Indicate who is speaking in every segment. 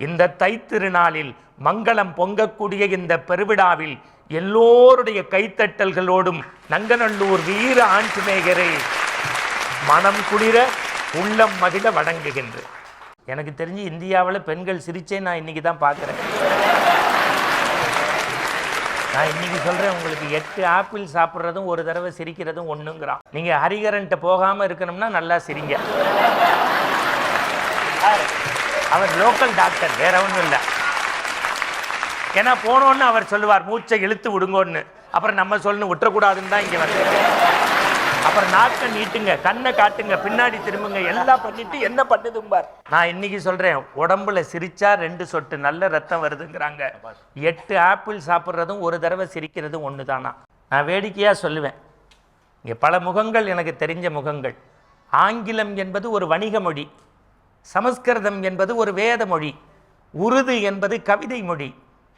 Speaker 1: இந்த தைத்திருநாளில் மங்களம் பொங்கக்கூடிய இந்த பெருவிழாவில் எல்லோருடைய கைத்தட்டல்களோடும் நங்கநல்லூர் வீர ஆஞ்சநேயரை மனம் குளிர உள்ளம் மகிழ வணங்குகின்றேன். எனக்கு தெரிஞ்சு இந்தியாவில் பெண்கள் சிரிச்சே நான் இன்னைக்கு தான் பார்க்குறேன். நான் இன்னைக்கு சொல்கிறேன், உங்களுக்கு 8 ஆப்பிள் சாப்பிட்றதும் ஒரு தடவை சிரிக்கிறதும் ஒன்றுங்கிறான். நீங்கள் ஹரிகரன்ட்ட போகாமல் இருக்கணும்னா நல்லா சிரிங்க. அவர் லோக்கல் டாக்டர், வேற ஒன்றும் இல்லை. ஏன்னா போனோன்னு அவர் சொல்லுவார் மூச்சை இழுத்து விடுங்கன்னு. அப்புறம் நம்ம சொல்லணும் விட்டுறக்கூடாதுன்னு தான் இங்கே வந்து. அப்புறம் நாக்கை நீட்டுங்க, கண்ணை காட்டுங்க, பின்னாடி திரும்புங்க, எல்லாம் பண்ணிட்டு என்ன பண்ணுதும்பார். நான் இன்னைக்கு சொல்றேன், உடம்புல சிரிச்சா 2 சொட்டு நல்ல ரத்தம் வருதுங்கிறாங்க. 8 ஆப்பிள் சாப்பிட்றதும் ஒரு தடவை சிரிக்கிறதும் ஒன்று தானா? நான் வேடிக்கையா சொல்லுவேன். இங்கே பல முகங்கள் எனக்கு தெரிஞ்ச முகங்கள். ஆங்கிலம் என்பது ஒரு வணிக மொழி, சமஸ்கிருதம் என்பது ஒரு வேத மொழி, உருது என்பது கவிதை மொழி,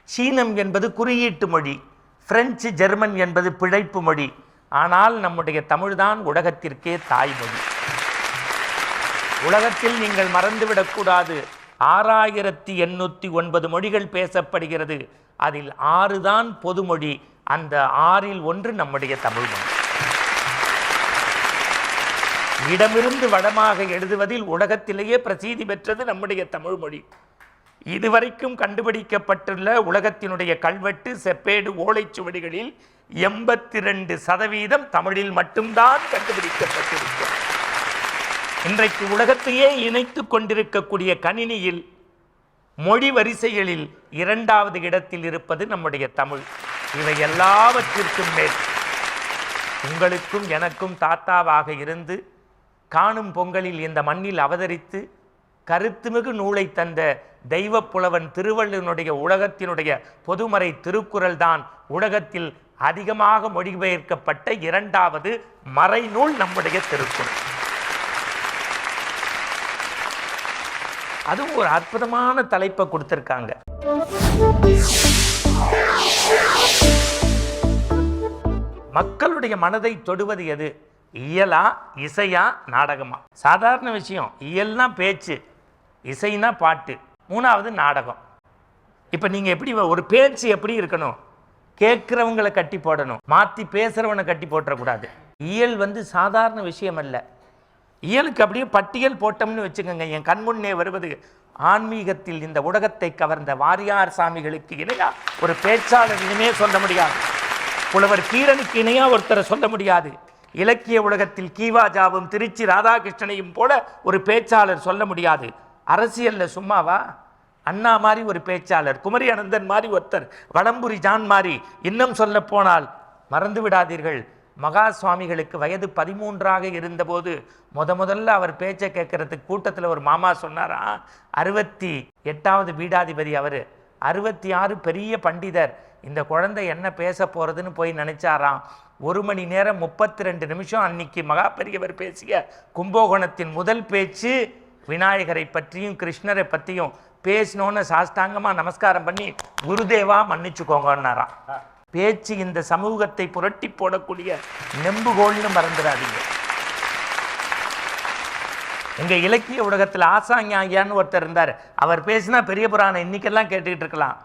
Speaker 1: சீனம் என்பது குறியீட்டு மொழி, பிரெஞ்சு ஜெர்மன் என்பது பிழைப்பு மொழி. ஆனால் நம்முடைய தமிழ்தான் உலகத்திற்கே தாய்மொழி. உலகத்தில் நீங்கள் மறந்துவிடக்கூடாது, 6809 மொழிகள் பேசப்படுகிறது. அதில் 6 தான் பொதுமொழி. அந்த 6இல் 1 நம்முடைய தமிழ்மொழி. இடமிருந்து வடமாக எழுதுவதில் உலகத்திலேயே பிரசித்தி பெற்றது நம்முடைய தமிழ்மொழி. இதுவரைக்கும் கண்டுபிடிக்கப்பட்டுள்ள உலகத்தினுடைய கல்வெட்டு, செப்பேடு, ஓலைச்சுவடிகளில் 82% தமிழில் மட்டும்தான் கண்டுபிடிக்கப்பட்டிருக்கிறது. இன்றைக்கு உலகத்தையே இணைத்து கொண்டிருக்கக்கூடிய கணினியில் மொழி வரிசைகளில் 2வது இடத்தில் இருப்பது நம்முடைய தமிழ். இவை எல்லாவற்றிற்கும் மேல் உங்களுக்கும் எனக்கும் தாத்தாவாக இருந்து காணும் பொங்கலில் இந்த மண்ணில் அவதரித்து கருத்துமிகு நூலை தந்த தெய்வ புலவன் திருவள்ளுவனுடைய உலகத்தினுடைய பொதுமறை திருக்குறள் தான் உலகத்தில் அதிகமாக மொழிபெயர்க்கப்பட்ட 2வது மறைநூல் நம்முடைய திருக்குறள். அதுவும் ஒரு அற்புதமான தலைப்பை கொடுத்திருக்காங்க. மக்களுடைய மனதை தொடுவது எது? இயலா, இசையா, நாடகமா? சாதாரண விஷயம். இயல்னா பேச்சு, இசைனா பாட்டு, 3வது நாடகம். இப்போ நீங்கள் எப்படி ஒரு பேச்சு எப்படி இருக்கணும்? கேட்குறவங்களை கட்டி போடணும், மாற்றி பேசுகிறவனை கட்டி போட்டுறக்கூடாது. இயல் சாதாரண விஷயம் அல்ல. இயலுக்கு அப்படியே பட்டியல் போட்டோம்னு வச்சுக்கோங்க. என் கண்முன்னே வருவது ஆன்மீகத்தில் இந்த உலகத்தை கவர்ந்த வாரியார் சாமிகளுக்கு இணையா ஒரு பேச்சாளர் இனிமே சொல்ல முடியாது. புலவர் கீரனுக்கு இணையா ஒருத்தரை சொல்ல முடியாது. இலக்கிய உலகத்தில் கீவாஜாவும் திருச்சி ராதாகிருஷ்ணனையும் போல ஒரு பேச்சாளர் சொல்ல முடியாது. அரசியல்ல சும்மாவா? அண்ணா மாதிரி ஒரு பேச்சாளர், குமரி அனந்தன் மாதிரி ஒருத்தர், வடம்புரி ஜான் மாதிரி. இன்னும் சொல்ல போனால் மறந்து விடாதீர்கள், மகா சுவாமிகளுக்கு வயது 13ஆக இருந்தபோது முதல்ல அவர் பேச்சை கேட்கறதுக்கு கூட்டத்தில் ஒரு மாமா சொன்னாரா, 68வது பீடாதிபதி அவர், 66 பெரிய பண்டிதர், இந்த குழந்தை என்ன பேச போறதுன்னு போய் நினைச்சாராம். 1 மணி நேரம் 32 நிமிஷம் அன்னைக்கு மகா பெரியவர் பேசிய கும்பகோணத்தின் முதல் பேச்சு விநாயகரை பற்றியும் கிருஷ்ணரை பற்றியும் பேசினோன்னு சாஸ்தாங்கமாக நமஸ்காரம் பண்ணி குருதேவா மன்னிச்சுக்கோங்கன்னாராம். பேச்சு இந்த சமூகத்தை புரட்டி போடக்கூடிய நெம்புகோள்னு மறந்துடாதீங்க. எங்க இலக்கிய உலகத்தில் ஆசாஞாகியான்னு ஒருத்தர் இருந்தார். அவர் பேசினா பெரிய புராணம் இன்னைக்கெல்லாம் கேட்டுக்கிட்டு இருக்கலாம்.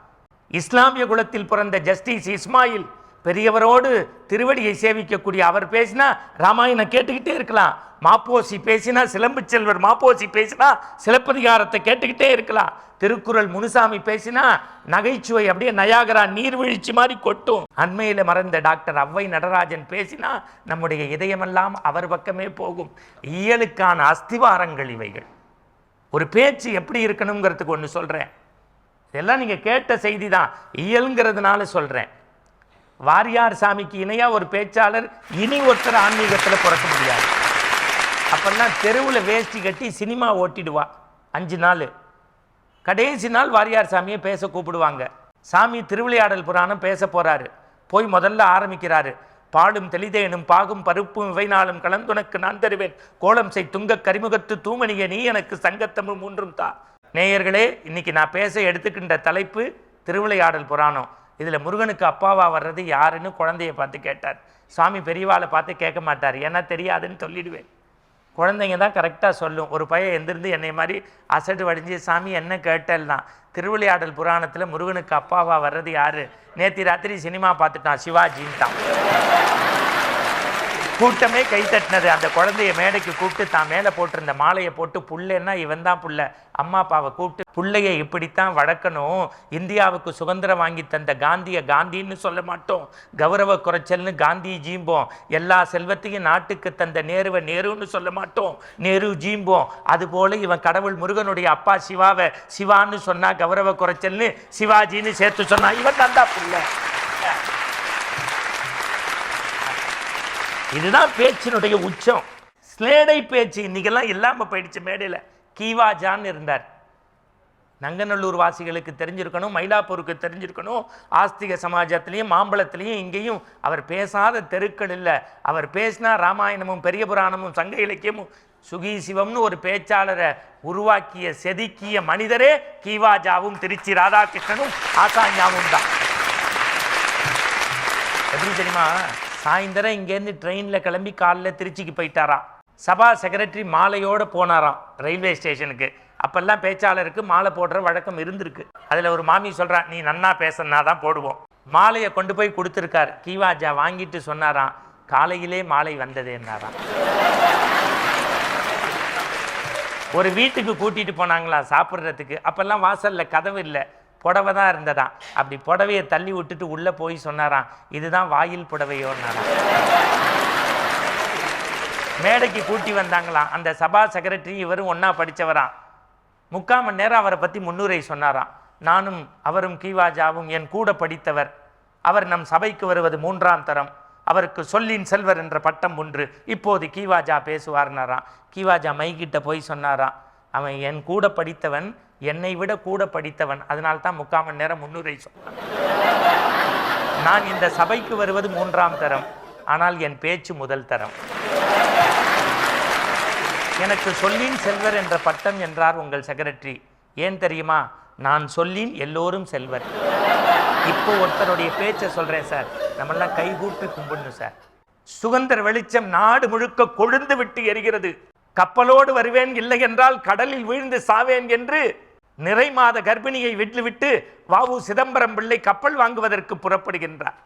Speaker 1: இஸ்லாமிய குலத்தில் பிறந்த ஜஸ்டிஸ் இஸ்மாயில் பெரியவரோடு திருவடியை சேவிக்கக்கூடிய அவர் பேசினா ராமாயணம் கேட்டுக்கிட்டே இருக்கலாம். மாப்போசி பேசினா, சிலம்பு செல்வர் மாப்போசி பேசினா சிலப்பதிகாரத்தை கேட்டுக்கிட்டே இருக்கலாம். திருக்குறள் முனுசாமி பேசினா நகைச்சுவை அப்படியே நயாகரா நீர்வீழ்ச்சி மாதிரி கொட்டும். அண்மையில் மறைந்த டாக்டர் அவ்வை நடராஜன் பேசினா நம்முடைய இதயமெல்லாம் அவர் பக்கமே போகும். இயலுக்கான அஸ்திவாரங்கள் இவைகள். ஒரு பேச்சு எப்படி இருக்கணுங்கிறதுக்கு ஒன்று சொல்கிறேன். இதெல்லாம் நீங்கள் கேட்ட செய்தி தான், இயல்ங்கிறதுனால சொல்கிறேன். வாரியார் சாமிக்கு இணையா ஒரு பேச்சாளர் இனி ஒருத்தர் ஆன்மீகத்தில் பிறக்க முடியாது. அப்பெல்லாம் தெருவில் வேஷ்டி கட்டி சினிமா ஓட்டிடுவா 5 நாள். கடைசி நாள் வாரியார் சாமியை பேச கூப்பிடுவாங்க. சாமி திருவிளையாடல் புராணம் பேச போறாரு. போய் முதல்ல ஆரம்பிக்கிறாரு. பாலும் தெளிதேனும் பாகும் பருப்பும் இவை நாளும் கலந்துனக்கு நான் தருவேன், கோலம் செய் துங்க கரிமுகத்து தூமணிய நீ எனக்கு சங்கத்தமிழ் 3ம் தா. நேயர்களே, இன்னைக்கு நான் பேச எடுத்துக்கின்ற தலைப்பு திருவிளையாடல் புராணம். இதில் முருகனுக்கு அப்பாவா வர்றது யாருன்னு குழந்தைய பார்த்து கேட்டார். சாமி பெரியவாளை பார்த்து கேட்க மாட்டார், ஏன்னா தெரியாதுன்னு சொல்லிடுவேன். குழந்தைங்க தான் கரெக்டாக சொல்லும். ஒரு பையன் எந்திருந்து என்னை மாதிரி அசட்டு வடிஞ்சு, சாமி என்ன கேட்டல்னா, திருவிளையாடல் புராணத்தில் முருகனுக்கு அப்பாவா வர்றது யாரு? நேற்று ராத்திரி சினிமா பார்த்துட்டான், சிவாஜின்ட்டான். கூட்டமே கை தட்டினது. அந்த குழந்தைய மேடைக்கு கூப்பிட்டு தான் மேலே போட்டிருந்த மாலையை போட்டு, புள்ளைன்னா இவன் தான் புள்ள, அம்மா அப்பாவை கூப்பிட்டு பிள்ளைய இப்படித்தான் வளர்க்கணும், இந்தியாவுக்கு சுதந்திரம் வாங்கி தந்த காந்தியை காந்தின்னு சொல்ல மாட்டோம், கௌரவ குறைச்சல்னு காந்தி ஜீம்போம், எல்லா செல்வத்தையும் நாட்டுக்கு தந்த நேருவை நேருன்னு சொல்ல மாட்டோம், நேரு ஜீம்போம். அதுபோல இவன் கடவுள் முருகனுடைய அப்பா சிவாவை சிவான்னு சொன்னா கௌரவ குறைச்சல்னு சிவாஜின்னு சேர்த்து சொன்னா இவன் தான் புள்ள. இதுதான் பேச்சினுடைய உச்சம். ஸ்லேடை பேச்சு இன்னைக்கெல்லாம் இல்லாமல் போயிடுச்சு. மேடையில் கீவாஜான்னு இருந்தார். நங்கநல்லூர் வாசிகளுக்கு தெரிஞ்சிருக்கணும், மயிலாப்பூருக்கு தெரிஞ்சிருக்கணும். ஆஸ்திக சமாஜத்திலையும் மாம்பழத்திலையும் இங்கேயும் அவர் பேசாத தெருக்கள் இல்லை. அவர் பேசினா ராமாயணமும் பெரிய புராணமும் சங்க இலக்கியமும். சுகி சிவம்னு ஒரு பேச்சாளரை உருவாக்கிய செதுக்கிய மனிதரே கீவாஜாவும் திருச்சி ராதாகிருஷ்ணனும் ஆசாஞாவும் தான். எப்படி தெரியுமா? சாயந்தரம் இங்கேருந்து ட்ரெயினில் கிளம்பி காலையில் திருச்சிக்கு போயிட்டாராம். சபா செக்ரட்டரி மாலையோடு போனாராம் ரயில்வே ஸ்டேஷனுக்கு. அப்போல்லாம் பேச்சாளருக்கு மாலை போடுற வழக்கம் இருந்திருக்கு. அதில் ஒரு மாமி சொல்கிறான், நீ நன்னா பேசுனா தான் போடுவோம். மாலையை கொண்டு போய் கொடுத்துருக்கார். கீவாஜா வாங்கிட்டு சொன்னாராம், காலையிலே மாலை வந்ததேன்னாராம். ஒரு வீட்டுக்கு கூட்டிகிட்டு போனாங்களா சாப்பிட்றதுக்கு. அப்போல்லாம் வாசலில் கதவு இல்லை, புடவை தான் இருந்ததான். அப்படி புடவையை தள்ளி விட்டுட்டு உள்ளே போய் சொன்னாராம், இதுதான் வாயில் புடவையோன்னாராம். மேடைக்கு கூட்டி வந்தாங்களாம். அந்த சபா செக்ரட்டரி இவரும் ஒன்றா படித்தவராம். 3/4 மணி நேரம் அவரை பற்றி முன்னுரை சொன்னாராம். நானும் அவரும் கீவாஜாவும் என் கூட படித்தவர். அவர் நம் சபைக்கு வருவது 3ஆம் தரம். அவருக்கு சொல்லின் செல்வர் என்ற பட்டம் ஒன்று. இப்போது கீவாஜா பேசுவார்னாராம். கீவாஜா மைக்கிட்ட போய் சொன்னாராம், அவன் என் கூட படித்தவன், என்னை விட கூட படித்தவன், அதனால்தான் 3/4 மணி நேரம் முன்னுரை சொன்னான். நான் இந்த சபைக்கு வருவது 3ஆம் தரம், ஆனால் என் பேச்சு முதல் தரம். எனக்கு சொல்லின் செல்வர் என்ற பட்டம் என்றார் உங்கள் செக்ரட்டரி. ஏன் தெரியுமா? நான் சொல்லின் எல்லோரும் செல்வர். இப்போ ஒருத்தருடைய பேச்சை சொல்றேன் சார், நம்மெல்லாம் கைகூப்பி கும்பிடணும் சார். சுதந்திர வெளிச்சம் நாடு முழுக்க கொழுந்து விட்டு எரிகிறது. கப்பலோடு வருவேன், இல்லை என்றால் கடலில் வீழ்ந்து சாவேன் என்று நிறை மாத கர்ப்பிணியை விட்டுவிட்டு வாவு சிதம்பரம் பிள்ளை கப்பல் வாங்குவதற்கு புறப்படுகின்றார்.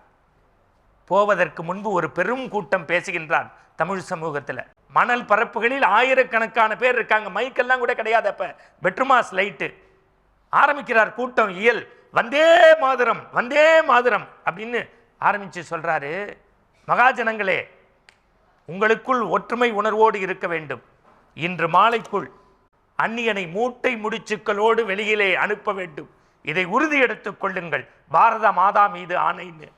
Speaker 1: போவதற்கு முன்பு ஒரு பெரும் கூட்டம் பேசுகின்றார் தமிழ் சமூகத்தில். மணல் பரப்புகளில் ஆயிரக்கணக்கான பேர் இருக்காங்க. மைக்கெல்லாம் கூட கிடையாது. அப்ப பெட்ரூமாஸ் லைட்டு ஆரம்பிக்கிறார் கூட்டம். இயல் வந்தே மாதரம் வந்தே மாதரம் அப்படின்னு ஆரம்பிச்சு சொல்றாரு, மகாஜனங்களே, உங்களுக்குள் ஒற்றுமை உணர்வோடு இருக்க வேண்டும். இன்று மாலைக்குள் அந்நியனை மூட்டை முடிச்சுக்களோடு வெளியிலே அனுப்ப வேண்டும். இதை உறுதி எடுத்துக் கொள்ளுங்கள். பாரத மாதா மீது ஆணைன்னு.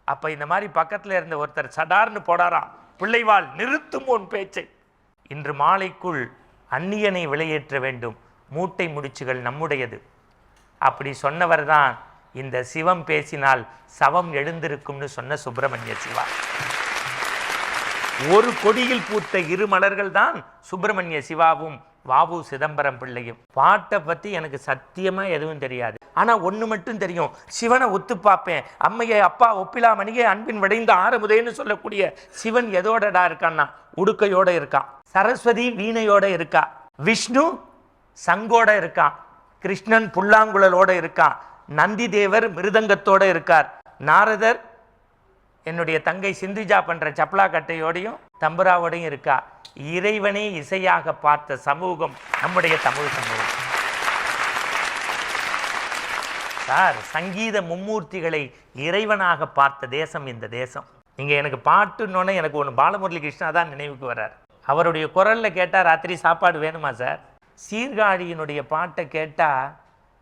Speaker 1: அப்ப இந்த மாதிரி பக்கத்தில் இருந்த ஒருத்தர் சடார்னு போடாராம், பிள்ளைவாள் நிறுத்தும் உன் பேச்சை. இன்று மாலைக்குள் அந்நியனை விளையேற்ற வேண்டும். மூட்டை முடிச்சுகள் நம்முடையது. அப்படி சொன்னவர் தான் இந்த சிவம் பேசினால் சவம் எழுந்திருக்கும்னு சொன்ன சுப்பிரமணிய சிவா. ஒரு கொடியில் பூத்த 2 மலர்கள் தான் சுப்பிரமணிய சிவாவும் வாவு சிதம்பரம் பிள்ளையும். பாட்டை பற்றி எனக்கு சத்தியமாக எதுவும் தெரியாது. ஆனால் ஒன்று மட்டும் தெரியும், சிவனை ஒத்து பார்ப்பேன். அம்மையை அப்பா ஒப்பிலாமணியே அன்பின் விடைந்த ஆரமுதேன்னு சொல்லக்கூடிய சிவன் எதோடடா இருக்கான்னா உடுக்கையோடு இருக்கான். சரஸ்வதி வீணையோட இருக்கா. விஷ்ணு சங்கோட இருக்கான். கிருஷ்ணன் புல்லாங்குழலோட இருக்கான். நந்தி தேவர் மிருதங்கத்தோடு இருக்கார். நாரதர் என்னுடைய தங்கை சிந்துஜா பண்ற சப்ளா கட்டையோடையும் தம்புராவோடையும் இருக்கா. இறைவனே இசையாக பார்த்த சமூகம் நம்முடைய தமிழ் சமூகம் சார். சங்கீத மும்மூர்த்திகளை இறைவனாக பார்த்த தேசம் இந்த தேசம். நீங்க எனக்கு பாட்டுன்னொன்னே எனக்கு ஒன்று பாலமுரளி கிருஷ்ணா தான் நினைவுக்கு வர்றார். அவருடைய குரல்ல கேட்டால் ராத்திரி சாப்பாடு வேணுமா சார்? சீர்காழியினுடைய பாட்டை கேட்டால்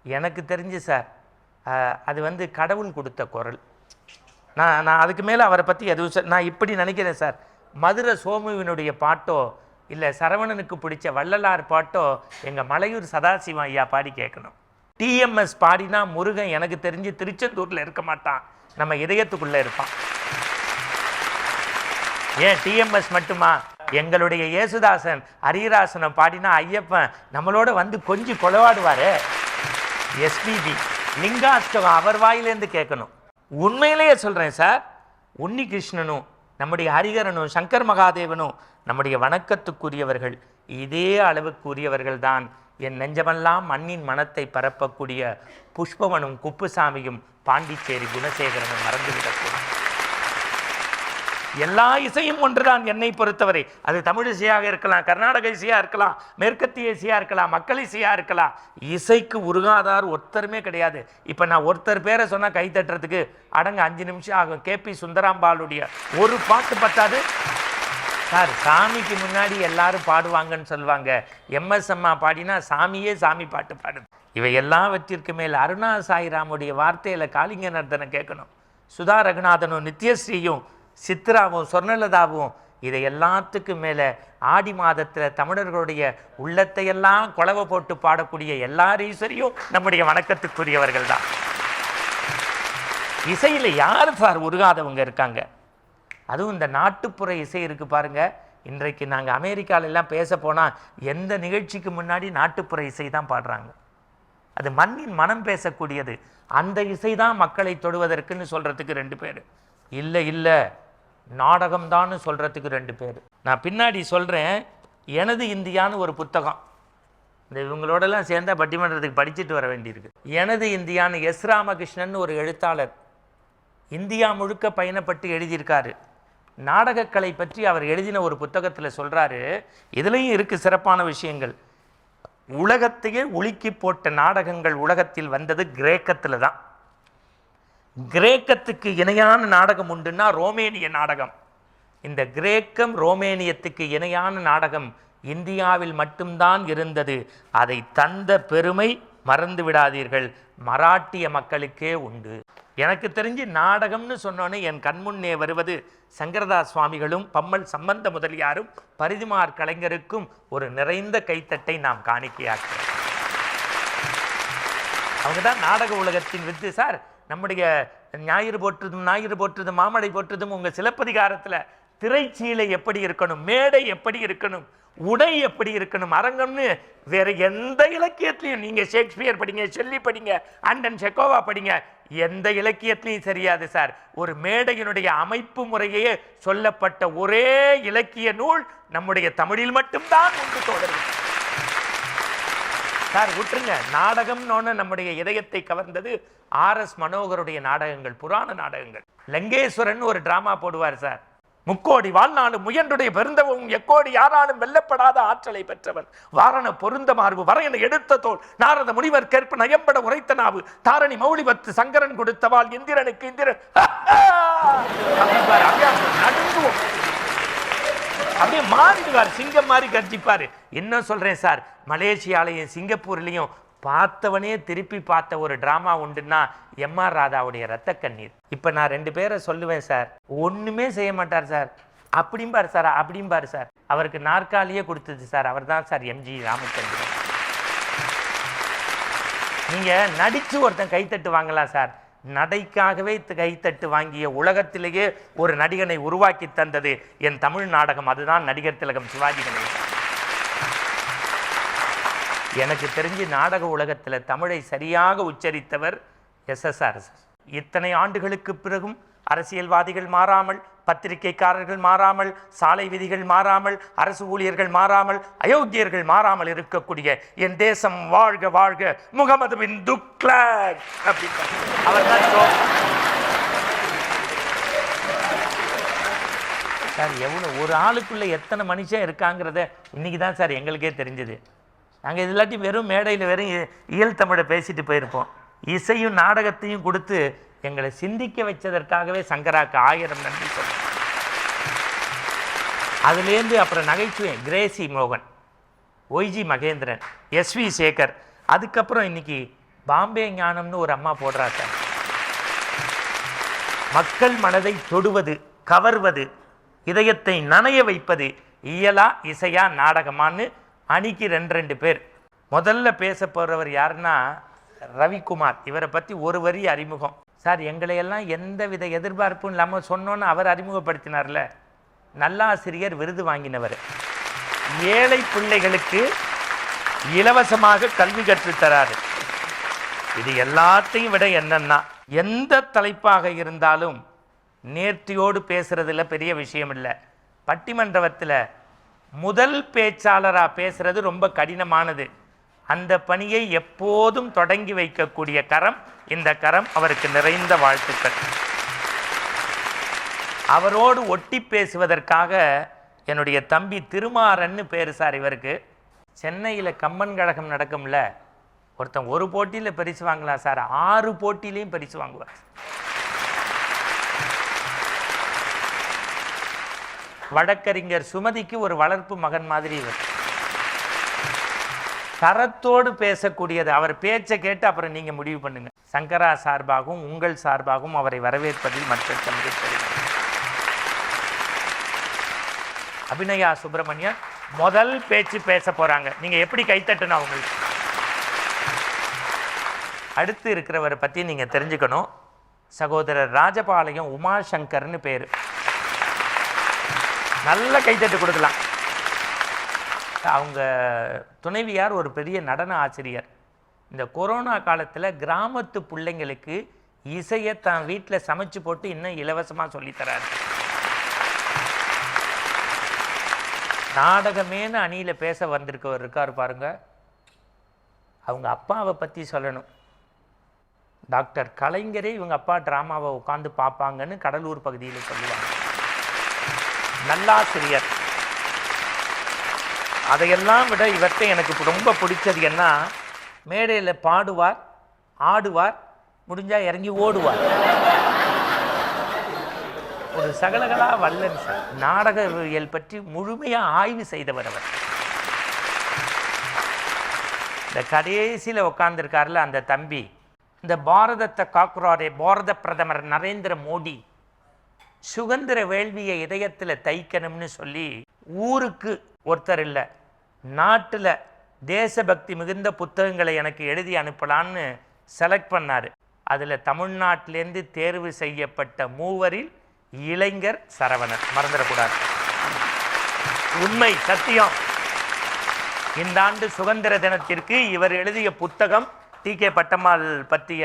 Speaker 1: எனக்கு தெரிஞ்சு சார் அது கடவுள் கொடுத்த குரல். நான் அதுக்கு மேலே அவரை பற்றி எதுவும் நான் இப்படி நினைக்கிறேன் சார். மதுரை சோமுவினுடைய பாட்டோ இல்லை சரவணனுக்கு பிடிச்ச வள்ளலார் பாட்டோ எங்கள் மலையூர் சதாசிவம் ஐயா பாடி கேட்கணும். டிஎம்எஸ் பாடினா முருகன் எனக்கு தெரிஞ்சு திருச்செந்தூரில் இருக்க மாட்டான், நம்ம இதயத்துக்குள்ளே இருப்பான். ஏன் டிஎம்எஸ் மட்டுமா? எங்களுடைய இயேசுதாசன் ஹரிராசனம் பாடினா ஐயப்பன் நம்மளோட கொஞ்சம் கொலவாடுவாரு. எஸ்பிபி லிங்காஷ்டகம் அவர் வாயிலேருந்து கேட்கணும். உண்மையிலேயே சொல்கிறேன் சார், உன்னி கிருஷ்ணனும் நம்முடைய ஹரிகரனும் சங்கர் மகாதேவனும் நம்முடைய வணக்கத்துக்குரியவர்கள். இதே அளவுக்குரியவர்கள் தான் என் நெஞ்சமெல்லாம் மண்ணின் மனத்தை பரப்பக்கூடிய புஷ்பவனும் குப்புசாமியும் பாண்டிச்சேரி குணசேகரனும் மறந்துவிடக்கூடாது. எல்லா இசையும் ஒன்றுதான் என்னை பொறுத்தவரை. அது தமிழ் இசையாக இருக்கலாம், கர்நாடக இசையாக இருக்கலாம், மேற்கத்திய இசையாக இருக்கலாம், மக்கள் இசையாக இருக்கலாம். இசைக்கு உருகாதார் ஒருத்தருமே கிடையாது. இப்போ நான் ஒருத்தர் பேரை சொன்னால் கை தட்டுறதுக்கு அடங்க 5 நிமிஷம் ஆகும். கேபி சுந்தராம்பாளுடைய ஒரு பாட்டு பத்தாது சார். சாமிக்கு முன்னாடி எல்லாரும் பாடுவாங்கன்னு சொல்லுவாங்க. எம்எஸ் அம்மா பாடினா சாமியே சாமி பாட்டு பாடுது. இவை எல்லாவற்றிற்கு மேல் அருணா சாய்ராமுடைய வார்த்தையில் காளிங்க நர்தனை கேட்கணும். சுதா ரகுநாதனும் நித்யஸ்ரீயும் சித்ராவும் சொர்ணலதாவும் இதை எல்லாத்துக்கும் மேலே ஆடி மாதத்தில் தமிழர்களுடைய உள்ளத்தையெல்லாம் குழவை போட்டு பாடக்கூடிய எல்லாரீஸ்வரியும் நம்முடைய வணக்கத்துக்குரியவர்கள் தான். இசையில் யார் சார் உருகாதவங்க இருக்காங்க? அதுவும் இந்த நாட்டுப்புற இசை இருக்குது பாருங்கள். இன்றைக்கு நாங்கள் அமெரிக்காலெல்லாம் பேச போனால் எந்த நிகழ்ச்சிக்கு முன்னாடி நாட்டுப்புற இசை தான் பாடுறாங்க. அது மண்ணின் மனம் பேசக்கூடியது. அந்த இசை தான் மக்களை தொடுவதற்குன்னு சொல்கிறதுக்கு 2 பேர், இல்லை நாடகம்தான்னு சொல்கிறதுக்கு 2 பேர். நான் பின்னாடி சொல்கிறேன். எனது இந்தியான்னு ஒரு புத்தகம், இந்த இவங்களோடலாம் சேர்ந்தால் பட்டிமன்றத்துக்கு படிச்சுட்டு வர வேண்டியிருக்கு. எனது இந்தியான்னு எஸ் ராமகிருஷ்ணன் ஒரு எழுத்தாளர் இந்தியா முழுக்க பயணப்பட்டு எழுதியிருக்காரு. நாடகக்கலை பற்றி அவர் எழுதின ஒரு புத்தகத்தில் சொல்கிறாரு. இதுலேயும் இருக்குது சிறப்பான விஷயங்கள். உலகத்தையே உலுக்கி போட்ட நாடகங்கள் உலகத்தில் வந்தது கிரேக்கத்தில் தான். கிரேக்கத்துக்கு இணையான நாடகம் உண்டுன்னா ரோமேனிய நாடகம். இந்த கிரேக்கம் ரோமேனியத்துக்கு இணையான நாடகம் இந்தியாவில் மட்டும்தான் இருந்தது. அதை தந்த பெருமை மறந்து விடாதீர்கள், மராட்டிய மக்களுக்கே உண்டு. எனக்கு தெரிஞ்சு நாடகம்னு சொன்னோன்னே என் கண்முன்னே வருவது சங்கரதாஸ் சுவாமிகளும் பம்மல் சம்பந்த முதலியாரும் பரிதிமார் கலைஞருக்கும் ஒரு நிறைந்த கைத்தட்டை நாம் காணிக்கையாக்கிறோம். அவங்க தான் நாடக உலகத்தின் வித்து சார். நம்முடைய ஞாயிறு போற்றுதும் மாமடை போற்றுதும் உங்கள் சிலப்பதிகாரத்தில் திரைச்சீலை எப்படி இருக்கணும், மேடை எப்படி இருக்கணும், உடை எப்படி இருக்கணும், அரங்கம்னு வேற எந்த இலக்கியத்திலையும் நீங்கள் ஷேக்ஸ்பியர் படிங்க, ஷெல்லி படிங்க, ஆண்டன் செக்கோவா படிங்க, எந்த இலக்கியத்திலையும் சரியாது சார். ஒரு மேடையினுடைய அமைப்பு முறையே சொல்லப்பட்ட ஒரே இலக்கிய நூல் நம்முடைய தமிழில் மட்டும்தான் உண்டு தோழர்கள் சார். விட்டுருங்க நாடகம்னு நம்முடைய இதயத்தை கவர்ந்தது RS மனோகருடைய நாடகங்கள், புராண நாடகங்கள். லங்கேஸ்வரன் ஒரு டிராமா போடுவார் சார். முக்கோடி வாழ்நாளும் முயன்றுடைய பெருந்தவும் எக்கோடி யாராலும் வெல்லப்படாத ஆற்றலை பெற்றவர் வாரண பொருந்த மார்பு வரையனை எடுத்த தோல் நாரத முனிவர் கேற்ப நயம்பட உரைத்த நாவு தாரணி மௌலிபத்து சங்கரன் கொடுத்தவாள் இந்திரனுக்கு இந்திரன் நடுங்குவோம். அப்படியே மாறிடுவார், சிங்கம் மாதிரி கர்ஜிப்பார். இன்னும் சொல்கிறேன் சார், மலேசியாலையும் சிங்கப்பூர்லேயும் பார்த்தவனே திருப்பி பார்த்த ஒரு ட்ராமா உண்டுன்னா MR ராதாவுடைய ரத்த கண்ணீர். இப்போ நான் 2 பேரை சொல்லுவேன் சார். ஒன்றுமே செய்ய மாட்டார் சார், அப்படிம்பார் சார், அப்படிம்பார் சார். அவருக்கு நாற்காலியே கொடுத்தது சார் அவர் தான் சார் MG ராமச்சந்திரன். நீங்கள் நடித்து ஒருத்தன் கைத்தட்டு வாங்கலாம் சார். நடைக்காகவே கைத்தட்டு வாங்கிய உலகத்திலேயே ஒரு நடிகனை உருவாக்கி தந்தது என் தமிழ் நாடகம். அதுதான் நடிகர் திலகம் சிவாஜி கணேசன். எனக்கு தெரிஞ்சு நாடக உலகத்தில் தமிழை சரியாக உச்சரித்தவர் SSR. இத்தனை ஆண்டுகளுக்கு பிறகும் அரசியல்வாதிகள் மாறாமல், பத்திரிகைக்காரர்கள் மாறாமல், சாலை விதிகள் மாறாமல், அரசு ஊழியர்கள் மாறாமல், அயோக்கியர்கள் மாறாமல் இருக்கக்கூடிய என் தேசம் வாழ்க வாழ்க முகமது பின் துக்ளக் அப்படின்னு அவர் தான் சார். எவ்வளோ ஒரு ஆளுக்குள்ளே எத்தனை மனுஷன் இருக்காங்கிறத இன்னைக்கு தான் சார் எங்களுக்கே தெரிஞ்சது. நாங்கள் இது இல்லாட்டி வெறும் மேடையில் வெறும் இயல் தமிழை பேசிட்டு போயிருப்போம். இசையும் நாடகத்தையும் கொடுத்து எங்களை சிந்திக்க வச்சதற்காகவே சங்கராக்கு 1000 நன்றி சொல்கிறேன். அதுலேருந்து அப்புறம் நகைச்சுவை கிரேசி மோகன், OG மகேந்திரன், SV சேகர், அதுக்கப்புறம் இன்னைக்கு பாம்பே ஞானம்னு ஒரு அம்மா போடுறா சார். மக்கள் மனதை தொடுவது, கவர்வது, இதயத்தை நனைய வைப்பது இயலா இசையா நாடகமானு அணிக்கு 2 பேர். முதல்ல பேச போகிறவர் யாருன்னா ரவிக்குமார். இவரை பற்றி ஒரு வரி அறிமுகம் சார். எங்களையெல்லாம் எந்த வித எதிர்பார்ப்பும் இல்லாமல் சொன்னோன்னு அவர் அறிமுகப்படுத்தினார்ல. நல்லாசிரியர் விருது வாங்கினவர். ஏழை பிள்ளைகளுக்கு இலவசமாக கல்வி கற்றுத்தராரு. இது எல்லாத்தையும் விட என்னன்னா, எந்த தலைப்பாக இருந்தாலும் நேர்த்தியோடு பேசுறதுல பெரிய விஷயம் இல்லை. பட்டிமன்றத்தில் முதல் பேச்சாளராக பேசுறது ரொம்ப கடினமானது. அந்த பணியை எப்போதும் தொடங்கி வைக்கக்கூடிய கரம் இந்த கரம். அவருக்கு நிறைந்த வாழ்த்துக்கள். அவரோடு ஒட்டி பேசுவதற்காக என்னுடைய தம்பி திருமாறன்னு பேர் சார். இவருக்கு சென்னையில் கம்பன் கழகம் நடக்கும்ல, ஒருத்தன் ஒரு போட்டியில் பரிசு வாங்கலாம் சார், 6 போட்டியிலையும் பரிசு வாங்குவார். வழக்கறிஞர் சுமதிக்கு ஒரு வளர்ப்பு மகன் மாதிரி இவர். தரத்தோடு பேசக்கூடியது. அவர் பேச்சை கேட்டு அப்புறம் நீங்க முடிவு பண்ணுங்க. சங்கரா சார்பாகவும் உங்கள் சார்பாகவும் அவரை வரவேற்பதில் மற்ற அபிநயா சுப்பிரமணியன் முதல் பேச்சு பேச போறாங்க. நீங்க எப்படி கைத்தட்டணும் அவங்களுக்கு. அடுத்து இருக்கிறவரை பத்தி நீங்க தெரிஞ்சுக்கணும். சகோதரர் ராஜபாளையம் உமாசங்கர்னு பேரு. நல்ல கைத்தட்டு கொடுக்கலாம். அவங்க துணைவியார் ஒரு பெரிய நடன ஆசிரியர். இந்த கொரோனா காலத்தில் கிராமத்து பிள்ளைங்களுக்கு இசையை தான் வீட்டில் சமைச்சு போட்டு இன்னும் இலவசமாக சொல்லித்தராரு. நாடகமேனு அணியில் பேச வந்திருக்கவர் இருக்கார் பாருங்க. அவங்க அப்பாவை பற்றி சொல்லணும். டாக்டர் கலைஞரே இவங்க அப்பா ட்ராமாவை உட்காந்து பார்ப்பாங்கன்னு கடலூர் பகுதியில் சொல்லுவாங்க. நல்லாசிரியர். அதையெல்லாம் விட இவர்கிட்ட எனக்கு ரொம்ப பிடிச்சது என்ன, மேடையில் பாடுவார், ஆடுவார், முடிஞ்சா இறங்கி ஓடுவார். ஒரு சகலகலா வல்லன் சார். நாடகவியல் பற்றி முழுமையாக ஆய்வு செய்தவர் அவர். இந்த கடைசியில் உட்கார்ந்துருக்காருல அந்த தம்பி, இந்த பாரதத்தை காக்குறாரே பாரத பிரதமர் நரேந்திர மோடி, சுதந்திர வேள்வியை இதயத்தில் தைக்கணும்னு சொல்லி ஊருக்கு ஒருத்தர் இல்லை, நாட்டில் தேசபக்தி மிகுந்த புத்தகங்களை எனக்கு எழுதி அனுப்பலான்னு செலக்ட் பண்ணார். அதில் தமிழ்நாட்டிலேருந்து தேர்வு செய்யப்பட்ட 3வரில் இளைஞர் சரவணன். மறந்துடக்கூடாது. உண்மை, சத்தியம். இந்த ஆண்டு சுதந்திர தினத்திற்கு இவர் எழுதிய புத்தகம் டி.கே. பட்டம்மாள் பற்றிய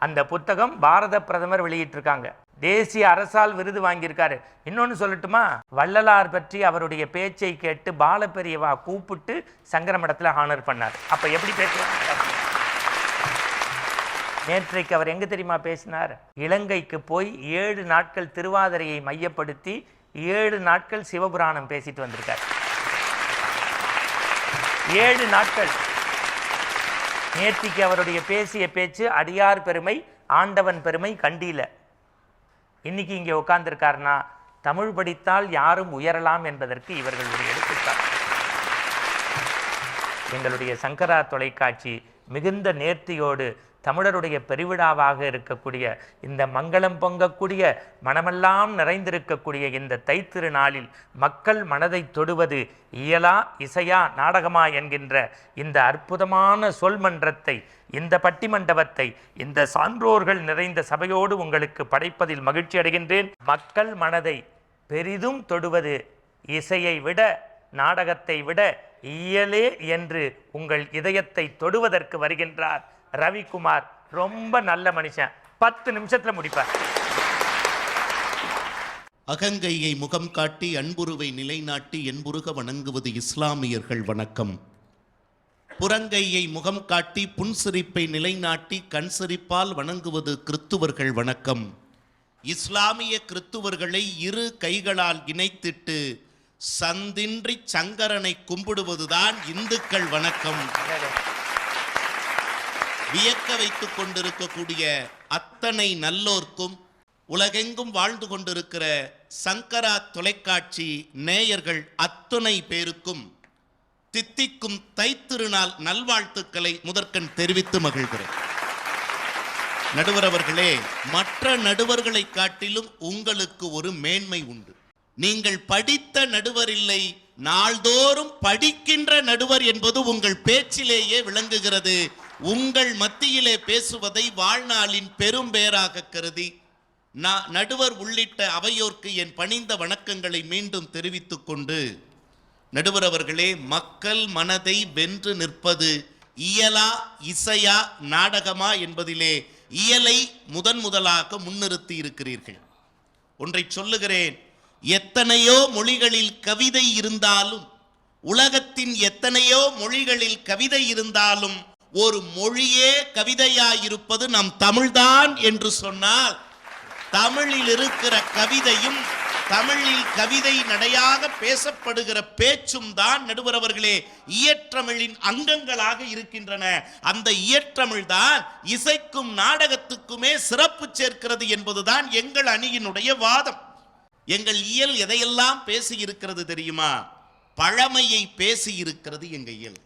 Speaker 1: அந்த புத்தகம் பாரத பிரதமர் வெளியிட்டிருக்காங்க. தேசிய அரசால் விருது வாங்கியிருக்காரு. இன்னொன்று சொல்லட்டுமா, வள்ளலார் பற்றி அவருடைய பேச்சை கேட்டு பாலபெரியவா கூப்பிட்டு சங்கரமடத்தில் ஹானர் பண்ணார். அப்போ எப்படி பேசுவாங்க? நேற்றைக்கு அவர் எங்கே தெரியுமா பேசினார்? இலங்கைக்கு போய் 7 நாட்கள் திருவாதிரையை மையப்படுத்தி 7 நாட்கள் சிவபுராணம் பேசிட்டு வந்திருக்கார். 7 நாட்கள். நேற்றைக்கு அவருடைய பேசிய பேச்சு அடியார் பெருமை, ஆண்டவன் பெருமை கண்டியில. இன்னைக்கு இங்கே உட்கார்ந்துருக்காருன்னா தமிழ் படித்தால் யாரும் உயரலாம் என்பதற்கு இவர்கள் ஒரு எடுத்துக்காட்டு. எங்களுடைய சங்கரா தொலைக்காட்சி மிகுந்த நேர்த்தியோடு தமிழருடைய பெருவிழாவாக இருக்கக்கூடிய இந்த மங்களம் பொங்கக்கூடிய மனமெல்லாம் நிறைந்திருக்கக்கூடிய இந்த தைத்திருநாளில் மக்கள் மனதை தொடுவது இயலா இசையா நாடகமா என்கின்ற இந்த அற்புதமான சொல்மன்றத்தை, இந்த பட்டிமண்டபத்தை இந்த சான்றோர்கள் நிறைந்த சபையோடு உங்களுக்கு படைப்பதில் மகிழ்ச்சி அடைகின்றேன். மக்கள் மனதை பெரிதும் தொடுவது இசையை விட நாடகத்தை விட இயலே என்று உங்கள் இதயத்தை தொடுவதற்கு வருகின்றார் ரவிக்குமார். ரொம்ப நல்ல மனுஷன். 10 நிமிஷத்துல முடிப்பார்.
Speaker 2: அகங்கையை முகம் காட்டி அன்புருவை நிலைநாட்டி என்புருக வணங்குவது இஸ்லாமியர்கள் வணக்கம். புறங்கையை முகம் காட்டி புன்சிரிப்பை நிலைநாட்டி கண் சிரிப்பால் வணங்குவது கிறித்துவர்கள் வணக்கம். இஸ்லாமிய கிறித்துவர்களை 2 கைகளால் இணைத்திட்டு சந்தின்றி சங்கரனை கும்பிடுவதுதான் இந்துக்கள் வணக்கம். வியக்க வைத்துக் கொண்டிருக்கக்கூடிய அத்தனை நல்லோர்க்கும், உலகெங்கும் வாழ்ந்து கொண்டிருக்கிற சங்கரா தொலைக்காட்சி நேயர்கள் அத்தனை பேருக்கும் தித்திக்கும் தைத்திருநாள் நல்வாழ்த்துக்களை முதற்கண் தெரிவித்து மகிழ்கிறேன். நடுவர் அவர்களே, மற்ற நடுவர்களை காட்டிலும் உங்களுக்கு ஒரு மேன்மை உண்டு. நீங்கள் படித்த நடுவர் இல்லை, நாள்தோறும் படிக்கின்ற நடுவர் என்பது உங்கள் பேச்சிலேயே விளங்குகிறது. உங்கள் மத்தியிலே பேசுவதை வாழ்நாளின் பெரும் பேராக கருதி நடுவர் உள்ளிட்ட அவையோர்க்கு என் பணிந்த வணக்கங்களை மீண்டும் தெரிவித்துக் கொண்டு, நடுவர் அவர்களே, மக்கள் மனதை வென்று நிற்பது இயலா இசையா நாடகமா என்பதிலே இயலை முதலாக முன்னிறுத்தி இருக்கிறீர்கள். ஒன்றை சொல்லுகிறேன். எத்தனையோ மொழிகளில் கவிதை இருந்தாலும், உலகத்தின் எத்தனையோ மொழிகளில் கவிதை இருந்தாலும் ஒரு மொழியே கவிதையாயிருப்பது நம் தமிழ்தான் என்று சொன்னால், தமிழில் இருக்கிற கவிதையும் தமிழில் கவிதை நடையாக பேசப்படுகிற பேச்சும் தான் நடுவர் அவர்களே இயற்றமிழின் அங்கங்களாக இருக்கின்றன. அந்த இயற்றமிழ் தான் இசைக்கும் நாடகத்துக்குமே சிறப்பு சேர்க்கிறது என்பதுதான் எங்கள் அணியினுடைய வாதம். எங்கள் இயல் எதையெல்லாம் பேசி இருக்கிறது தெரியுமா? பழமையை பேசி இருக்கிறது எங்கள் இயல்.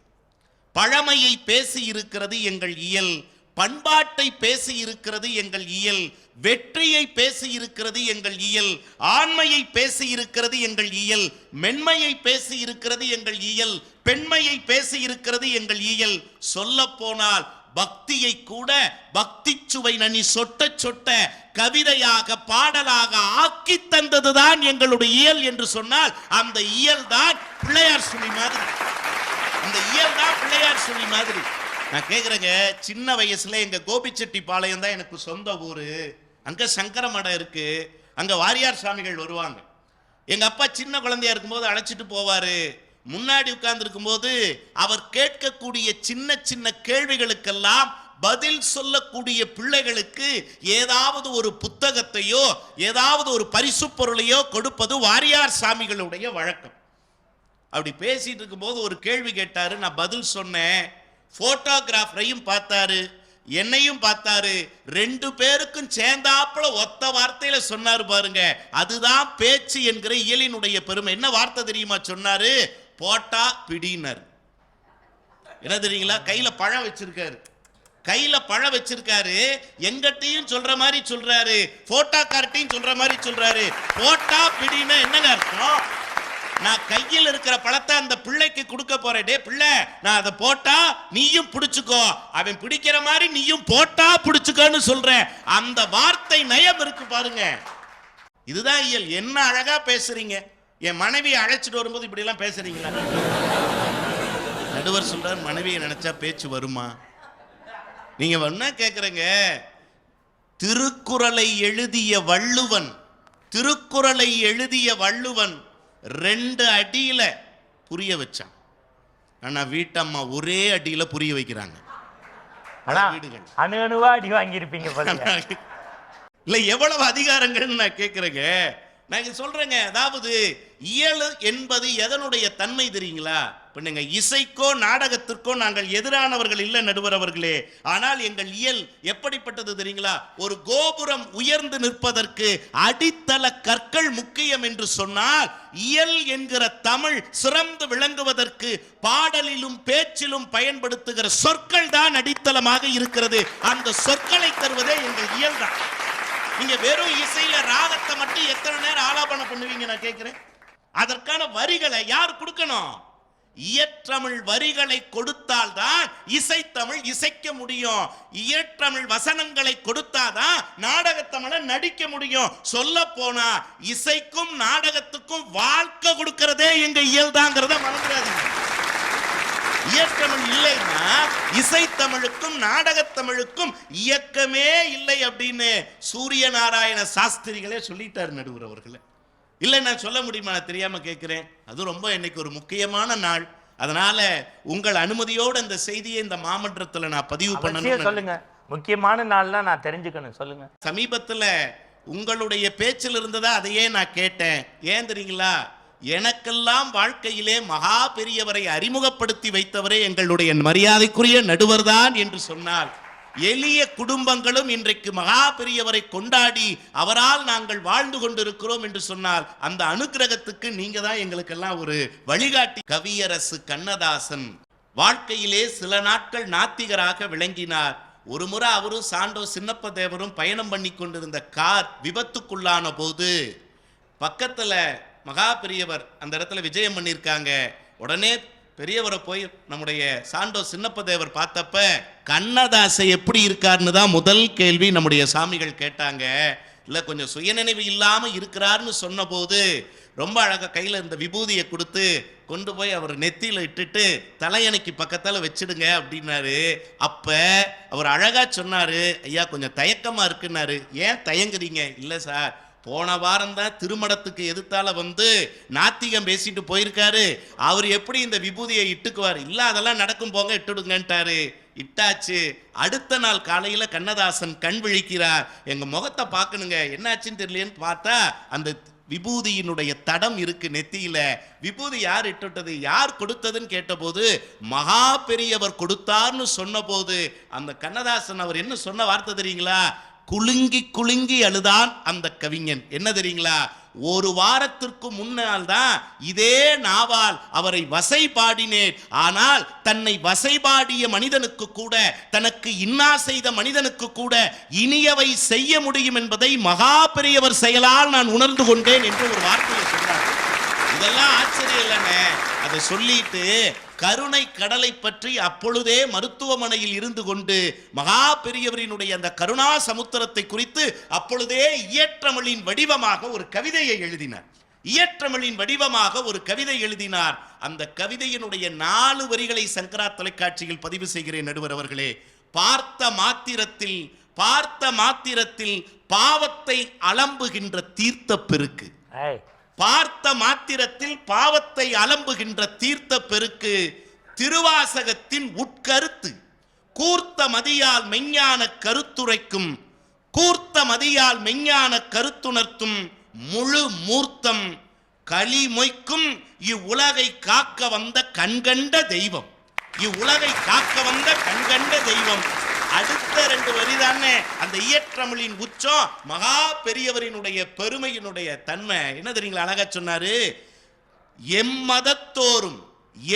Speaker 2: பழமையை பேசி இருக்கிறது எங்கள் இயல். பண்பாட்டை பேசி இருக்கிறது எங்கள் இயல். வெற்றியை பேசி இருக்கிறது எங்கள் இயல். ஆண்மையை பேசி இருக்கிறது எங்கள் இயல். மென்மையை பேசி இருக்கிறது எங்கள் இயல். பெண்மையை பேசி இருக்கிறது எங்கள் இயல். சொல்ல போனால் பக்தியை கூட பக்தி சுவை நனி சொட்ட சொட்ட கவிதையாக பாடலாக ஆக்கி தந்ததுதான் எங்களுடைய இயல் என்று சொன்னால், அந்த இயல் தான் பிள்ளையார் சுழி மாதிரி. அந்த இயல் தான் பிள்ளையார் சுழி மாதிரி. நான் கேட்குறேங்க, சின்ன வயசுல எங்க கோபிச்செட்டிப்பாளையம் தான் எனக்கு சொந்த ஊரு. அங்க சங்கர மடம் இருக்கு. அங்க வாரியார் சாமிகள் வருவாங்க. எங்க அப்பா சின்ன குழந்தையா இருக்கும்போது அழைச்சிட்டு போவாரு. முன்னாடி உட்கார்ந்து இருக்கும்போது அவர் கேட்கக்கூடிய சின்ன சின்ன கேள்விகளுக்கெல்லாம் பதில் சொல்லக்கூடிய பிள்ளைகளுக்கு ஏதாவது ஒரு புத்தகத்தையோ ஏதாவது ஒரு பரிசு பொருளையோ கொடுப்பது வாரியார் சாமிகளுடைய வழக்கம். அப்படி பேசிட்டு இருக்கும்போது ஒரு கேள்வி கேட்டாரு. நான் பதில் சொன்னேன். போட்டோகிராஃபரையும் பார்த்தாரு, என்னையும் பார்த்தாரு. ரெண்டு பேருக்கும் சேர்ந்தாப்புல ஒத்த வார்த்தையில சொன்னாரு பாருங்க. அதுதான் பேச்சு என்கிற இயலினுடைய பெருமை. என்ன வார்த்தை தெரியுமா சொன்னாரு? போட்டா பிடினர். என்ன தெரியுங்களா? கையில பழம் வச்சிருக்காரு. கையில பழம் வச்சிருக்காரு. எங்கட்டையும் சொல்ற மாதிரி சொல்றாரு, போட்டா கார்ட்டையும் சொல்ற மாதிரி சொல்றாரு. போட்டா பிடினா என்னங்க அர்த்தம்? நான் கையில் இருக்கிற பழத்தை அந்த பிள்ளைக்கு கொடுக்க போறேன். டே பிள்ளை, நான் அதை போட்டா நீயும் பிடிச்சுக்கோ, அவன் பிடிக்கிற மாதிரி நீயும் போட்டா பிடிச்சுக்கோன்னு சொல்றேன். அந்த வார்த்தை நயம் இருக்கு பாருங்க. இதுதான் இயல். என்ன அழகா பேசுறீங்க. என் மனைவியை அழைச்சிட்டு வரும்போது இப்படி எல்லாம் பேசுறீங்களா? நடுவர் சொல்றார், மனைவியை நினைச்சா பேச்சு வருமா? நீங்க என்ன கேக்குறீங்க? திருக்குறளை எழுதிய வள்ளுவன், திருக்குறளை எழுதிய வள்ளுவன் 2 அடியில புரிய வச்சான். ஆனா வீட்டம்மா ஒரே அடியில புரிய வைக்கிறாங்க.
Speaker 1: வீடுகள் அணு அணுவா அடி வாங்கியிருப்பீங்க.
Speaker 2: இல்ல எவ்வளவு அதிகாரங்கள் நான் கேட்கிறேங்க. நான் சொல்றேங்க, அதாவது இயல் என்பது எதனுடைய தன்மை தெரியுங்களா? பண்ணுங்க, இசைக்கோ நாடகத்திற்கோ நாங்கள் எதிரானவர்கள் இல்லை நடுவர் அவர்களே. ஆனால் எங்கள் இயல் எப்படிப்பட்டது தெரியுங்களா? ஒரு கோபுரம் உயர்ந்து நிற்பதற்கு அடித்தள கற்கள் முக்கியம் என்று சொன்னால், இயல் என்கிற தமிழ் சிறந்து விளங்குவதற்கு பாடலிலும் பேச்சிலும் பயன்படுத்துகிற சொற்கள் தான் அடித்தளமாக இருக்கிறது. அந்த சொற்களை தருவதே எங்கள் இயல் தான். நீங்க வெறும் இசையில ராகத்தை மட்டும் எத்தனை நேரம் ஆலாபனம் பண்ணுவீங்க நான் கேட்கிறேன். அதற்கான வரிகளை யார் கொடுக்கணும்? இயற்றமிழ் வரிகளை கொடுத்தால்தான் இசைத்தமிழ் இசைக்க முடியும். இயற்றமிழ் வசனங்களை கொடுத்தாதான் நாடகத்தமிழ நடிக்க முடியும். சொல்ல போனா இசைக்கும் நாடகத்துக்கும் வாழ்க்கை கொடுக்கிறதே எங்க இயல் தாங்கிறத மறந்துடாதீங்க. இயற்றமிழ் இல்லைன்னா இசைத்தமிழுக்கும் நாடகத்தமிழுக்கும் இயக்கமே இல்லை அப்படின்னு சூரிய நாராயண சாஸ்திரிகளே சொல்லிட்டார் நடுவர் அவர்களே. இல்லை நான் சொல்ல முடியுமா? நான் தெரியாம கேட்கிறேன். அது ரொம்ப இன்னைக்கு ஒரு முக்கியமான நாள். அதனால உங்கள் அனுமதியோடு அந்த செய்தியை இந்த மாமன்றத்தில் நான் பதிவு பண்ணணும்.
Speaker 1: சொல்லுங்க, முக்கியமான நாள்னா நான் தெரிஞ்சுக்கணும். சொல்லுங்க.
Speaker 2: சமீபத்தில் உங்களுடைய பேச்சில் இருந்ததா அதையே நான் கேட்டேன். ஏன் தெரியுங்களா? எனக்கெல்லாம் வாழ்க்கையிலே மகா பெரியவரை அறிமுகப்படுத்தி வைத்தவரே எங்களுடைய மரியாதைக்குரிய நடுவர்தான் என்று சொன்னால், எளிய குடும்பங்களும் இன்றைக்கு மகா பெரியவரை கொண்டாடி அவரால் நாங்கள் வாழ்ந்து கொண்டிருக்கிறோம் என்று சொன்னால், அந்த அனுக்கிரகத்துக்கு நீங்க தான் எங்களுக்கெல்லாம் ஒரு வழிகாட்டி. கவியரசு கண்ணதாசன் வாழ்க்கையிலே சில நாட்கள் நாத்திகராக விளங்கினார். ஒரு முறை அவரும் சாண்டோ சின்னப்ப தேவரும் பயணம் பண்ணி கொண்டிருந்த கார் விபத்துக்குள்ளான போது பக்கத்துல மகா பெரியவர் அந்த இடத்துல விஜயம் பண்ணியிருக்காங்க. உடனே பெரியவரை போய் நம்முடைய சாண்டோ சின்னப்ப தேவர் பார்த்தப்ப கண்ணதாசை எப்படி இருக்காருன்னு தான் முதல் கேள்வி நம்முடைய சாமிகள் கேட்டாங்க. இல்லை கொஞ்சம் சுயநினைவு இல்லாமல் இருக்கிறாருன்னு சொன்ன போது ரொம்ப அழகாக கையில் இந்த விபூதியை கொடுத்து கொண்டு போய் அவர் நெத்தியில் இட்டுட்டு தலையணைக்கு பக்கத்தில் வச்சிடுங்க அப்படின்னாரு. அப்போ அவர் அழகாக சொன்னார், ஐயா கொஞ்சம் தயக்கமாக இருக்குன்னாரு. ஏன் தயங்குறீங்க? இல்லை சார், போன வாரம் தான் திருமணத்துக்கு எதிர்த்தால வந்து நாத்திகம் பேசிட்டு போயிருக்காரு. அவர் எப்படி இந்த விபூதியை இட்டுக்குவார்? இல்ல அதெல்லாம் நடக்கும், போங்க இட்டுடுங்கன்ட்டாரு. இட்டாச்சு. அடுத்த நாள் காலையில கண்ணதாசன் கண் விழிக்கிறார். எங்க முகத்தை பார்க்கணுங்க, என்னாச்சுன்னு தெரியலேன்னு பார்த்தா அந்த விபூதியினுடைய தடம் இருக்கு நெத்தியில. விபூதி யார் இட்டுட்டது, யார் கொடுத்ததுன்னு கேட்டபோது மகா பெரியவர் கொடுத்தார்னு சொன்ன போது அந்த கண்ணதாசன் அவர் என்ன சொன்ன வார்த்தை தெரியுங்களா? குலுங்கி குலுங்கி அழுதான் அந்த கவிஞன். என்ன தெரியுங்களா? ஒரு வாரத்திற்கு முன்னால் தான் இதே நாவால் அவரை வசை பாடினேன். ஆனால் தன்னை வசை பாடிய மனிதனுக்கு கூட, தனக்கு இன்னா செய்த மனிதனுக்கு கூட இனியவை செய்ய முடியும் என்பதை மகா பெரியவர் செயலால் நான் உணர்ந்து கொண்டேன் என்று ஒரு வார்த்தையை சொன்னார். இதெல்லாம் ஆச்சரியம் இல்லைங்க. அதை சொல்லிட்டு கருணை கடலை பற்றி அப்பொழுதே மருத்துவமனையில் இருந்து கொண்டு மகா பெரியவரினுடைய அந்த கருணா சமுத்திரத்தை குறித்து அப்பொழுதே இயற்றமிழின் வடிவமாக ஒரு கவிதையை எழுதினார். இயற்றமிழின் வடிவமாக ஒரு கவிதை எழுதினார். அந்த கவிதையினுடைய 4 வரிகளை சங்கரா தொலைக்காட்சியில் பதிவு செய்கிறேன் நடுவர் அவர்களே. பார்த்த மாத்திரத்தில் பாவத்தை அலம்புகின்ற தீர்த்த பெருக்கு. பார்த்த மாத்திரத்தில் பாவத்தை அலம்புகின்ற தீர்த்த பெருக்கு திருவாசகத்தின் உட்கருத்து. கூர்த்த மதியால் மெஞ்ஞான கருத்துரைக்கும், கூர்த்த மதியால் மெஞ்ஞான கருத்துணர்த்தும் முழு மூர்த்தம் களிமொய்க்கும் இவ்வுலகை காக்க வந்த கண்கண்ட தெய்வம். இவ்வுலகை காக்க வந்த கண்கண்ட தெய்வம். அடுத்த 2 வரி தானே அந்த இயற்றமிழின் உச்சம். மகா பெரியவரினுடைய பெருமையினுடைய தன்மை என்ன தெரியுங்களா? அழகா சொன்னாரு.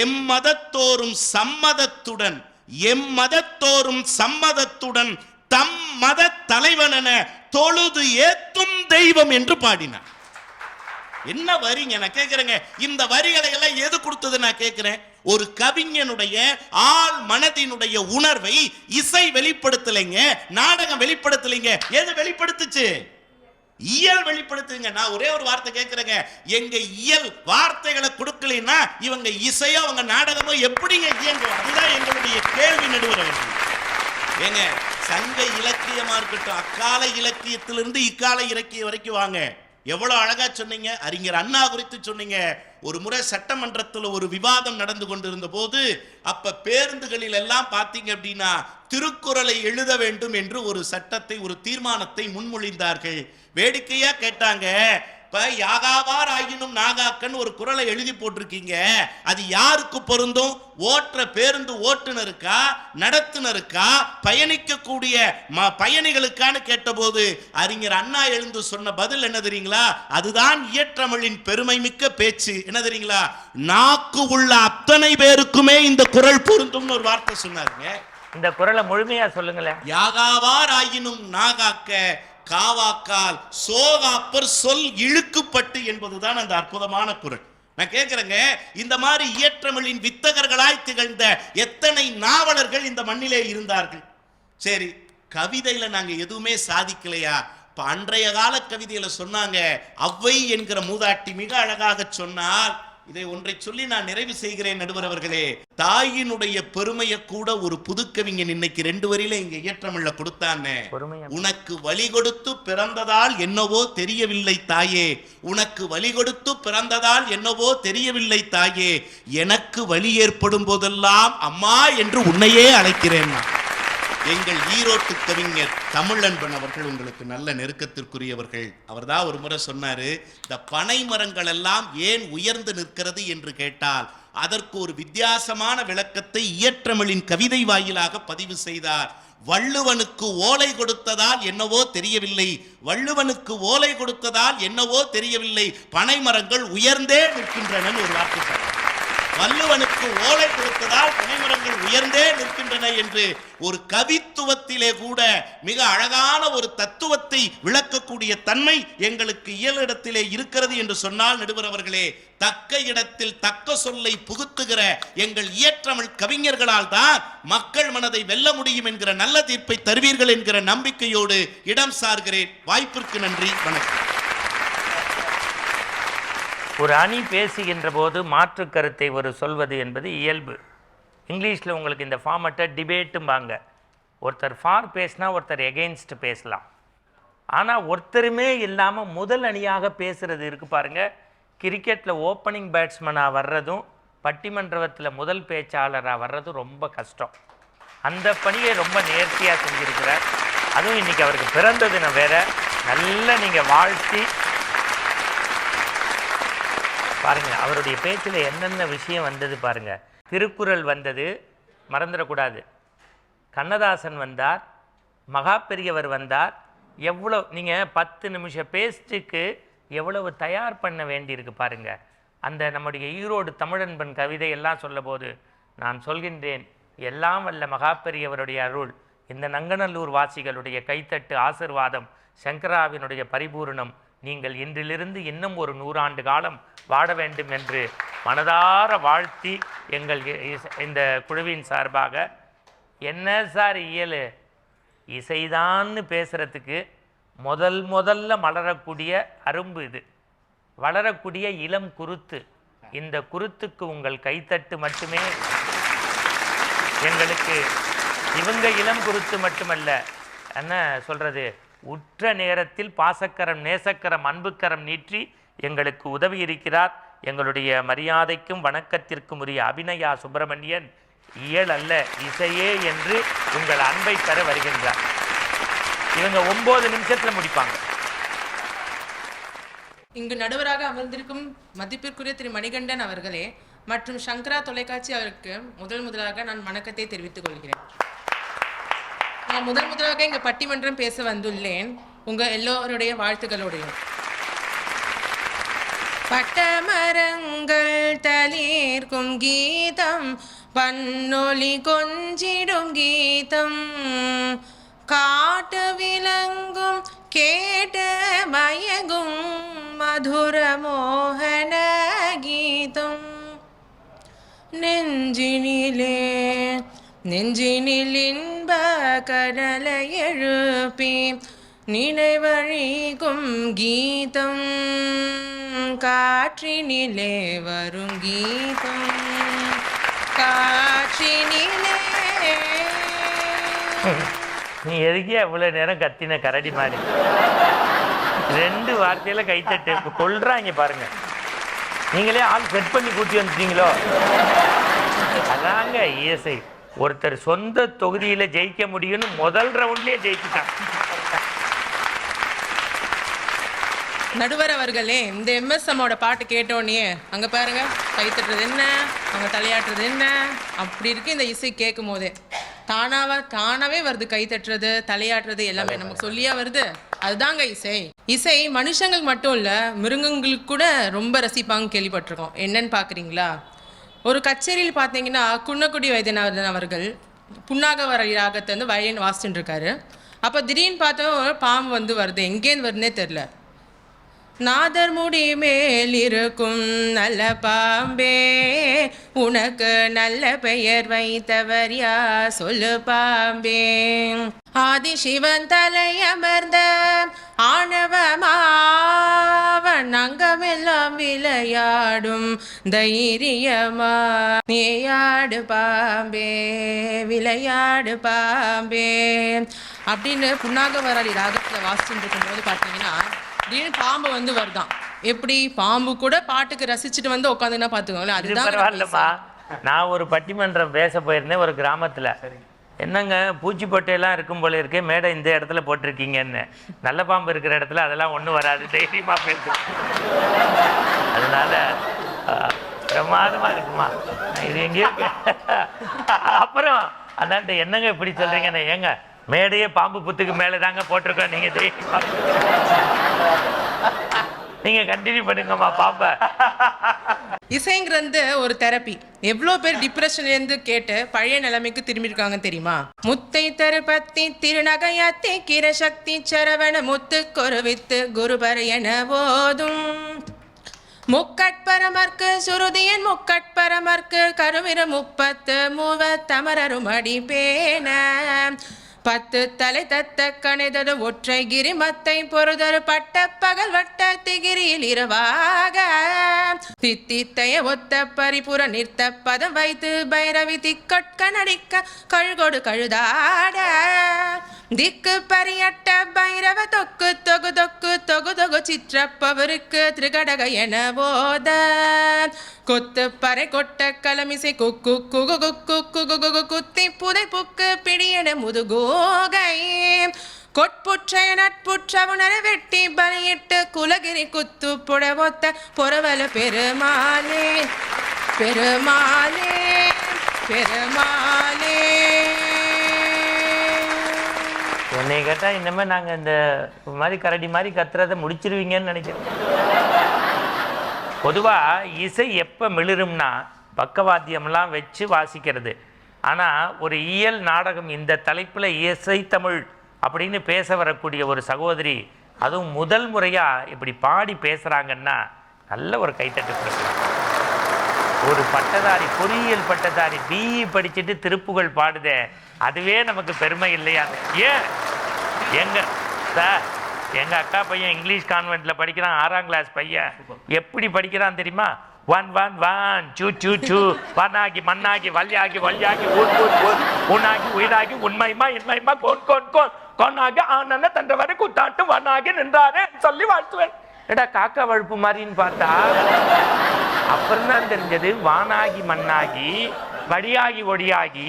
Speaker 2: எம்மதத்தோறும் சம்மதத்துடன் தம் மத தலைவனென தொழுது ஏத்தும் தெய்வம் என்று பாடினார். என்ன வரிங்க நான் கேட்கிறேங்க. இந்த வரிகளை எல்லாம் எது கொடுத்தது நான் கேட்கிறேன். ஒரு கவிஞனுடைய ஆள் மனதினுடைய உணர்வை இசை வெளிப்படுத்தலைங்க, நாடகம் வெளிப்படுத்தலைங்க. எது வெளிப்படுத்துச்சு? இயல் வெளிப்படுத்துங்க. நான் ஒரே ஒரு வார்த்தை கேட்கிறேங்க. எங்க இயல் வார்த்தைகளை கொடுக்கலைன்னா இவங்க இசையோ அவங்க நாடகமோ எப்படிங்க இயங்கும்? அதுதான் எங்களுடைய கேள்வி நடுவர் அவர்கள். ஏங்க சங்க இலக்கியமா இருக்கட்டும், அக்கால இலக்கியத்திலிருந்து இக்கால இலக்கியம் வரைக்கும் வாங்க. எவ்வளவு அழகா சொன்னீங்க. அறிஞர் அண்ணா குறித்து சொன்னீங்க. ஒரு முறை சட்டமன்றத்தில் ஒரு விவாதம் நடந்து கொண்டிருந்த போது அப்ப பேருந்துகளில் எல்லாம் பார்த்தீங்க அப்படின்னா திருக்குறளை எழுத வேண்டும் என்று ஒரு சட்டத்தை, ஒரு தீர்மானத்தை முன்மொழிந்தார்கள். வேடிக்கையா கேட்டாங்க, இப்ப யாகாவார் ஆயினும் நாகாக்கன்னு ஒரு குறளை எழுதி போட்டிருக்கீங்க, அது யாருக்கு பொருந்தும்? ஓட்டுற பேருந்து ஓட்டுநருக்கா, நடத்துனருக்கா, பயணிக்கக்கூடிய பயணிகளுக்கான்னு கேட்டபோது அறிஞர் அண்ணா எழுந்து சொன்ன பதில் என்ன தெரியுங்களா? அதுதான் இயற்றமிழின் பெருமை மிக்க பேச்சு. என்ன தெரியுங்களா? நாக்கு உள்ள அத்தனை பேருக்குமே இந்த குறள் பொருந்தும் ஒரு வார்த்தை சொன்னாருங்க.
Speaker 1: இந்த குறளை முழுமையா சொல்லுங்களேன்.
Speaker 2: யாகாவார் ஆயினும் நாகாக்க காவாக்கால் சோகாப்பர் சொல் இழுக்குப்பட்டு என்பதுதான் அந்த அற்புதமான குறள். நான் கேட்கிறேங்க, இந்த மாதிரி இயற்றமிழின் வித்தகர்களாய் திகழ்ந்த எத்தனை நாவலர்கள் இந்த மண்ணிலே இருந்தார்கள். சரி, கவிதையில நாங்க எதுவுமே சாதிக்கலையா? இப்ப அன்றைய கால கவிதையில சொன்னாங்க, அவ்வை என்கிற மூதாட்டி மிக அழகாக சொன்னால், இதை ஒன்றை சொல்லி நான் நிறைவு செய்கிறேன் நடுவர் அவர்களே. தாயினுடைய பெருமையை கூட ஒரு புதுக்கவிஞன் இன்னைக்கு 2 வரியில இங்க இயற்றமிழ்ல கொடுத்தானே. உனக்கு வழி கொடுத்து பிறந்ததால் என்னவோ தெரியவில்லை தாயே, உனக்கு வழி கொடுத்து பிறந்ததால் என்னவோ தெரியவில்லை தாயே, எனக்கு வழி ஏற்படும் போதெல்லாம் அம்மா என்று உன்னையே அழைக்கிறேன். எங்கள் ஈரோட்டு கவிஞர் தமிழன்பன் அவர்கள் உங்களுக்கு நல்ல நெருக்கத்திற்குரியவர்கள். அவர் தான் ஒரு முறை சொன்னாரு, இந்த பனை மரங்கள் எல்லாம் ஏன் உயர்ந்து நிற்கிறது என்று கேட்டால் அதற்கு ஒரு வித்தியாசமான விளக்கத்தை இயற்றமிழின் கவிதை வாயிலாக பதிவு செய்தார். வள்ளுவனுக்கு ஓலை கொடுத்ததால் என்னவோ தெரியவில்லை, வள்ளுவனுக்கு ஓலை கொடுத்ததால் என்னவோ தெரியவில்லை, பனை மரங்கள் உயர்ந்தே நிற்கின்றன ஒரு வார்த்தை சொன்னார். வள்ளுவனுக்கு ஓலை கொடுத்ததால் பனைமரங்கள் உயர்ந்தே நிற்கின்றன என்று ஒரு கவித்துவத்திலே கூட மிக அழகான ஒரு தத்துவத்தை விளக்கக்கூடிய தன்மை எங்களுக்கு இயலிடத்திலே இருக்கிறது என்று சொன்னால் நடுவர் அவர்களே, தக்க இடத்தில் தக்க சொல்லை புகுத்துகிற எங்கள் இயற்றமிழ் கவிஞர்களால் தான் மக்கள் மனதை வெல்ல முடியும் என்கிற நல்ல தீர்ப்பை தருவீர்கள் என்கிற நம்பிக்கையோடு இடம் சார்கிறேன். வாய்ப்பிற்கு நன்றி, வணக்கம்.
Speaker 1: ஒரு அணி பேசுகின்ற போது மாற்று கருத்தை ஒரு சொல்வது என்பது இயல்பு. இங்கிலீஷில் உங்களுக்கு இந்த ஃபார்மட்டை டிபேட்டும்பாங்க. ஒருத்தர் ஃபார் பேசினா ஒருத்தர் எகெயின்ஸ்ட் பேசலாம். ஆனால் ஒருத்தருமே இல்லாமல் முதல் அணியாக பேசுகிறது இருக்குது பாருங்கள். கிரிக்கெட்டில் ஓப்பனிங் பேட்ஸ்மனாக வர்றதும் பட்டிமன்றத்தில் முதல் பேச்சாளராக வர்றதும் ரொம்ப கஷ்டம். அந்த பணியை ரொம்ப நேர்த்தியாக செஞ்சுருக்கிறார். அதுவும் இன்றைக்கி அவருக்கு பிறந்த தினம் வேறு. நல்லா நீங்கள் வாழ்த்தி பாருங்கள். அவருடைய பேச்சில் என்னென்ன விஷயம் வந்தது பாருங்கள். திருக்குறள் வந்தது, மறந்துடக்கூடாது. கண்ணதாசன் வந்தார், மகாபெரியவர் வந்தார். எவ்வளோ நீங்கள் 10 நிமிஷம் பேஸ்ட்டுக்கு எவ்வளவு தயார் பண்ண வேண்டியிருக்கு பாருங்கள். அந்த நம்முடைய ஈரோடு தமிழன்பன் கவிதையெல்லாம் சொல்லும்போது நான் சொல்கின்றேன், எல்லாம் வல்ல மகாபெரியவருடைய அருள், இந்த நங்கநல்லூர் வாசிகளுடைய கைத்தட்டு ஆசிர்வாதம், சங்கராவினுடைய பரிபூரணம், நீங்கள் இன்றிலிருந்து இன்னும் ஒரு 100 ஆண்டு காலம் வாழ வேண்டும் என்று மனதார வாழ்த்தி எங்கள் இந்த குழுவின் சார்பாக, என்ன சார் இயல் இசைதான்னு பேசுகிறதுக்கு முதல்ல மலரக்கூடிய அரும்பு இது, வளரக்கூடிய இளம் குருத்து. இந்த குருத்துக்கு உங்கள் கைத்தட்டு மட்டுமே எங்களுக்கு. இவங்க இளம் குருத்து மட்டுமல்ல, என்ன சொல்கிறது, உற்ற நேரத்தில் பாசக்கரம் நேசக்கரம் அன்புக்கரம் நீற்றி எங்களுக்கு உதவி இருக்கிறார். எங்களுடைய மரியாதைக்கும் வணக்கத்திற்கும் உரிய அபிநயா சுப்பிரமணியன் இயல் அல்ல இசையே என்று உங்கள் அன்பை பெற வருகின்றார். இவங்க 9 நிமிஷத்தில் முடிப்பாங்க.
Speaker 3: இங்கு நடுவராக அமர்ந்திருக்கும் மதிப்பிற்குரிய திரு மணிகண்டன் அவர்களே மற்றும் சங்கரா தொலைக்காட்சி அவருக்கு முதலாக நான் வணக்கத்தை தெரிவித்துக் கொள்கிறேன். நான் முதலாக இங்க பட்டிமன்றம் பேச வந்துள்ளேன், உங்க எல்லோருடைய வாழ்த்துக்களோடையும். பட்டமரங்கள் தளிர்க்கும் கீதம், பன்னொலி கொஞ்சிடும் கீதம், காட்டு விலங்கும் கேட்டு மயங்கும் மதுர மோகன கீதம், நெஞ்சினில் இன்ப கடலை எழுப்பி நினைவழிக்கும் கீதம், காற்றினிலே வரும் கீதம், காற்றினிலே.
Speaker 1: நீ எதுக்கே அவ்வளோ நேரம் கத்தின கரடி மாதிரி 2 வார்த்தையில் கைத்தட்டு இப்போ கொள்றாங்க பாருங்க. நீங்களே ஆள் செட் பண்ணி கூட்டி வந்துட்டீங்களோ? அதாங்க இயேசை. ஒருத்தர் சொந்த தொகுதியில் ஜெயிக்க முடியும்னு முதல் ரவுண்ட்லேயே ஜெயிச்சுட்டாங்க.
Speaker 3: நடுவர் அவர்களே, இந்த எம்எஸ்எம்மோட பாட்டு கேட்டோன்னே அங்கே பாருங்க, கைத்தட்டுறது என்ன, அவங்க தலையாட்டுறது என்ன, அப்படி இருக்கு இந்த இசை கேட்கும் போதே. தானாவே வருது, கைத்தட்டுறது தலையாட்டுறது எல்லாமே நமக்கு சொல்லியா வருது. அதுதாங்க இசை. இசை மனுஷங்கள் மட்டும் இல்லை, மிருகங்களுக்கு கூட ரொம்ப ரசிப்பாங்க, கேள்விப்பட்டிருக்கோம். என்னன்னு பார்க்குறீங்களா? ஒரு கச்சேரியில் பார்த்தீங்கன்னா குன்னக்குடி வைத்தியநாதன் அவர்கள் புன்னாகவர ராகத்தை வந்து வயலின் வாசிச்சுட்டு இருக்காரு. அப்போ திடீர்னு பார்த்தா ஒரு பாம்பு வந்து வருது, எங்கேருந்து வருதுன்னே தெரில. நாதர் முடி மேல் இருக்கும் நல்ல பாம்பே, உனக்கு நல்ல பெயர் வைத்தவர் யா சொல்லு பாம்பே. ஆதி சிவன் தலை அமர்ந்த ஆணவமாவன் அங்கமெல்லாம் விளையாடும் தைரியமா, நீயாடு பாம்பே விளையாடு பாம்பே அப்படின்னு புன்னாகவராளி ராகத்தில் வாசிச்சுட்டு இருக்கும்போது பார்த்தீங்கன்னா திடீர்னு பாம்பு வந்து வருதான். எப்படி பாம்பு கூட பாட்டுக்கு ரசிச்சுட்டு வந்து உட்காந்துன்னா பார்த்துக்கோங்களேன். அதுதான்
Speaker 1: பரவாயில்லப்பா. நான் ஒரு பட்டிமன்றம் பேச போயிருந்தேன் ஒரு கிராமத்தில். என்னங்க பூச்சிப்பொட்டையெல்லாம் இருக்கும் போல இருக்கே, மேடை இந்த இடத்துல போட்டிருக்கீங்கன்னு. நல்ல பாம்பு இருக்கிற இடத்துல அதெல்லாம் ஒன்றும் வராது, தைரியமாக பேசு. அதனால பிரமாதமாக இருக்குமா இது எங்கேயோ. அப்புறம் அதான்ட்டு என்னங்க இப்படி சொல்கிறீங்கன்னு, ஏங்க மேடையே பாம்பு புத்துக்கு மேலே தாங்க போட்டிருக்கோம், நீங்கள் தைரியமாக நீங்கள் கண்டினியூ பண்ணுங்கம்மா பாப்ப.
Speaker 3: இசைங்கிறது ஒரு தெரப்பி. எவ்வளோ பேர் டிப்ரெஷன்லேருந்து கேட்டு பழைய நிலைமைக்கு திரும்பியிருக்காங்க தெரியுமா? முத்தை தருபத்தி திருநகையத்தி கிரசக்தி சரவண முத்து கொருவித்து குருபர என போதும் முக்கட்பரமர்க்கு சுருதியன் முக்கட்பரமர்க்கு கருவிர 30 தமரரும் அடி பேன 10 தலை தத்த கணிதது ஒற்றை கிரி மத்தை பொறுதரு பட்ட பகல் வட்ட திகிரியில் இரவாக தித்தித்தைய ஒத்த பரிபுற நிறுத்த பதம் வைத்து பைரவி திக்கொட்க நடிக்க கழுகொடு கழுதாட திக்கு பரியட்ட பைரவ தொக்கு சிற்றப்பவருக்கு திருகடக என போத கொத்து பறை கொட்ட களமிசை குக்கு குகு குக்கு குகு குத்தி புதை புக்கு பிடியன முதுகோகை கொட்புற்றைய நட்புற்றவுணர வெட்டி பலியிட்டு குலகிரி குத்து புடவொத்த பொறவல பெருமாளே பெருமாளே பெருமாளே.
Speaker 1: என்னை கேட்டால் இனிமேல் நாங்கள் இந்த மாதிரி கரடி மாதிரி கத்துறதை முடிச்சிருவீங்கன்னு நினைக்கிறேன். பொதுவாக இசை எப்போ மிளிரும்னா பக்கவாத்தியம்லாம் வச்சு வாசிக்கிறது. ஆனால் ஒரு இயல் நாடகம் இந்த தலைப்பில் இசை தமிழ் அப்படின்னு பேச வரக்கூடிய ஒரு சகோதரி அதுவும் முதல் முறையாக இப்படி பாடி பேசுகிறாங்கன்னா நல்ல ஒரு கைத்தட்டு கொடுக்கலாம். ஒரு பட்டதாரி பொறியியல் பட்டதாரி பிஇ படிச்சுட்டு திருப்புகழ் பாடுதே, அதுவே நமக்கு பெருமை இல்லையா? ஏன் எங்கள் அக்கா பையன் இங்கிலீஷ் கான்வென்ட்டில் படிக்கிறான், 6ஆம் கிளாஸ் பையன். எப்படி படிக்கிறான் தெரியுமா? 1 1 1 2 2 2 வனாகி மண்ணாகி வல்யாகி வல்யாகி ஊன் ஊன் ஊன் உன்னாகி உயிராகி உண்மைமா இன்மைமா கோன் கோன் கோன் கோனாகி ஆனந்த தன்றவரை குத்தாட்டு வனாகி நின்றாரே சொல்லி வாழ்த்துவேன். ஏடா காக்கா வழுப்பு மாதிரின்னு பார்த்தா அப்புறம் தான் தெரிஞ்சது வானாகி மண்ணாகி வடியாகி ஒடியாகி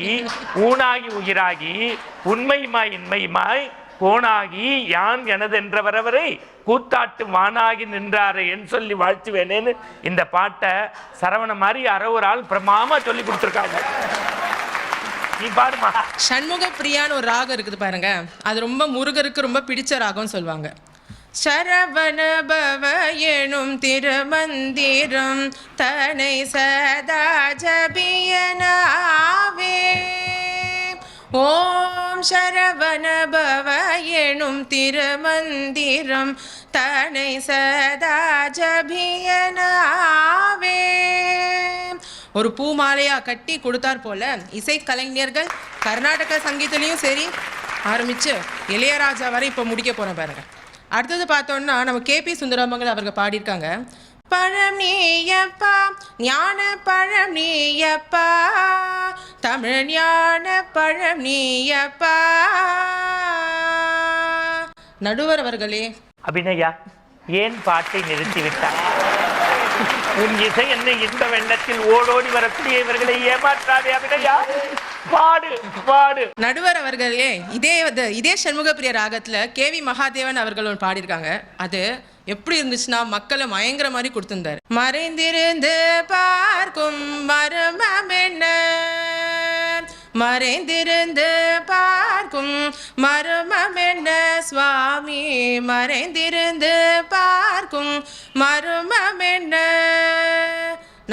Speaker 1: ஊனாகி உயிராகி உண்மையுமாய் இன்மையுமாய் கோனாகி யான் எனதென்றவரவரை கூத்தாட்டு வானாகி நின்றாரு என்று சொல்லி வாழ்த்துவேனேன்னு இந்த பாட்டை சரவண மாதிரி ஒரு ஆள் பிரமாமா சொல்லி கொடுத்துருக்காங்க. நீ பாருமா.
Speaker 3: சண்முக பிரியான்னு ஒரு ராகம் இருக்குது பாருங்க, அது ரொம்ப முருகருக்கு ரொம்ப பிடிச்ச ராகம்னு சொல்லுவாங்க. சரவண பவ எனும் திருமந்திரம் தனை சதா ஜபியனாவே. ஓம் சரவண பவ எனும் திருமந்திரம் தனை சதா ஜபியனாவே. ஒரு பூமாலையா கட்டி கொடுத்தார் போல இசைக்கலைஞர்கள் கர்நாடக சங்கீதத்திலையும் சரி ஆரம்பிச்சு இளையராஜா வரை இப்போ முடிக்க போறேன் பாருங்க. அடுத்தது பார்த்தோம்னா நம்ம கேபி சுந்தரமங்கல் அவர்கள் பாடியிருக்காங்க. பழம் நீயப்பா ஞான பழம் நீயப்பா தமிழ் ஞான பழம் நீயப்பா. நடுவர் அவர்களே.
Speaker 1: அபிநயா, ஏன் பாட்டை நிறுத்திவிட்டார்? உன் இசை என்ன இந்த வெள்ளத்தில் ஓடோடி வரக்கூடிய இவர்களை ஏமாற்றாதே அபிநயா, பாடு பாடு.
Speaker 3: நடுவர் அவர்களே, இதே சண்முகப்பிரிய ராகத்துல கேவி மகாதேவன் அவர்கள் ஒன்று பாடியிருக்காங்க. அது எப்படி இருந்துச்சுன்னா மக்களை மயங்கிற மாதிரி கொடுத்திருந்தாரு. மறைந்திருந்து பார்க்கும் மர்மம் என்ன, மறைந்திருந்து பார்க்கும் மர்மம் என்ன சுவாமி, மறைந்திருந்து பார்க்கும் மர்மம் என்ன.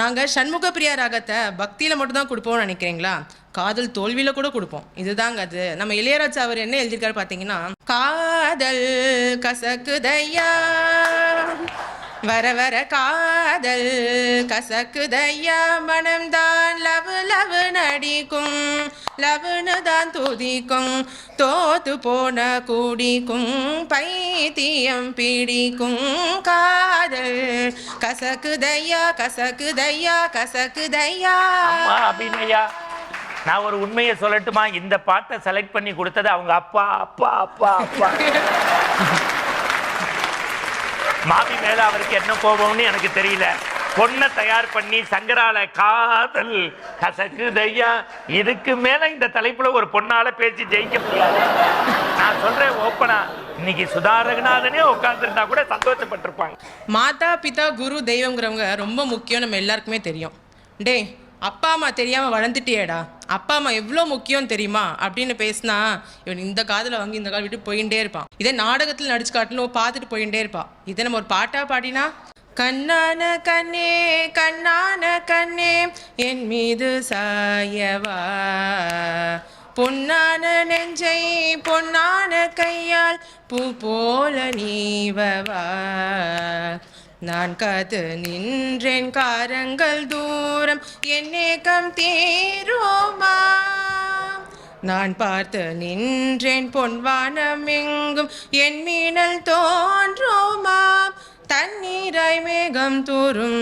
Speaker 3: நாங்கள் சண்முகப்பிரியா ராகத்தை பக்தியில் மட்டும்தான் கொடுப்போம்னு நினைக்கிறீங்களா? காதல் தோல்வியில் கூட கொடுப்போம். இதுதாங்க அது. நம்ம இளையராஜா அவர் என்ன எழுதியிருக்காரு பார்த்தீங்கன்னா, காதல் கசக்குதையா வர வர காதல் கசக்குதையா மனம்தான் லவு லவு நடிக்கும் லவுன்னு தான் துதிக்கும் தோத்து போன கூடிக்கும் பைத்தியம் பிடிக்கும் காதல் கசக்குதையா கசக்குதையா கசக்குதையா.
Speaker 1: அபிநயா, நான் ஒரு உண்மையை சொல்லட்டுமா? இந்த பாட்டை செலக்ட் பண்ணி கொடுத்தது அவங்க அப்பா அப்பா அப்பா அப்பா. மாமி மேல அவருக்கு என்ன கோபம்னு எனக்கு தெரியல. பொண்ணை தயார் பண்ணி சங்கரால காதல் கசக்குதையா, இதுக்கு மேல இந்த தலைப்புல ஒரு பொண்ணால பேசி ஜெயிக்க முடியாது. நான் சொல்றேன் ஓப்பனா, இன்னைக்கு சுதா ரகுநாதனே உட்கார்ந்துருந்தா கூட சந்தோஷப்பட்டிருப்பாங்க.
Speaker 3: மாதா பிதா குரு தெய்வங்கிறவங்க ரொம்ப முக்கியம், நம்ம எல்லாருக்குமே தெரியும். டே அப்பா அம்மா தெரியாமல் வளர்ந்துட்டியேடா, அப்பா அம்மா எவ்வளோ முக்கியம் தெரியுமா அப்படின்னு பேசினா இவன் இந்த காதில் வாங்கி இந்த கால் விட்டு போயிட்டே இருப்பான். இதே நாடகத்தில் நடிச்சு காட்டணும் பார்த்துட்டு போயிட்டே இருப்பான். இதே நம்ம ஒரு பாட்டாக பாடினா, கண்ணான கண்ணே கண்ணான கண்ணே என் மீது சாயவா, பொன்னான நெஞ்சை பொன்னான கையால் பூ போல நீவவா, நான் காத்து நின்றேன் காரங்கள் தூரம் என் ஏக்கம் தீருமா, நான் பார்த்து நின்றேன் பொன்வானம் எங்கும் என் மீனல் தோன்றுமா, தண்ணீராய் மேகம் தூரும்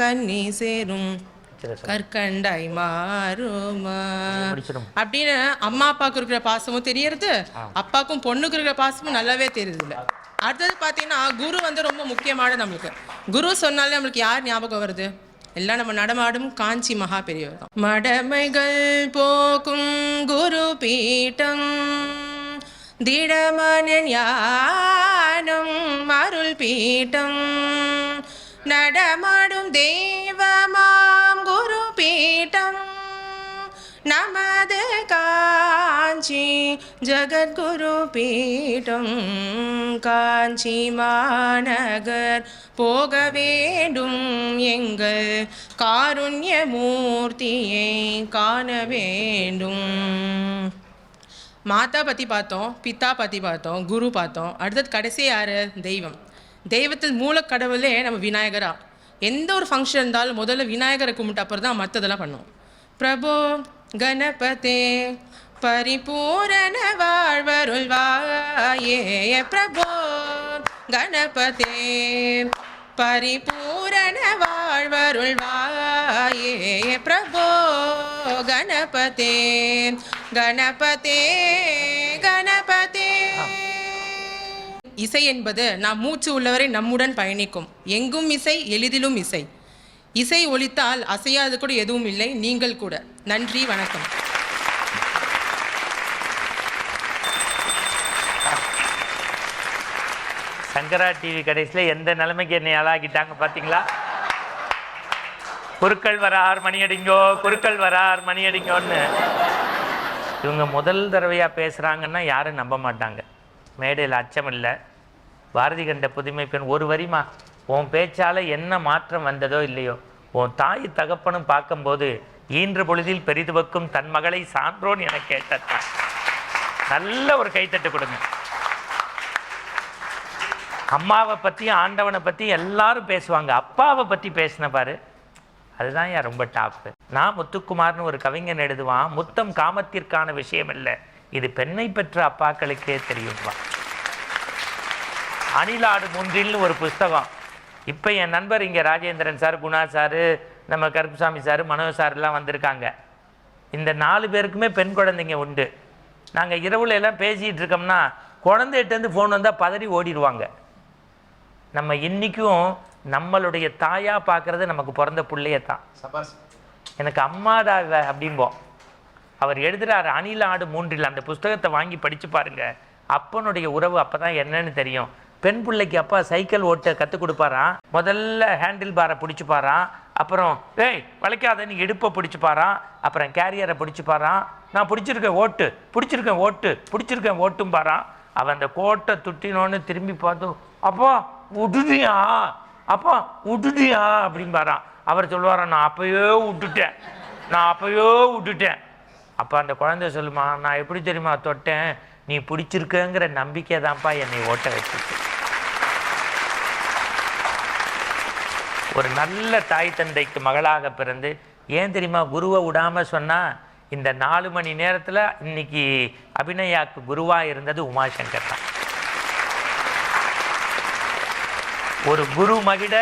Speaker 3: கண்ணி சேரும் கற்கண்டாய் மாறுமா அப்படின்னு அம்மா அப்பாவுக்கு இருக்கிற பாசமும் தெரியறது, அப்பாவுக்கும் பொண்ணுக்கு இருக்கிற பாசமும் நல்லாவே தெரியுது. அடுத்தது பார்த்தீங்கன்னா குரு வந்து ரொம்ப முக்கியமான நம்மளுக்கு. குரு சொன்னாலே நம்மளுக்கு யார் ஞாபகம் வருது? எல்லாம் நம்ம நடமாடும் காஞ்சி மகா பெரியவர் தான். மடமைகள் போக்கும் குரு பீட்டம் திடமன ஞானம் அருள் பீட்டம் நடமாடும் தெய்வமாம் குரு பீட்டம் நமது காஞ்சி ஜகத்குரு பீடம். காஞ்சி மாநகர் போக வேண்டும் எங்கள் காருண்ய மூர்த்தியை காண வேண்டும். மாதா பற்றி பார்த்தோம், பித்தா பற்றி பார்த்தோம், குரு பார்த்தோம். அடுத்தது கடைசி யார்? தெய்வம். தெய்வத்தில் மூலக்கடவுளே நம்ம விநாயகரா. எந்த ஒரு ஃபங்க்ஷன் இருந்தாலும் முதல்ல விநாயகரை கும்பிட்டு அப்புறம் தான் மற்றதெல்லாம் பண்ணுவோம். பிரபோ கணபதே பரிபூரண வாழ்வருள்வாயே. பிரபோ கணபதே பரிபூரண வாழ்வருள்வாயே. பிரபோ கணபதே கணபதே கணபதே. இசை என்பது நாம் மூச்சு உள்ளவரை நம்முடன் பயணிக்கும். எங்கும் இசை, எளிதிலும் இசை. இசை ஒலித்தால் அசையாது கூட எதுவும் இல்லை, நீங்கள் கூட. நன்றி, வணக்கம்.
Speaker 1: சங்கரா டிவி கடைசியில் எந்த நிலைமைக்கு என்னை ஆளாக்கிட்டாங்க பார்த்தீங்களா? குருக்கள் வரார் மணி அடிங்கோ, குருக்கள் வரார் மணி அடிங்கோன்னு. இவங்க முதல் தடவையாக பேசுகிறாங்கன்னா யாரும் நம்ப மாட்டாங்க. மேடையில் அச்சம் இல்லை. பாரதி கண்ட புதுமை பெண் ஒரு வரிமா, உன் பேச்சால் என்ன மாற்றம் வந்ததோ இல்லையோ, உன் தாய் தகப்பனும் பார்க்கும்போது ஈன்ற பொழுதில் பெரிதுவக்கும் தன் மகளை சான்றோன்னு என கேட்டான். நல்ல ஒரு கைத்தட்டு கொடுங்க. அம்மாவை பற்றி ஆண்டவனை பற்றி எல்லாரும் பேசுவாங்க, அப்பாவை பற்றி பேசின பாரு, அதுதான் ஏன் ரொம்ப டாப்பு. நான் முத்துக்குமார்னு ஒரு கவிஞன் எழுதுவான், முத்தம் காமத்திற்கான விஷயம் இல்லை, இது பெண்ணை பெற்ற அப்பாக்களுக்கே தெரியும்பா. அணிலாடு மூன்றில்னு ஒரு புஸ்தகம். இப்போ என் நண்பர் இங்கே ராஜேந்திரன் சார், குணா சார், நம்ம கருப்புசாமி சார், மனோஜ் சார்லாம் வந்திருக்காங்க. இந்த 4 பேருக்குமே பெண் குழந்தைங்க உண்டு. நாங்கள் இரவுல எல்லாம் பேசிகிட்டு இருக்கோம்னா குழந்தைகிட்டேருந்து ஃபோன் வந்தால் பதறி ஓடிடுவாங்க. நம்ம இன்றைக்கும் நம்மளுடைய தாயாக பார்க்குறது நமக்கு பிறந்த பிள்ளைய தான். எனக்கு அம்மாடா அப்படிம்போம். அவர் எழுதுகிறார் அணிலாடு மூன்றில், அந்த புஸ்தகத்தை வாங்கி படித்து பாருங்கள். அப்பனுடைய உறவு அப்போ தான் என்னன்னு தெரியும். பெண் பிள்ளைக்கு அப்பா சைக்கிள் ஓட்ட கற்றுக் கொடுப்பாராம். முதல்ல ஹேண்டில் பாரை பிடிச்சிப்பாரான், அப்புறம் ஏய் வளைக்காதன்னு இடுப்பை பிடிச்சிப்பாரான், அப்புறம் கேரியரை பிடிச்சிப்பாரான். நான் பிடிச்சிருக்கேன் ஓட்டு, பிடிச்சிருக்கேன் ஓட்டு, பிடிச்சிருக்கேன் ஓட்டும் பாரான். அவன் அந்த கோட்டை துட்டினோன்னு திரும்பி பார்த்து அப்பா விட்டுட்டியா, அப்பா விட்டுட்டியா அப்படின்பாரான். அவர் சொல்லுவாரான் நான் அப்போயோ விட்டுட்டேன், நான் அப்போயோ விட்டுட்டேன். அப்போ அந்த குழந்தை சொல்லுமா, நான் எப்படி தெரியுமா தொட்டேன், நீ பிடிச்சிருக்கங்கிற நம்பிக்கை தான்ப்பா என்னை ஓட்ட வச்சுட்டு. ஒரு நல்ல தாய் தந்தைக்கு மகளாக பிறந்து ஏன் தெரியுமா குருவை விடாமல் சொன்னால், இந்த 4 மணி நேரத்தில் இன்னைக்கு அபிநயாக்கு குருவாக இருந்தது உமாசங்கர் தான். ஒரு குரு மகிட,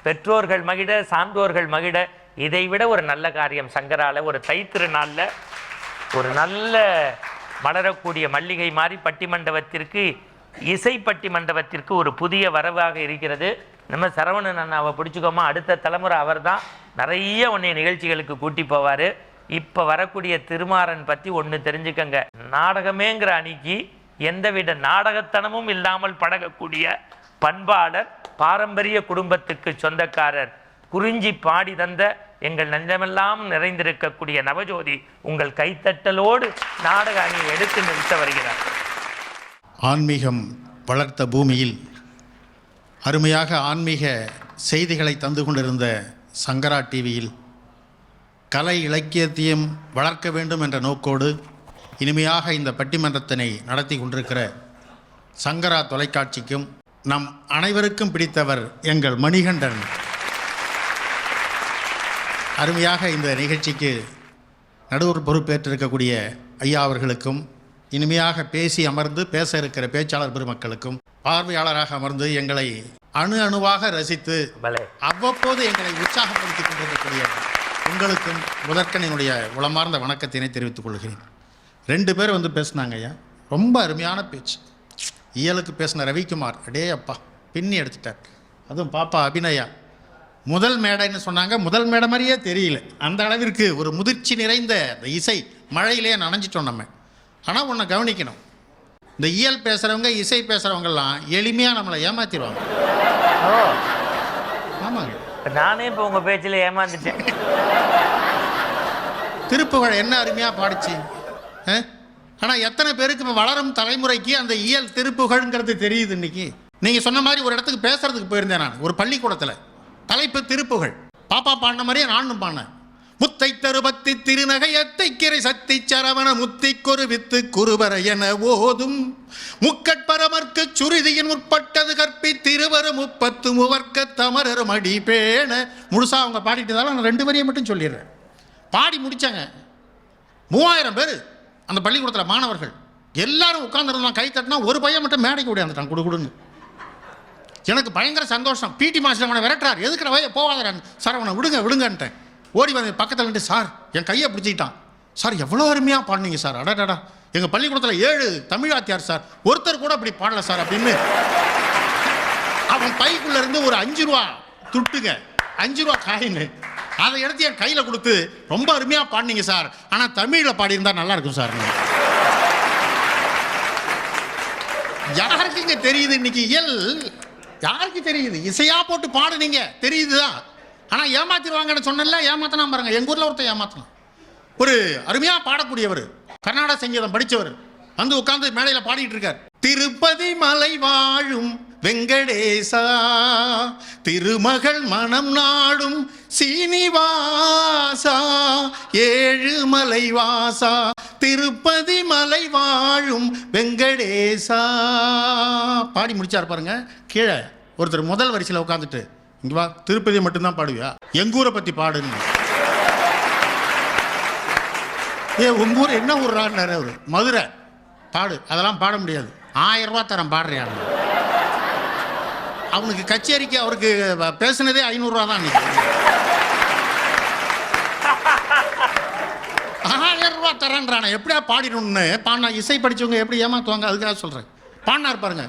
Speaker 1: பெற்றோர்கள் மகிட, சான்றோர்கள் மகிட, இதை விட ஒரு நல்ல காரியம் சங்கரால ஒரு தைத்திருநாளில் ஒரு நல்ல மலரக்கூடிய மல்லிகை மாதிரி பட்டிமண்டபத்திற்கு, இசை பட்டிமண்டபத்திற்கு ஒரு புதிய வரவாக இருக்கிறது. நம்ம சரவணன் அண்ணாவை பிடிச்சிக்கோமா, அடுத்த தலைமுறை அவர் தான் நிறைய உன்னை நிகழ்ச்சிகளுக்கு கூட்டி போவார். இப்போ வரக்கூடிய திருமாறன் பற்றி ஒன்று தெரிஞ்சுக்கங்க. நாடகமேங்கிற அணிக்கு எந்தவித நாடகத்தனமும் இல்லாமல் பழகக்கூடிய பண்பாளர், பாரம்பரிய குடும்பத்துக்கு சொந்தக்காரர், குறிஞ்சி பாடி தந்த எங்கள் நெஞ்சமெல்லாம் நிறைந்திருக்கக்கூடிய நவஜோதி உங்கள் கைத்தட்டலோடு நாடக அணியை எடுத்து நிறுத்த வருகிறார்.
Speaker 4: ஆன்மீகம் வளர்த்த பூமியில் அருமையாக ஆன்மீக செய்திகளை தந்து கொண்டிருந்த சங்கரா டிவியில் கலை இலக்கியத்தையும் வளர்க்க வேண்டும் என்ற நோக்கோடு இனிமையாக இந்த பட்டிமன்றத்தினை நடத்தி கொண்டிருக்கிற சங்கரா தொலைக்காட்சிக்கும் நம் அனைவருக்கும் பிடித்தவர் எங்கள் மணிகண்டன் அருமையாக இந்த நிகழ்ச்சிக்கு நடுவர் பொறுப்பேற்றிருக்கக்கூடிய ஐயா அவர்களுக்கும், இனிமையாக பேசி அமர்ந்து பேச இருக்கிற பேச்சாளர் பெருமக்களுக்கும், பார்வையாளராக அமர்ந்து எங்களை அணுவாக ரசித்து அவ்வப்போது எங்களை உற்சாகப்படுத்திக் கொண்டிருக்கக்கூடிய உங்களுக்கும் முதற்கன் என்னுடைய உளமார்ந்த வணக்கத்தினை தெரிவித்துக் கொள்கிறேன். 2 பேர் வந்து பேசினாங்க ஐயா, ரொம்ப அருமையான பேச்சு. இயலுக்கு பேசின ரவிக்குமார் அடே அப்பா பின்னி எடுத்துட்டார். அதுவும் பாப்பா அபிநயா முதல் மேடைன்னு சொன்னாங்க, முதல் மேடை மாதிரியே தெரியல. அந்த அளவிற்கு ஒரு முதிர்ச்சி நிறைந்த இந்த இசை மழையிலே நனைஞ்சிட்டோம் நம்ம. ஆனால் ஒன்றை கவனிக்கணும், இந்த இயல் பேசுகிறவங்க இசை பேசுகிறவங்கெல்லாம் எளிமையாக நம்மளை ஏமாற்றிடுவாங்க.
Speaker 1: ஓ
Speaker 4: ஆமாங்க,
Speaker 1: நானே இப்போ உங்கள் பேச்சில் ஏமாந்துட்டேன்.
Speaker 4: திருப்புகழ் என்ன அருமையாக பாடிச்சு. ஆனால் எத்தனை பேருக்கு இப்போ வளரும் தலைமுறைக்கு அந்த இயல் திருப்புகழ்ங்கிறது தெரியுது. இன்னைக்கு நீங்கள் சொன்ன மாதிரி ஒரு இடத்துக்கு பேசுறதுக்கு போயிருந்தேன் நான், ஒரு பள்ளிக்கூடத்தில். தலைப்பு திருப்புகழ். பாப்பா பாடின மாதிரியே நானும் பாடினேன். முத்தை தருபத்தி திருநகையத்தை கிரை சத்தி சரவண முத்திக்கொரு வித்து குருவர என ஓதும் முக்கட்பரமர்க்கு சுருதியின் முற்பட்டது கற்பி திருவரு 30 முவர்க்க தமரரும் அடி பேண. முழுசா அவங்க பாடிட்டதால நான் 2 வரியை மட்டும் சொல்லிடுறேன். பாடி முடிச்சாங்க. 3000 பேர் அந்த பள்ளிக்கூடத்தில் மாணவர்கள் எல்லாரும் உட்கார்ந்துருந்தான். கை தட்டினா ஒரு பையன் மட்டும் மேடைக்கு ஓடியாந்துட்டான் குடுன்னு. எனக்கு பயங்கர சந்தோஷம். பிடி மாஸ்டர் அவனை விரட்டுறார், எதுக்குற வய போவாதரான். சார் அவனை விடுங்க விடுங்கன்ட்டேன். ஓடி வந்து பக்கத்தில் நின்று சார் என் கையை பிடிச்சிக்கிட்டான். சார் எவ்வளோ அருமையாக பாடினீங்க சார், அடடா எங்கள் பள்ளிக்கூடத்தில் 7 தமிழாத்தியார் சார், ஒருத்தர் கூட அப்படி பாடல சார் அப்படின்னு. அவன் பைக்குள்ளேருந்து ஒரு 5 ரூபா துட்டுங்க, 5 ரூபா காயின்னு அதை எடுத்து என் கையில் கொடுத்து ரொம்ப அருமையாக பாடினீங்க சார், ஆனால் தமிழில் பாடியிருந்தா நல்லா இருக்கும் சார். யாருக்கு இங்கே தெரியுது இன்னைக்கு இயல்? யாருக்கு தெரியுது? இசையாக போட்டு பாடுனீங்க தெரியுதுதான், ஆனால் ஏமாத்திடுவாங்கன்னு சொன்னல. ஏமாத்தினா பாருங்க, எங்கள் ஊரில் ஒருத்தர் ஏமாத்தினான். ஒரு அருமையாக பாடக்கூடியவர், கர்நாடக சங்கீதம் படித்தவர், வந்து உட்கார்ந்து மேடையில் பாடிட்டு இருக்கார். திருப்பதி மலை வாழும் வெங்கடேசா, திருமகள் மனம் நாடும் சீனிவாசா, 7 மலை வாசா, திருப்பதி மலை வாழும் வெங்கடேசா பாடி முடிச்சார் பாருங்க. கீழே ஒருத்தர் முதல் வரிசையில் உட்காந்துட்டு, இங்க வா திருப்பதி மட்டும்தான் பாடுவியா, எங்கூரை பற்றி பாடுன்னு. உங்க ஊர் என்ன ஊர்றாரு அவரு? மதுரை. பாடு, அதெல்லாம் பாட முடியாது, 1000 ரூபா தரேன் பாடுறியா. அவனுக்கு கச்சேரிக்கு அவருக்கு பேசுனதே 500 ரூபா தான். 1000 ரூபா தரேன்றான, எப்படியா பாடிடணும்னு. பாடினா இசை படித்தவங்க எப்படி ஏமாத்துவாங்க, அதுக்காக சொல்கிறேன். பாடினார் பாருங்க.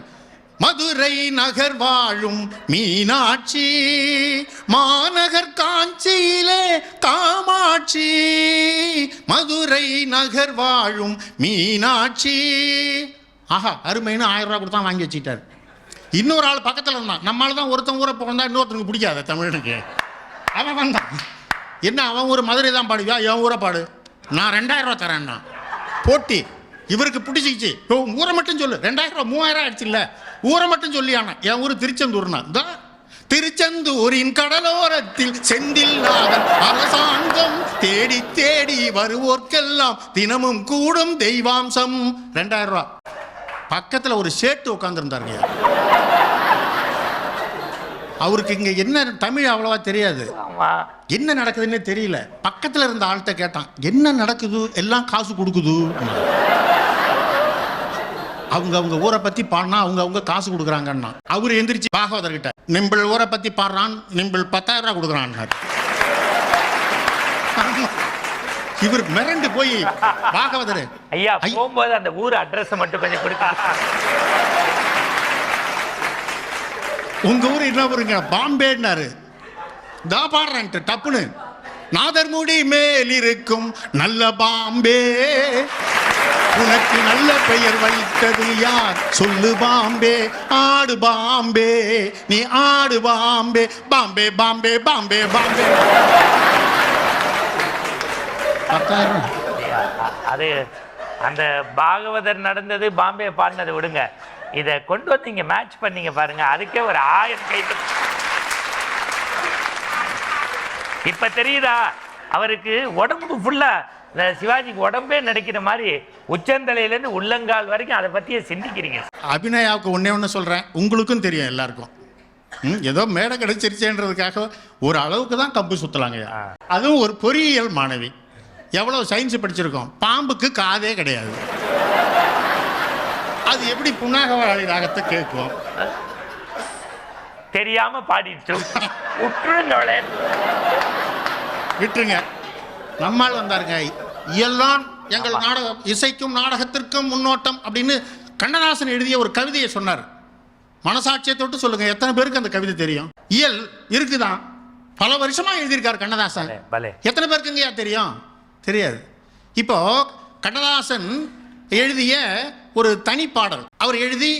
Speaker 4: மதுரை நகர் வாழும் மீனாட்சி, மாநகர் காஞ்சியிலே காமாட்சி, மதுரை நகர் வாழும் மீனாட்சி. ஆஹா அருமைன்னு 1000 ரூபா கொடுத்தா வாங்கி வச்சுக்கிட்டார். இன்னொரு ஆள் பக்கத்தில் இருந்தான். நம்மளால தான் ஒருத்தன் ஊரை போகிறதா இன்னொருத்தனுக்கு பிடிக்காத தமிழனுக்கு. அவன் வந்தான். என்ன அவன் ஒரு மதுரை தான் பாடுவியா, என் ஊரை பாடு, நான் 2000 ரூபா தரேன்னா. போட்டி இவருக்கு பிடிச்சிக்கிச்சு. ஊரை மட்டும் சொல்லு, 2000 ரூபா 3000 ஆயிடுச்சு இல்லை, ஊரை மட்டும் சொல்லியானா. என் ஊர் திருச்செந்தூர்னா. திருச்செந்தூரின் கடலோரத்தில் செந்தில் நாதன் அரசாங்கம் தேடி தேடி வருவோர்க்கெல்லாம் தினமும் கூடும் தெய்வாம்சம். 2000 ரூபா. பக்கத்தில் ஒரு சேட்டு உட்காந்துருந்தாருங்க. அவருக்கு இங்கே என்ன தமிழ் அவ்வளவா தெரியாது, என்ன நடக்குதுன்னு தெரியல. பக்கத்தில் இருந்த ஆள்கிட்ட கேட்டான், என்ன நடக்குது, எல்லாம் காசு கொடுக்குது. அவங்க ஊரை பற்றி பாடினா அவங்க காசு கொடுக்குறாங்கன்னா. அவர் எந்திரிச்சு பாகவதர்கிட்ட, நிம்பிள் ஊரை பற்றி பாடுறான், நிம்பிள் 10,000 ரூபா கொடுக்குறான். இவர் மிரண்டு போய் பாகவதர்
Speaker 1: ஐயா போகும்போது அந்த ஊர் அட்ரஸ் மட்டும் கொஞ்சம் கொடுக்க.
Speaker 4: உங்க ஊர் என்ன ஊருங்க? பாம்பேன்னாரு. தான் பாடுறேன்ட்டு டப்புன்னு, நாதர்முடி மேல் இருக்கும் நல்ல பாம்பே, உனக்கு நல்ல பெயர் வைத்தது யார் சொல்லு பாம்பே, ஆடு பாம்பே நீ ஆடு பாம்பே, பாம்பே பாம்பே பாம்பே பாம்பே. 10,000.
Speaker 1: அது அந்த பாகவதர் நடந்தது, பாம்பே பாடினது விடுங்க, இதை கொண்டு வந்து இங்கே மேட்ச் பண்ணீங்க பாருங்க, அதுக்கே ஒரு 1000 கை. இப்போ தெரியுதா அவருக்கு உடம்பு ஃபுல்லாக இந்த சிவாஜிக்கு உடம்பே நடிக்கிற மாதிரி உச்சந்தலையிலேருந்து உள்ளங்கால் வரைக்கும் அதை பற்றியே சிந்திக்கிறீங்க.
Speaker 4: அபிநயாவுக்கு ஒன்று சொல்கிறேன், உங்களுக்கும் தெரியும் எல்லாருக்கும். ஏதோ மேடை கிடைச்சிருச்சேன்றதுக்காக ஒரு அளவுக்கு தான் கம்பு சுற்றலாங்க. அதுவும் ஒரு பொறியியல் மாணவி, எவ்வளோ சயின்ஸ் படிச்சிருக்கோம். பாம்புக்கு காதே கிடையாது, அது எப்படி புன்னாகவாளி ராகத்தை கேட்கும்?
Speaker 1: தெரியாம பாடிட்டு
Speaker 4: விட்டுருங்க. நம்மால் வந்தாருங்க, எல்லாம் எங்கள் நாடகம் இசைக்கும் நாடகத்திற்கும் முன்னோட்டம் அப்படின்னு கண்ணதாசன் எழுதிய ஒரு கவிதையை சொன்னார். மனசாட்சியை தொட்டு சொல்லுங்க, எத்தனை பேருக்கு அந்த கவிதை தெரியும்? இயல் இருக்குதான், பல வருஷமா எழுதியிருக்கார் கண்ணதாசன். எத்தனை பேருக்குங்க தெரியும்? தெரியாது. இப்போ கண்ணதாசன் எழுதிய ஒரு தனி பாடல் அவர் எழுதி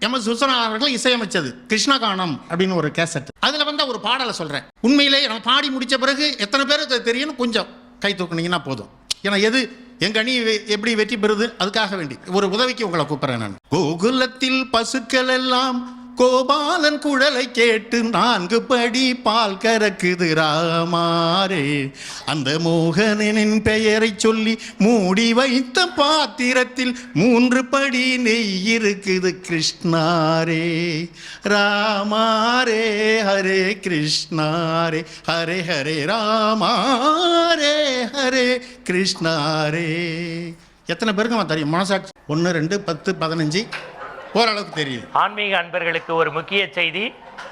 Speaker 4: எம்.எஸ். விஸ்வநாதன் அவர்கள் இசையமைச்சது கிருஷ்ணகானம் அப்படின்னு ஒரு கேசட். அதுல வந்த ஒரு பாடலை சொல்றேன். உண்மையிலே நான் பாடி முடிச்ச பிறகு எத்தனை பேருக்கு தெரியும் கொஞ்சம் கை தூக்குனீங்கன்னா போதும். ஏன்னா எது எங்க அணி எப்படி வெற்றி பெறுது அதுக்காக வேண்டி ஒரு உதவிக்கு உங்களை கூப்பிடுறேன் நான். கோகுலத்தில் பசுக்கள் எல்லாம் கோபாலன் குழலை கேட்டு 4 படி பால் கறக்குது ராமாரே, அந்த மோகனின் பெயரை சொல்லி மூடி வைத்த பாத்திரத்தில் 3 படி நெய் இருக்குது கிருஷ்ணாரே, ராமாரே ஹரே கிருஷ்ணாரே, ஹரே ஹரே ராமாரே ஹரே கிருஷ்ணாரே. எத்தனை பேருக்கு தெரியும்? மனசாட்சி 1 2 10 15 ஓரளவுக்கு தெரியுது.
Speaker 1: ஆன்மீக அன்பர்களுக்கு ஒரு முக்கிய செய்தி.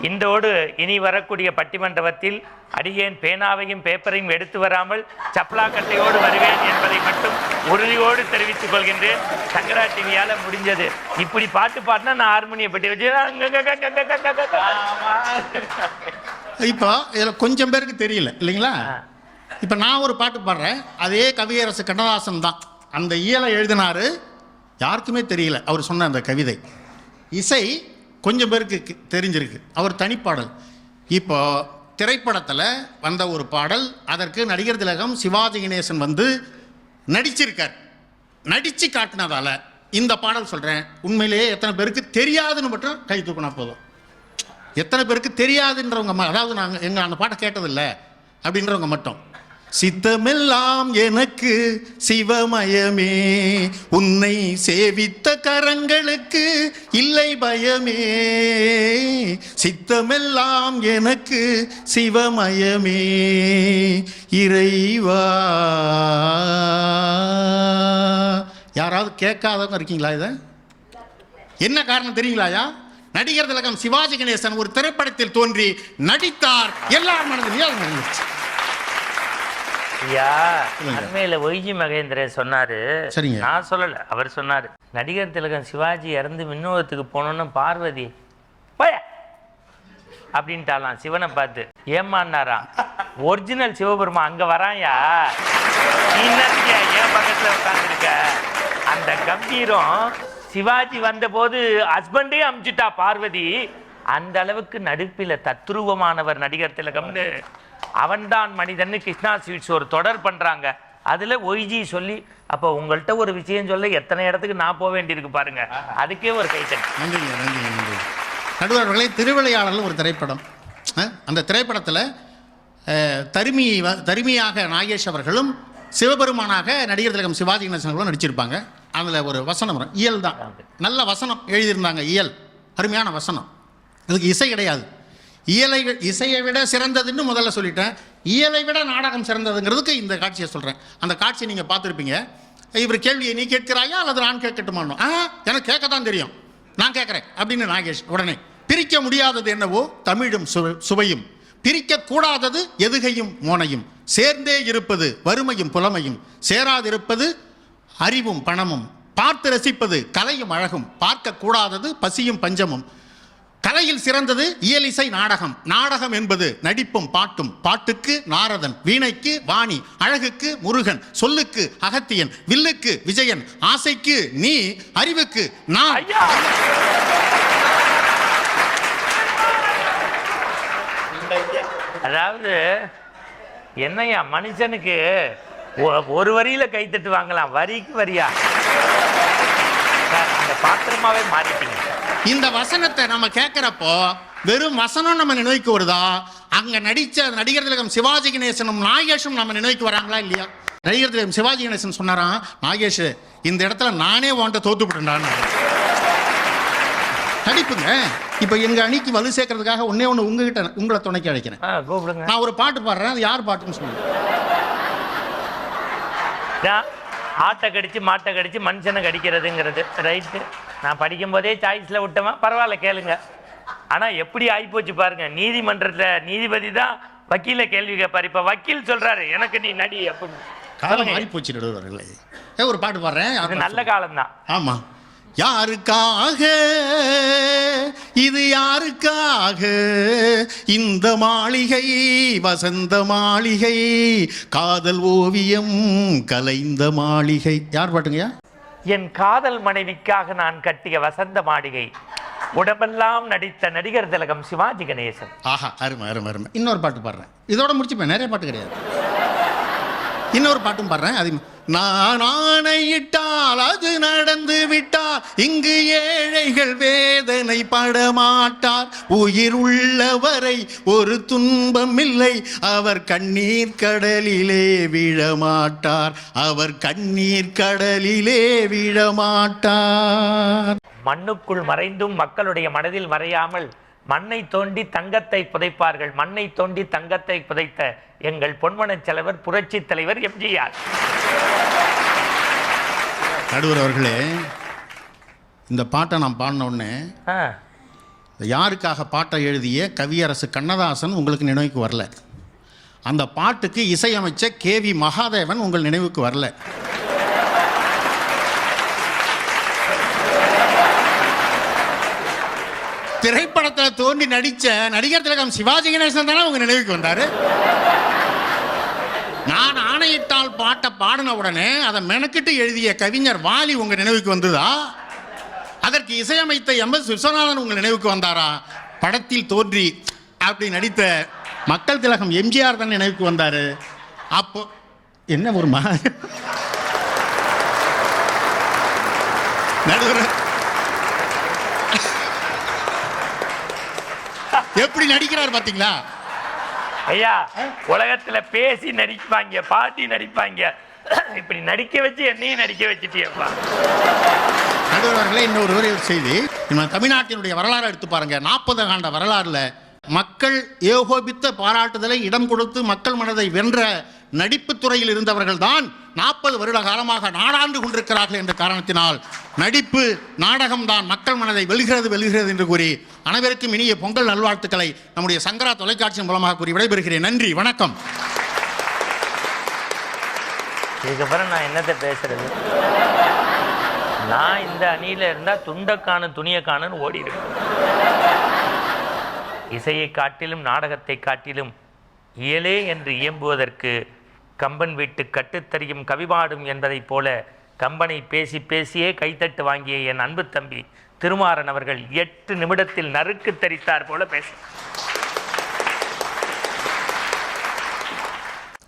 Speaker 1: இந்தோடு இனி வரக்கூடிய பட்டிமண்டபத்தில் அடியேன் பேனாவையும் பேப்பரையும் எடுத்து வராமல் சப்ளாக்கட்டையோடு வருவேன் என்பதை மட்டும் உறுதியோடு தெரிவித்துக் கொள்கின்றேன். சங்கரா டிவியால் முடிஞ்சது. இப்படி பாட்டு பாடினா நான் ஹார்மோனியை பெட்டி வச்சு
Speaker 4: இப்போ இதில் கொஞ்சம் பேருக்கு தெரியல இல்லைங்களா? இப்போ நான் ஒரு பாட்டு பாடுறேன், அதே கவியரசு கண்ணதாசன் தான் அந்த இயலை எழுதினாரு. யாருக்குமே தெரியல அவர் சொன்ன அந்த கவிதை. இசை கொஞ்சம் பேருக்கு தெரிஞ்சிருக்கு, அவர் தனிப்பாடல். இப்போ திரைப்படத்தில் வந்த ஒரு பாடல், அதற்கு நடிகர் திலகம் சிவாஜி கணேசன் வந்து நடிச்சிருக்கார். நடித்து காட்டினதால இந்த பாடல் சொல்கிறேன். உண்மையிலேயே எத்தனை பேருக்கு தெரியாதுன்னு மட்டும் கை தூக்கினா போதும். எத்தனை பேருக்கு தெரியாதுன்றவங்க, அதாவது நாங்கள் எங்கள் அந்த பாட்டை கேட்டதில்லை அப்படின்றவங்க மட்டும். சித்தமெல்லாம் எனக்கு சிவமயமே, உன்னை சேவித்த கரங்களுக்கு இல்லை பயமே, சித்தமெல்லாம் எனக்கு சிவமயமே இறைவா. யாராவது கேட்காதவங்க இருக்கீங்களா? இதை என்ன காரணம் தெரியுங்களாயா? நடிகர் திலகம் சிவாஜி கணேசன் ஒரு திரைப்படத்தில் தோன்றி நடித்தார், எல்லார் மனதிலையும் அது நடந்துச்சு.
Speaker 1: ஐயா, அண்மையில் ஒய்ஜி மகேந்திரன் சொன்னாரு, நான் சொல்லலை, அவர் சொன்னார். நடிகர் திலகம் சிவாஜி இறந்து விண்ணோகத்துக்கு போனோன்னு பார்வதி போய அப்படின்ட்டாலாம் சிவனை பார்த்து. ஏமான்னாராம். ஒரிஜினல் சிவபெருமா அங்க வரான்யா, ஏன் பக்கத்துல உட்காந்துருக்க? அந்த கம்பீரம் சிவாஜி வந்த போது ஹஸ்பண்டே அமிச்சுட்டா பார்வதி. அந்த அளவுக்கு நடிப்பில் தத்ரூபமானவர் நடிகர் திலகம்னு. அவன்தான் மனிதன்னு கிருஷ்ணா ஸ்வீட்ஸ் ஒரு தொடர் பண்ணுறாங்க. அதில் ஒய்ஜி சொல்லி, அப்போ உங்கள்கிட்ட ஒரு விஷயம் சொல்ல எத்தனை இடத்துக்கு நான் போக வேண்டியிருக்கு பாருங்க. அதுக்கே ஒரு கைத்தட்டு.
Speaker 4: நன்றிங்க, நன்றிங்க, நன்றி. நடுவர்களே, திருவிளையாடல் ஒரு திரைப்படம். அந்த திரைப்படத்தில் தருமியாக நாகேஷ் அவர்களும் சிவபெருமானாக நடிகர் திலகம் சிவாஜி கணேசன் அவர்களும் நடிச்சிருப்பாங்க. அதில் ஒரு வசனம் வரும், இயல் தான். நல்ல வசனம் எழுதியிருந்தாங்க, இயல் அருமையான வசனம். அதுக்கு இசை கிடையாது. இசையை விட சிறந்ததுன்னு முதல்ல சொல்லிட்டேன். இயலை விட நாடகம் சிறந்ததுங்கிறதுக்கு இந்த காட்சியை சொல்கிறேன். அந்த காட்சியை நீங்கள் பார்த்துருப்பீங்க. இவர் கேள்வியை நீ கேட்கிறாயா அல்லது நான் கேட்கட்டுமானோ? எனக்கு கேட்க தான் தெரியும், நான் கேட்குறேன் அப்படின்னு நாகேஷ் உடனே. பிரிக்க முடியாதது என்னவோ தமிழும் சுவையும், பிரிக்க கூடாதது எதுகையும் மோனையும், சேர்ந்தே இருப்பது வறுமையும் புலமையும், சேராதிருப்பது அறிவும் பணமும், பார்த்து ரசிப்பது கலையும் அழகும், பார்க்க கூடாதது பசியும் பஞ்சமும். கலையில் சிறந்தது இயலிசை நாடகம். நாடகம் என்பது நடிப்பும் பாட்டும். பாட்டுக்கு நாரதன், வீணைக்கு வாணி, அழகுக்கு முருகன், சொல்லுக்கு அகத்தியன், வில்லுக்கு விஜயன், ஆசைக்கு நீ, அறிவுக்கு நான்.
Speaker 1: அதாவது என்னையா மனுஷனுக்கு ஒரு வரியில கைத்தட்டு வாங்கலாம், வரிக்கு வரியா அந்த பாத்திரமாவே மாறிட்டீங்க.
Speaker 4: இந்த வசனத்தை நம்ம கேட்கிறப்போ வெறும் வசனம் நம்ம நினைவுக்கு வருதா? அங்க நடிச்ச நடிகர் திலகம் சிவாஜி கணேசனும் நாகேஷும் நம்ம நினைவுக்கு வராங்களா இல்லையா? நடிகர் திலகம் சிவாஜி கணேசன் சொன்னாராம், நாகேஷ் இந்த இடத்துல நானே உன்கிட்ட தோத்துப்பட்டேன்டான்னு. நடிப்புங்க. இப்போ எங்க அணிக்கு வலு சேர்க்கறதுக்காக ஒன்னே ஒன்று உங்களை துணைக்கு அழைக்கிறேன். நான் ஒரு பாட்டு பாடுறேன், அது யார் பாட்டுன்னு சொல்லுங்க.
Speaker 1: ஆட்டை கடிச்சு மாட்டை கடிச்சு மனுஷனை கடிக்கிறதுங்கிறது ரைட்டு. நான் படிக்கும் போதே சாய்ஸில் விட்டவன், பரவாயில்ல கேளுங்க. ஆனால் எப்படி ஆகிப்போச்சு பாருங்க, நீதிமன்றத்தில் நீதிபதி தான் வக்கீல கேள்வி கேட்பார். இப்போ வக்கீல் சொல்றாரு எனக்கு நீ நடி அப்படின்னு.
Speaker 4: காலம் மாறி போச்சு. ஒரு பாட்டு பாடுறேன்,
Speaker 1: அது நல்ல காலம்தான்.
Speaker 4: ஆமாம். யாருக்காக இது யாருக்காக இந்த மாளிகை வசந்த மாளிகை காதல் ஓவியம் கலைந்த மாளிகை. யார் பாட்டுங்கய்யா?
Speaker 1: என் காதல் மனைவிக்காக நான் கட்டிய வசந்த மாளிகை, உடம்பெல்லாம் நடித்த நடிகர் திலகம் சிவாஜி கணேசன்.
Speaker 4: ஆஹா, அருமை அருமை அருமை. இன்னொரு பாட்டு பாடுறேன், இதோட முடிச்சுப்பேன், நிறைய பாட்டு கிடையாது. இன்னொரு பாட்டும் பாடுறேன். அது நான் ஆணையிட்டால் அது நடந்து விட்டால் இங்கு ஏழைகள் வேதனை படமாட்டார். உயிர் உள்ளவரை ஒரு துன்பம் இல்லை, அவர் கண்ணீர் கடலிலே விழமாட்டார், அவர் கண்ணீர் கடலிலே விழமாட்டார்.
Speaker 1: மண்ணுக்குள் மறைந்தும் மக்களுடைய மனதில் மறையாமல் மண்ணை தோண்டி தங்கத்தை புதைப்பார்கள். மண்ணை தோண்டி தங்கத்தை புதைத்த எங்கள் பொன்மனச் செலவர் புரட்சி தலைவர் எம்ஜிஆர்.
Speaker 4: நடுவர் அவர்களே, இந்த பாட்டை நான் பாடின உடனே யாருக்காக பாட்டை எழுதிய கவியரசு கண்ணதாசன் உங்களுக்கு நினைவுக்கு வரல. அந்த பாட்டுக்கு இசையமைச்ச KV மகாதேவன் உங்கள் நினைவுக்கு வரல. திரைப்படத்தில் தோண்டி நடித்த நடிகர் திலகம் சிவாஜி கணேசன் தானே உங்க நினைவுக்கு வந்தாரு. நான் ஆணையிட்டால் பாட்டை பாடின உடனே அதை மெனக்கிட்டு எழுதிய கவிஞர் வாலி உங்க நினைவுக்கு வந்ததா? அதற்கு இசையமைத்த MS விஸ்வநாதன் உங்கள் நினைவுக்கு வந்தாரா? படத்தில் தோன்றி அப்படி நடித்த மக்கள் திலகம் எம்ஜிஆர் தான் நினைவுக்கு வந்தாரு. அப்போ என்ன ஒரு நடுவர் எப்படி நடிக்கிறார் பாத்தீங்களா?
Speaker 1: ஐயா, உலகத்துல பேசி நடிப்பாங்க, பாட்டி நடிப்பாங்க, இப்படி நடிக்க வச்சு என்னையும் நடிக்க வச்சுட்டியப்பா.
Speaker 4: நடுவர்களே, இன்னொரு ஒரே செய்தி. நம்ம தமிழ்நாட்டினுடைய வரலாறு எடுத்து பாருங்க. 40 ஆண்டு வரலாறுல மக்கள் ஏகோபித்த பாராட்டுதலை இடம் கொடுத்து மக்கள் மனதை வென்ற நடிப்பு துறையில் இருந்தவர்கள் தான் 40 வருட காலமாக நாடாண்டு கொண்டிருக்கிறார்கள் என்ற காரணத்தினால் நடிப்பு நாடகம் தான் மக்கள் மனதை வெல்கிறது என்று கூறி அனைவருக்கும் இனிய பொங்கல் நல்வாழ்த்துக்களை நம்முடைய சங்கரா தொலைக்காட்சியின் மூலமாக கூறி விடைபெறுகிறேன். நன்றி, வணக்கம்.
Speaker 1: இதுக்கப்புறம் நான் என்னத்தை பேசுறது? நான் இந்த அணியில இருந்தா துண்டக்கானு துணியக்கானு ஓடிடுவேன். இசையை காட்டிலும் நாடகத்தை காட்டிலும் இயலே என்று இயம்புவதற்கு கம்பன் வீட்டு கட்டுத்தறியும் கவிபாடும் என்பதைப் போல கம்பனை பேசி பேசியே கைத்தட்டு வாங்கிய என் அன்பு தம்பி திருமாறன் அவர்கள் 8 நிமிடத்தில் நறுக்கு தரித்தார் போல பேச.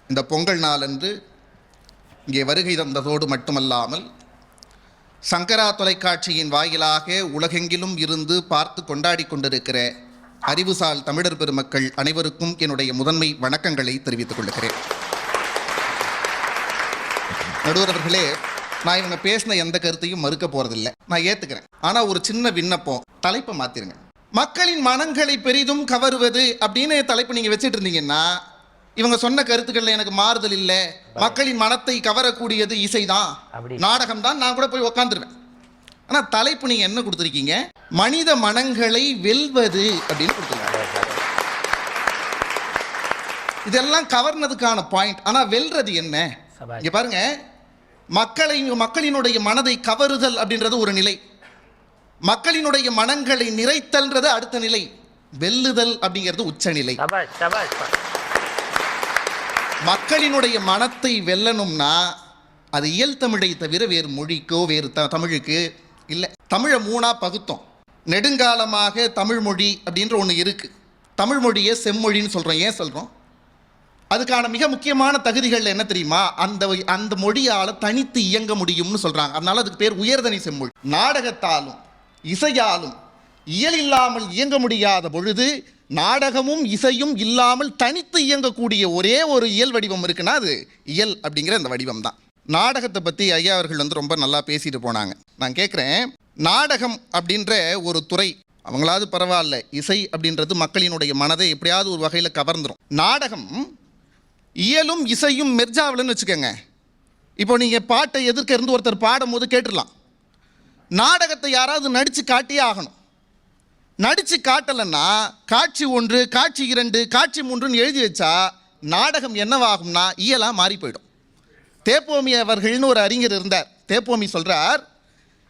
Speaker 5: இந்த பொங்கல் நாளன்று இங்கே வருகை தந்ததோடு மட்டுமல்லாமல் சங்கரா தொலைக்காட்சியின் வாயிலாக உலகெங்கிலும் இருந்து பார்த்து கொண்டாடி கொண்டிருக்கிற அறிவுசால் தமிழர் பெருமக்கள் அனைவருக்கும் என்னுடைய முதன்மை வணக்கங்களை தெரிவித்துக் கொள்கிறேன். நடுவர் அவர்களே, நான் இவங்க பேசின எந்த கருத்தையும் மறுக்க போறதில்லை, நான் ஏத்துக்கிறேன். ஆனா ஒரு சின்ன விண்ணப்பம், தலைப்பை மாத்திருங்க. மக்களின் மனங்களை பெரிதும் கவருவது அப்படின்னு தலைப்பு நீங்க வச்சுட்டு இருந்தீங்கன்னா இவங்க சொன்ன கருத்துக்கள்ல எனக்கு மாறுதல் இல்லை, மக்களின் மனத்தை கவரக்கூடியது இசைதான், நாடகம் தான், நான் கூட போய் உக்காந்துருவேன். ஆனா தலைப்பு நீங்க என்ன கொடுத்துருக்கீங்க? மனித மனங்களை வெல்வது அப்படின்னு கொடுத்துருக்காங்க. இதெல்லாம் கவர்னதுக்கான பாயிண்ட். ஆனா வெல்றது என்ன? இங்க பாருங்க, மக்களினுடைய மனதை கவருதல் அப்படின்றது ஒரு நிலை, மக்களினுடைய மனங்களை நிறைத்தல்ன்றது அடுத்த நிலை, வெல்லுதல் அப்படிங்கிறது உச்சநிலை. மக்களினுடைய மனத்தை வெல்லணும்னா அது இயல் தமிழை தவிர வேறு மொழிக்கோ வேறு தமிழுக்கு இல்லை. தமிழை 3ஆ பகுத்தோம். நெடுங்காலமாக தமிழ் மொழி அப்படின்ற ஒன்று இருக்கு. தமிழ் மொழியை செம்மொழின்னு சொல்கிறோம். ஏன் சொல்கிறோம்? அதுக்கான மிக முக்கியமான தகுதிகள் என்ன தெரியுமா? அந்த மொழியால் தனித்து இயங்க முடியும்னு சொல்கிறாங்க. அதனால அதுக்கு பேர் உயர்தனி செம்மொழி. நாடகத்தாலும் இசையாலும் இயல் இல்லாமல் இயங்க முடியாத பொழுது நாடகமும் இசையும் இல்லாமல் தனித்து இயங்கக்கூடிய ஒரே ஒரு இயல் வடிவம் இருக்குன்னா அது இயல் அப்படிங்கிற அந்த வடிவம் தான். நாடகத்தை பற்றி ஐயா அவர்கள் ரொம்ப நல்லா பேசிட்டு போனாங்க. நான் கேட்குறேன், நாடகம் அப்படின்ற ஒரு துறை அவங்களாவது பரவாயில்ல, இசை அப்படின்றது மக்களினுடைய மனதை எப்படியாவது ஒரு வகையில் கவர்ந்துடும். நாடகம் இயலும் இசையும் மெர்ஜாவில்னு வச்சுக்கோங்க. இப்போ நீங்கள் பாட்டை எதிர்க்க இருந்து ஒருத்தர் பாடும் போது கேட்டுடலாம். நாடகத்தை யாராவது நடித்து காட்டியே ஆகணும். நடித்து காட்டலைன்னா காட்சி 1, காட்சி 2, காட்சி 3ன்னு எழுதி வச்சா நாடகம் என்னவாகும்னா இயலாக மாறி போயிடும். தேப்போமி அவர்கள்னு ஒரு அறிஞர் இருந்தார். தேப்போமி சொல்கிறார்,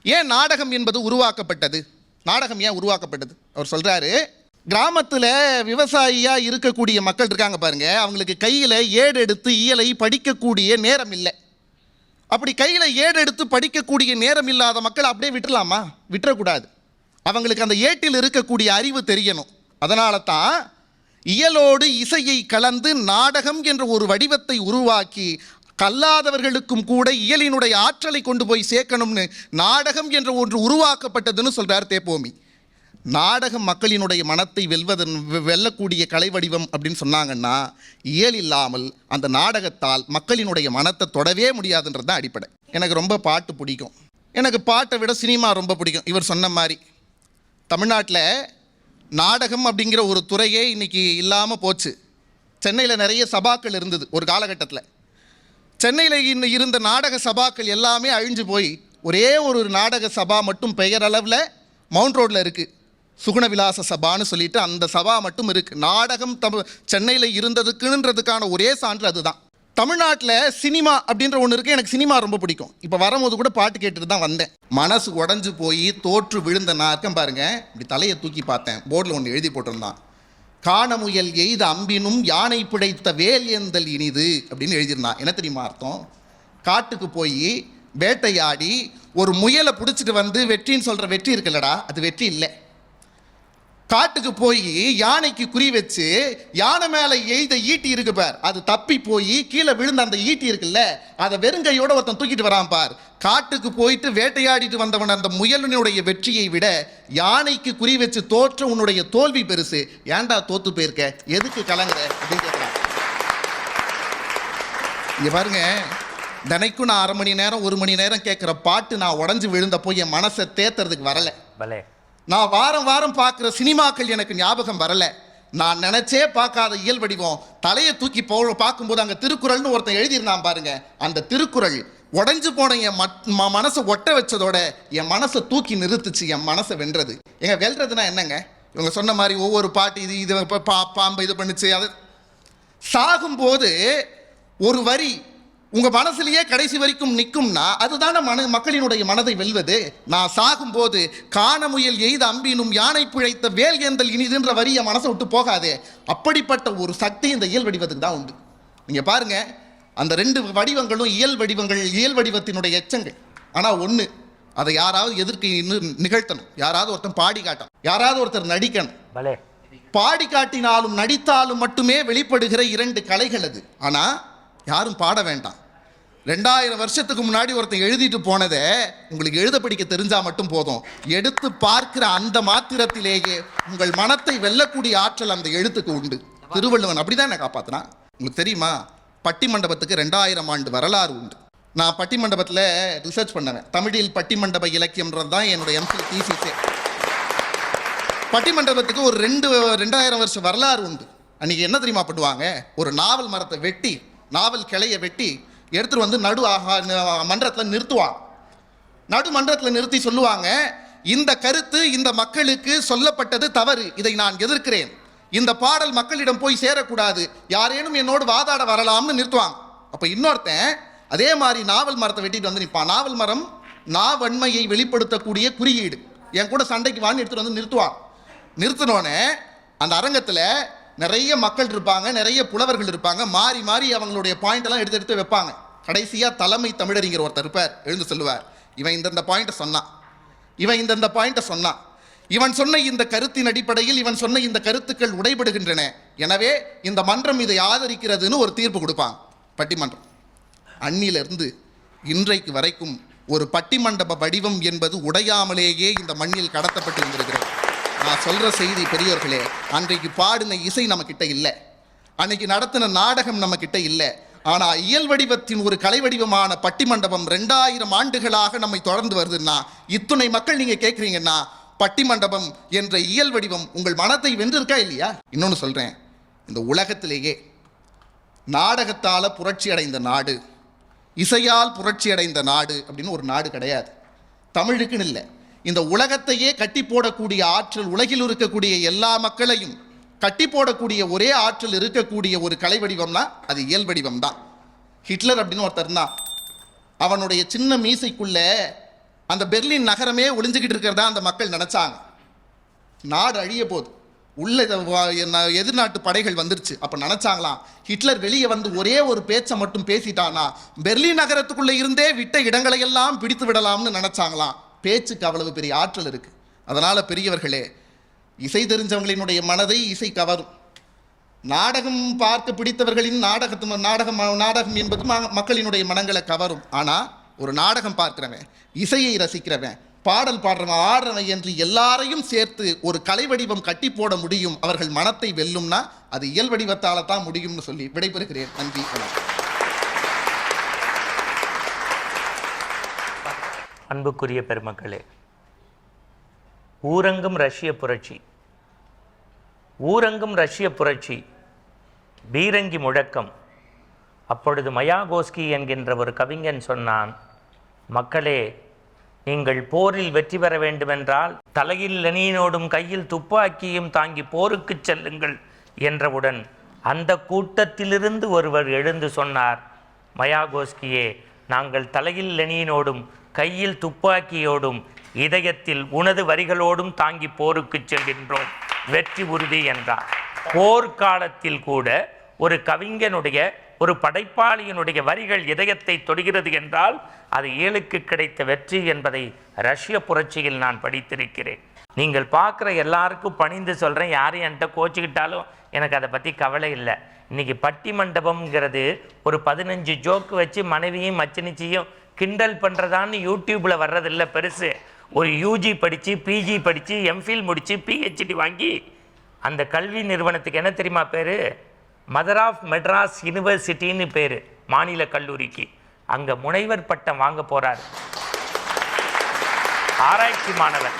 Speaker 5: ஏன் நாடகம் என்பது உருவாக்கப்பட்டது? நாடகம் ஏன் உருவாக்கப்பட்டது? அவர் சொல்றாரு, கிராமத்தில் விவசாயியாக இருக்கக்கூடிய மக்கள் இருக்காங்க பாருங்க, அவங்களுக்கு கையில் ஏடு எடுத்து இயலை படிக்கக்கூடிய நேரம் இல்லை. அப்படி கையில் ஏடு எடுத்து படிக்கக்கூடிய நேரம் இல்லாத மக்கள் அப்படியே விட்டுலாமா? விட்டுறக்கூடாது. அவங்களுக்கு அந்த ஏட்டில் இருக்கக்கூடிய அறிவு தெரியணும். அதனால தான் இயலோடு இசையை கலந்து நாடகம் என்ற ஒரு வடிவத்தை உருவாக்கி கல்லாதவர்களுக்கும் கூட இயலினுடைய ஆற்றலை கொண்டு போய் சேர்க்கணும்னு நாடகம் என்ற ஒன்று உருவாக்கப்பட்டதுன்னு சொல்றார் தேப்போமி. நாடகம் மக்களினுடைய மனத்தை வெல்லக்கூடிய கலை வடிவம் அப்படின்னு சொன்னாங்கன்னா, இயல் இல்லாமல் அந்த நாடகத்தால் மக்களினுடைய மனத்தை தொடவே முடியாதுன்றது தான் அடிப்படை. எனக்கு ரொம்ப பாட்டு பிடிக்கும். எனக்கு பாட்டை விட சினிமா ரொம்ப பிடிக்கும். இவர் சொன்ன மாதிரி தமிழ்நாட்டில் நாடகம் அப்படிங்கிற ஒரு துறையே இன்றைக்கி இல்லாமல் போச்சு. சென்னையில் நிறைய சபாக்கள் இருந்தது ஒரு காலகட்டத்தில். சென்னையில் இருந்த நாடக சபாக்கள் எல்லாமே அழிஞ்சு போய் ஒரே ஒரு நாடக சபா மட்டும் பெயரளவில் மவுண்ட் ரோட்டில் இருக்குது. சுகுணவிலாச சபான்னு சொல்லிட்டு அந்த சபா மட்டும் இருக்குது. நாடகம் சென்னையில் இருந்ததுக்குன்றதுக்கான ஒரே சான்று அதுதான். தமிழ்நாட்டில் சினிமா அப்படின்ற ஒன்று இருக்குது. எனக்கு சினிமா ரொம்ப பிடிக்கும். இப்போ வரும்போது கூட பாட்டு கேட்டுட்டு தான் வந்தேன். மனசு உடஞ்சி போய் தோற்று விழுந்த நான் இருக்கேன் பாருங்க. இப்படி தலையை தூக்கி பார்த்தேன். போர்டில் ஒன்று எழுதி போட்டிருந்தான், காணமுயல் எய்த அம்பினும் யானை பிழைத்த வேல் ஏந்தல் இனிது அப்படின்னு எழுதியிருந்தான். என்ன தெரியுமா அர்த்தம்? காட்டுக்கு போய் வேட்டையாடி ஒரு முயலை பிடிச்சிட்டு வந்து வெற்றின்னு சொல்கிற வெற்றி இருக்குல்லடா, அது வெற்றி இல்லை. காட்டுக்கு போய் யானைக்கு குறி வச்சு யானை மேலே எய்த ஈட்டி இருக்கு பார், அது தப்பி போய் கீழே விழுந்த அந்த ஈட்டி இருக்குல்ல, அதை வெறுங்கையோட ஒருத்தன் தூக்கிட்டு வரான் பார். காட்டுக்கு போயிட்டு வேட்டையாடிட்டு வந்தவன் அந்த முயலினுடைய வெற்றியை விட யானைக்கு குறி வச்சு தோற்ற உன்னுடைய தோல்வி பெருசு. ஏன்டா தோத்து போயிருக்க, எதுக்கு கலங்குற அப்படின்னு கேட்கலாம். இங்க பாருங்க, தினைக்கும் நான் 1/2 மணி நேரம் 1 மணி நேரம் கேட்குற பாட்டு நான் உடஞ்சி விழுந்தப்போ என் மனசை தேத்துறதுக்கு வரல. நான் வாரம் வாரம் பார்க்குற சினிமாக்கள் எனக்கு ஞாபகம் வரல. நான் நினைச்சே பார்க்காத இயல் வடிவம் தலையை தூக்கி பார்க்கும்போது அங்கே திருக்குறள்னு ஒருத்தன் எழுதியிருந்தான் பாருங்க. அந்த திருக்குறள் உடஞ்சு போன என் மனசை ஒட்ட வச்சதோட என் மனசை தூக்கி நிறுத்துச்சு, என் மனசை வென்றது. எங்க வெல்றதுன்னா என்னங்க? இவங்க சொன்ன மாதிரி ஒவ்வொரு பாட்டு இது பாம்பு இது பண்ணுச்சு. அது சாகும்போது ஒரு வரி உங்க மனசுலயே கடைசி வரைக்கும் நிற்கும்னா அதுதானே மக்களினுடைய மனதை வெல்வது. நான் சாகும்போது காணமுயல் எய்த அம்பினும் யானை பிழைத்த வேல் ஏந்தல் இனிதுன்ற வரிய மனசை விட்டு போகாதே. அப்படிப்பட்ட ஒரு சக்தி இந்த இயல் வடிவத்துக்கு தான் உண்டு. நீங்க பாருங்க, அந்த 2 வடிவங்களும் இயல் வடிவத்தினுடைய எச்சங்கள். ஆனா ஒண்ணு, அதை யாராவது எதிர்க்கு நிகழ்த்தணும். யாராவது ஒருத்தன் பாடி காட்டணும், யாராவது ஒருத்தர் நடிக்கணும். பாடி காட்டினாலும் நடித்தாலும் மட்டுமே வெளிப்படுகிற 2 கலைகள் அது. ஆனா யாரும் பாட வேண்டாம். 2000 வருஷத்துக்கு முன்னாடி ஒருத்தன் எழுதிட்டு போனதை உங்களுக்கு எழுத படிக்க தெரிஞ்சா மட்டும் போதும். எடுத்து பார்க்கிற அந்த மாத்திரத்திலேயே உங்கள் மனத்தை வெல்லக்கூடிய ஆற்றல் அந்த எழுத்துக்கு உண்டு. திருவள்ளுவன் அப்படிதான் என்ன காப்பாத்தினா. உங்களுக்கு தெரியுமா, பட்டிமண்டபத்துக்கு 2000 ஆண்டு வரலாறு உண்டு. நான் பட்டிமண்டபத்தில் ரிசர்ச் பண்ணுவேன். தமிழில் பட்டிமண்டப இலக்கியம்ன்றது தான் என்னுடைய எம்ஃபில் தீசிஸே. பட்டிமண்டபத்துக்கு ஒரு 2000 வருஷம் வரலாறு உண்டு. அன்றைக்கி என்ன தெரியுமா பண்ணுவாங்க, ஒரு நாவல் மரத்தை வெட்டி, நாவல் கிளையை வெட்டி எடுத்துகிட்டு வந்து நடு மன்றத்தில் நிறுத்துவாங்க. நடு மன்றத்தில் நிறுத்தி சொல்லுவாங்க, இந்த கருத்து இந்த மக்களுக்கு சொல்லப்பட்டது தவறு, இதை நான் எதிர்க்கிறேன், இந்த பாடல் மக்களிடம் போய் சேரக்கூடாது, யாரேனும் என்னோடு வாதாட வரலாம்னு நிறுத்துவாங்க. அப்போ இன்னொருத்தன் அதே மாதிரி நாவல் மரத்தை வெட்டிட்டு வந்து நிற்பான். நாவல் மரம் நாவன்மையை வெளிப்படுத்தக்கூடிய குறியீடு, என் கூட சண்டைக்கு வான்னு எடுத்துகிட்டு வந்து நிறுத்துவான். நிறுத்தினோடனே அந்த அரங்கத்தில் நிறைய மக்கள் இருப்பாங்க, நிறைய புலவர்கள் இருப்பாங்க. மாறி மாறி அவங்களுடைய பாயிண்டெல்லாம் எடுத்து வைப்பாங்க. கடைசியாக தலைமை தமிழறிஞர் ஒருத்தர் இருப்பார், எழுந்து சொல்லுவார், இவன் இந்தந்த பாயிண்ட்டை சொன்னான், இவன் இந்தந்த பாயிண்ட்டை சொன்னான், இவன் சொன்ன இந்த கருத்தின் அடிப்படையில் இவன் சொன்ன இந்த கருத்துக்கள் உடைபடுகின்றன, எனவே இந்த மன்றம் இதை ஆதரிக்கிறதுன்னு ஒரு தீர்ப்பு கொடுப்பாங்க. பட்டிமன்றம் அன்னிலிருந்து இன்றைக்கு வரைக்கும் ஒரு பட்டிமண்டப வடிவம் என்பது உடையாமலேயே இந்த மண்ணில் கடத்தப்பட்டு வந்திருக்கிறது. நான் சொல்கிற செய்தி பெரியவர்களே, அன்றைக்கு பாடின இசை நம்மக்கிட்ட இல்லை, அன்னைக்கு நடத்தின நாடகம் நம்மக்கிட்ட இல்லை. ஆனால் இயல் வடிவத்தின் ஒரு கலை வடிவமான பட்டிமண்டபம் 2000 ஆண்டுகளாக நம்மை தொடர்ந்து வருதுன்னா, இத்துணை மக்கள் நீங்கள் கேட்குறீங்கன்னா, பட்டிமண்டபம் என்ற இயல் வடிவம் உங்கள் மனத்தை வென்றிருக்கா இல்லையா? இன்னொன்று சொல்கிறேன், இந்த உலகத்திலேயே நாடகத்தால் புரட்சி அடைந்த நாடு, இசையால் புரட்சி அடைந்த நாடு அப்படின்னு ஒரு நாடு கிடையாது. தமிழுக்குன்னு இல்லை, இந்த உலகத்தையே கட்டி போடக்கூடிய ஆற்றல், உலகில் இருக்கக்கூடிய எல்லா மக்களையும் கட்டி போடக்கூடிய ஒரே ஆற்றல் இருக்கக்கூடிய ஒரு கலை வடிவம்னா அது இயல் வடிவம் தான். ஹிட்லர் அப்படின்னு ஒருத்தர் தான், அவனுடைய சின்ன மீசைக்குள்ள அந்த பெர்லின் நகரமே ஒளிஞ்சுக்கிட்டு இருக்கிறதா அந்த மக்கள் நினைச்சாங்க. நாடு அழிய போகுது, உள்ள எதிர்நாட்டு படைகள் வந்துருச்சு. அப்ப நினைச்சாங்களாம், ஹிட்லர் வெளியே வந்து ஒரே ஒரு பேச்சை மட்டும் பேசிட்டானா பெர்லின் நகரத்துக்குள்ள இருந்தே விட்ட இடங்களை எல்லாம் பிடித்து விடலாம்னு நினைச்சாங்களாம். பேச்சுக்கு அவ்வளவு பெரிய ஆற்றல் இருக்கு. அதனால பெரியவர்களே, இசை தெரிஞ்சவங்களினுடைய மனதை இசை கவரும். நாடகம் பார்க்க பிடித்தவர்களின் நாடகம் என்பது மக்களினுடைய மனங்களை கவரும். ஆனால் ஒரு நாடகம் பார்க்கிறவன், இசையை ரசிக்கிறவன், பாடல் பாடுறவன், ஆடுறவன் என்று எல்லாரையும் சேர்த்து ஒரு கலை வடிவம் கட்டி போட முடியும். அவர்கள் மனத்தை வெல்லும்னா அது இயல் வடிவத்தால தான் முடியும்னு சொல்லி விடைபெறுகிறேன். நன்றி.
Speaker 1: அன்புக்குரிய பெருமக்களே, ஊரங்கும் ரஷ்ய புரட்சி, ஊரங்கும் ரஷ்ய புரட்சி, பீரங்கி முழக்கம். அப்பொழுது மயாகோஸ்கி என்கின்ற ஒரு கவிஞன் சொன்னான், மக்களே, நீங்கள் போரில் வெற்றி பெற வேண்டுமென்றால் தலையில் லெனினோடும் கையில் துப்பாக்கியும் தாங்கி போருக்கு செல்லுங்கள் என்றவுடன் அந்த கூட்டத்திலிருந்து ஒருவர் எழுந்து சொன்னார், மயாகோஸ்கியே, நாங்கள் தலையில் லெனினோடும் கையில் துப்பாக்கியோடும் இதயத்தில் உனது வரிகளோடும் தாங்கி போருக்கு செல்கின்றோம், வெற்றி உறுதி என்றார். போர்க்காலத்தில் கூட ஒரு கவிஞனுடைய, ஒரு படைப்பாளியினுடைய வரிகள் இதயத்தை தொடுகிறது என்றால் அது ஏழுக்கு கிடைத்த வெற்றி என்பதை ரஷ்ய புரட்சியில் நான் படித்திருக்கிறேன். நீங்கள் பார்க்குற எல்லாருக்கும் பணிந்து சொல்கிறேன், யாரும் என்கிட்ட கோச்சிக்கிட்டாலும் எனக்கு அதை பற்றி கவலை இல்லை. இன்றைக்கி பட்டி மண்டபம்ங்கிறது ஒரு 15 ஜோக்கு வச்சு மனைவியும் மச்சினிச்சியும் கிண்டல் பண்ணுறதான்னு யூடியூப்பில் வர்றதில்லை பெருசு. ஒரு யூஜி படித்து, பிஜி படித்து, எம்ஃபில் முடித்து, பிஹெச்டி வாங்கி அந்த கல்வி நிறுவனத்துக்கு என்ன தெரியுமா பேர்? மதர் ஆஃப் மெட்ராஸ் யூனிவர்சிட்டின்னு பேர், மாநில கல்லூரிக்கு. அங்கே முனைவர் பட்டம் வாங்க போகிறார், ஆராய்ச்சி மாணவர்.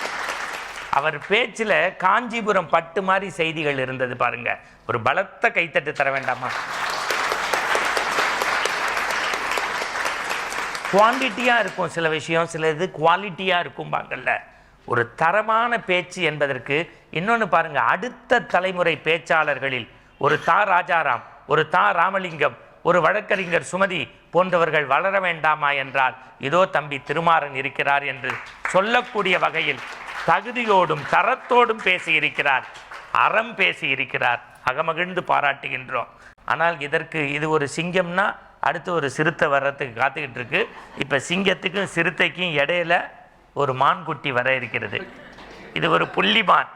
Speaker 1: அவர் பேச்சில் காஞ்சிபுரம் பட்டு மாதிரி செய்திகள் இருந்தது பாருங்க. ஒரு பலத்த கைத்தட்டு தர வேண்டாமா? குவான்டிட்டியாக இருக்கும் சில விஷயம், சில இது குவாலிட்டியாக இருக்கும்பாங்கல்ல. ஒரு தரமான பேச்சு என்பதற்கு இன்னொன்று பாருங்கள், அடுத்த தலைமுறை பேச்சாளர்களில் ஒரு தா ராஜாராம், ஒரு தா ராமலிங்கம், ஒரு வழக்கறிஞர் சுமதி போன்றவர்கள் வளர வேண்டாமா என்றால் இதோ தம்பி திருமாறன் இருக்கிறார் என்று சொல்லக்கூடிய வகையில் தகுதியோடும் தரத்தோடும் பேசியிருக்கிறார், அறம் பேசியிருக்கிறார். அகமகிழ்ந்து பாராட்டுகின்றோம். ஆனால் இதற்கு இது ஒரு சிங்கம்னா அடுத்து ஒரு சிறுத்தை வர்றதுக்கு காத்துக்கிட்டு இருக்கு. இப்போ சிங்கத்துக்கும் சிறுத்தைக்கும் இடையில ஒரு மான்குட்டி வர இருக்கிறது. இது ஒரு புள்ளிமான்.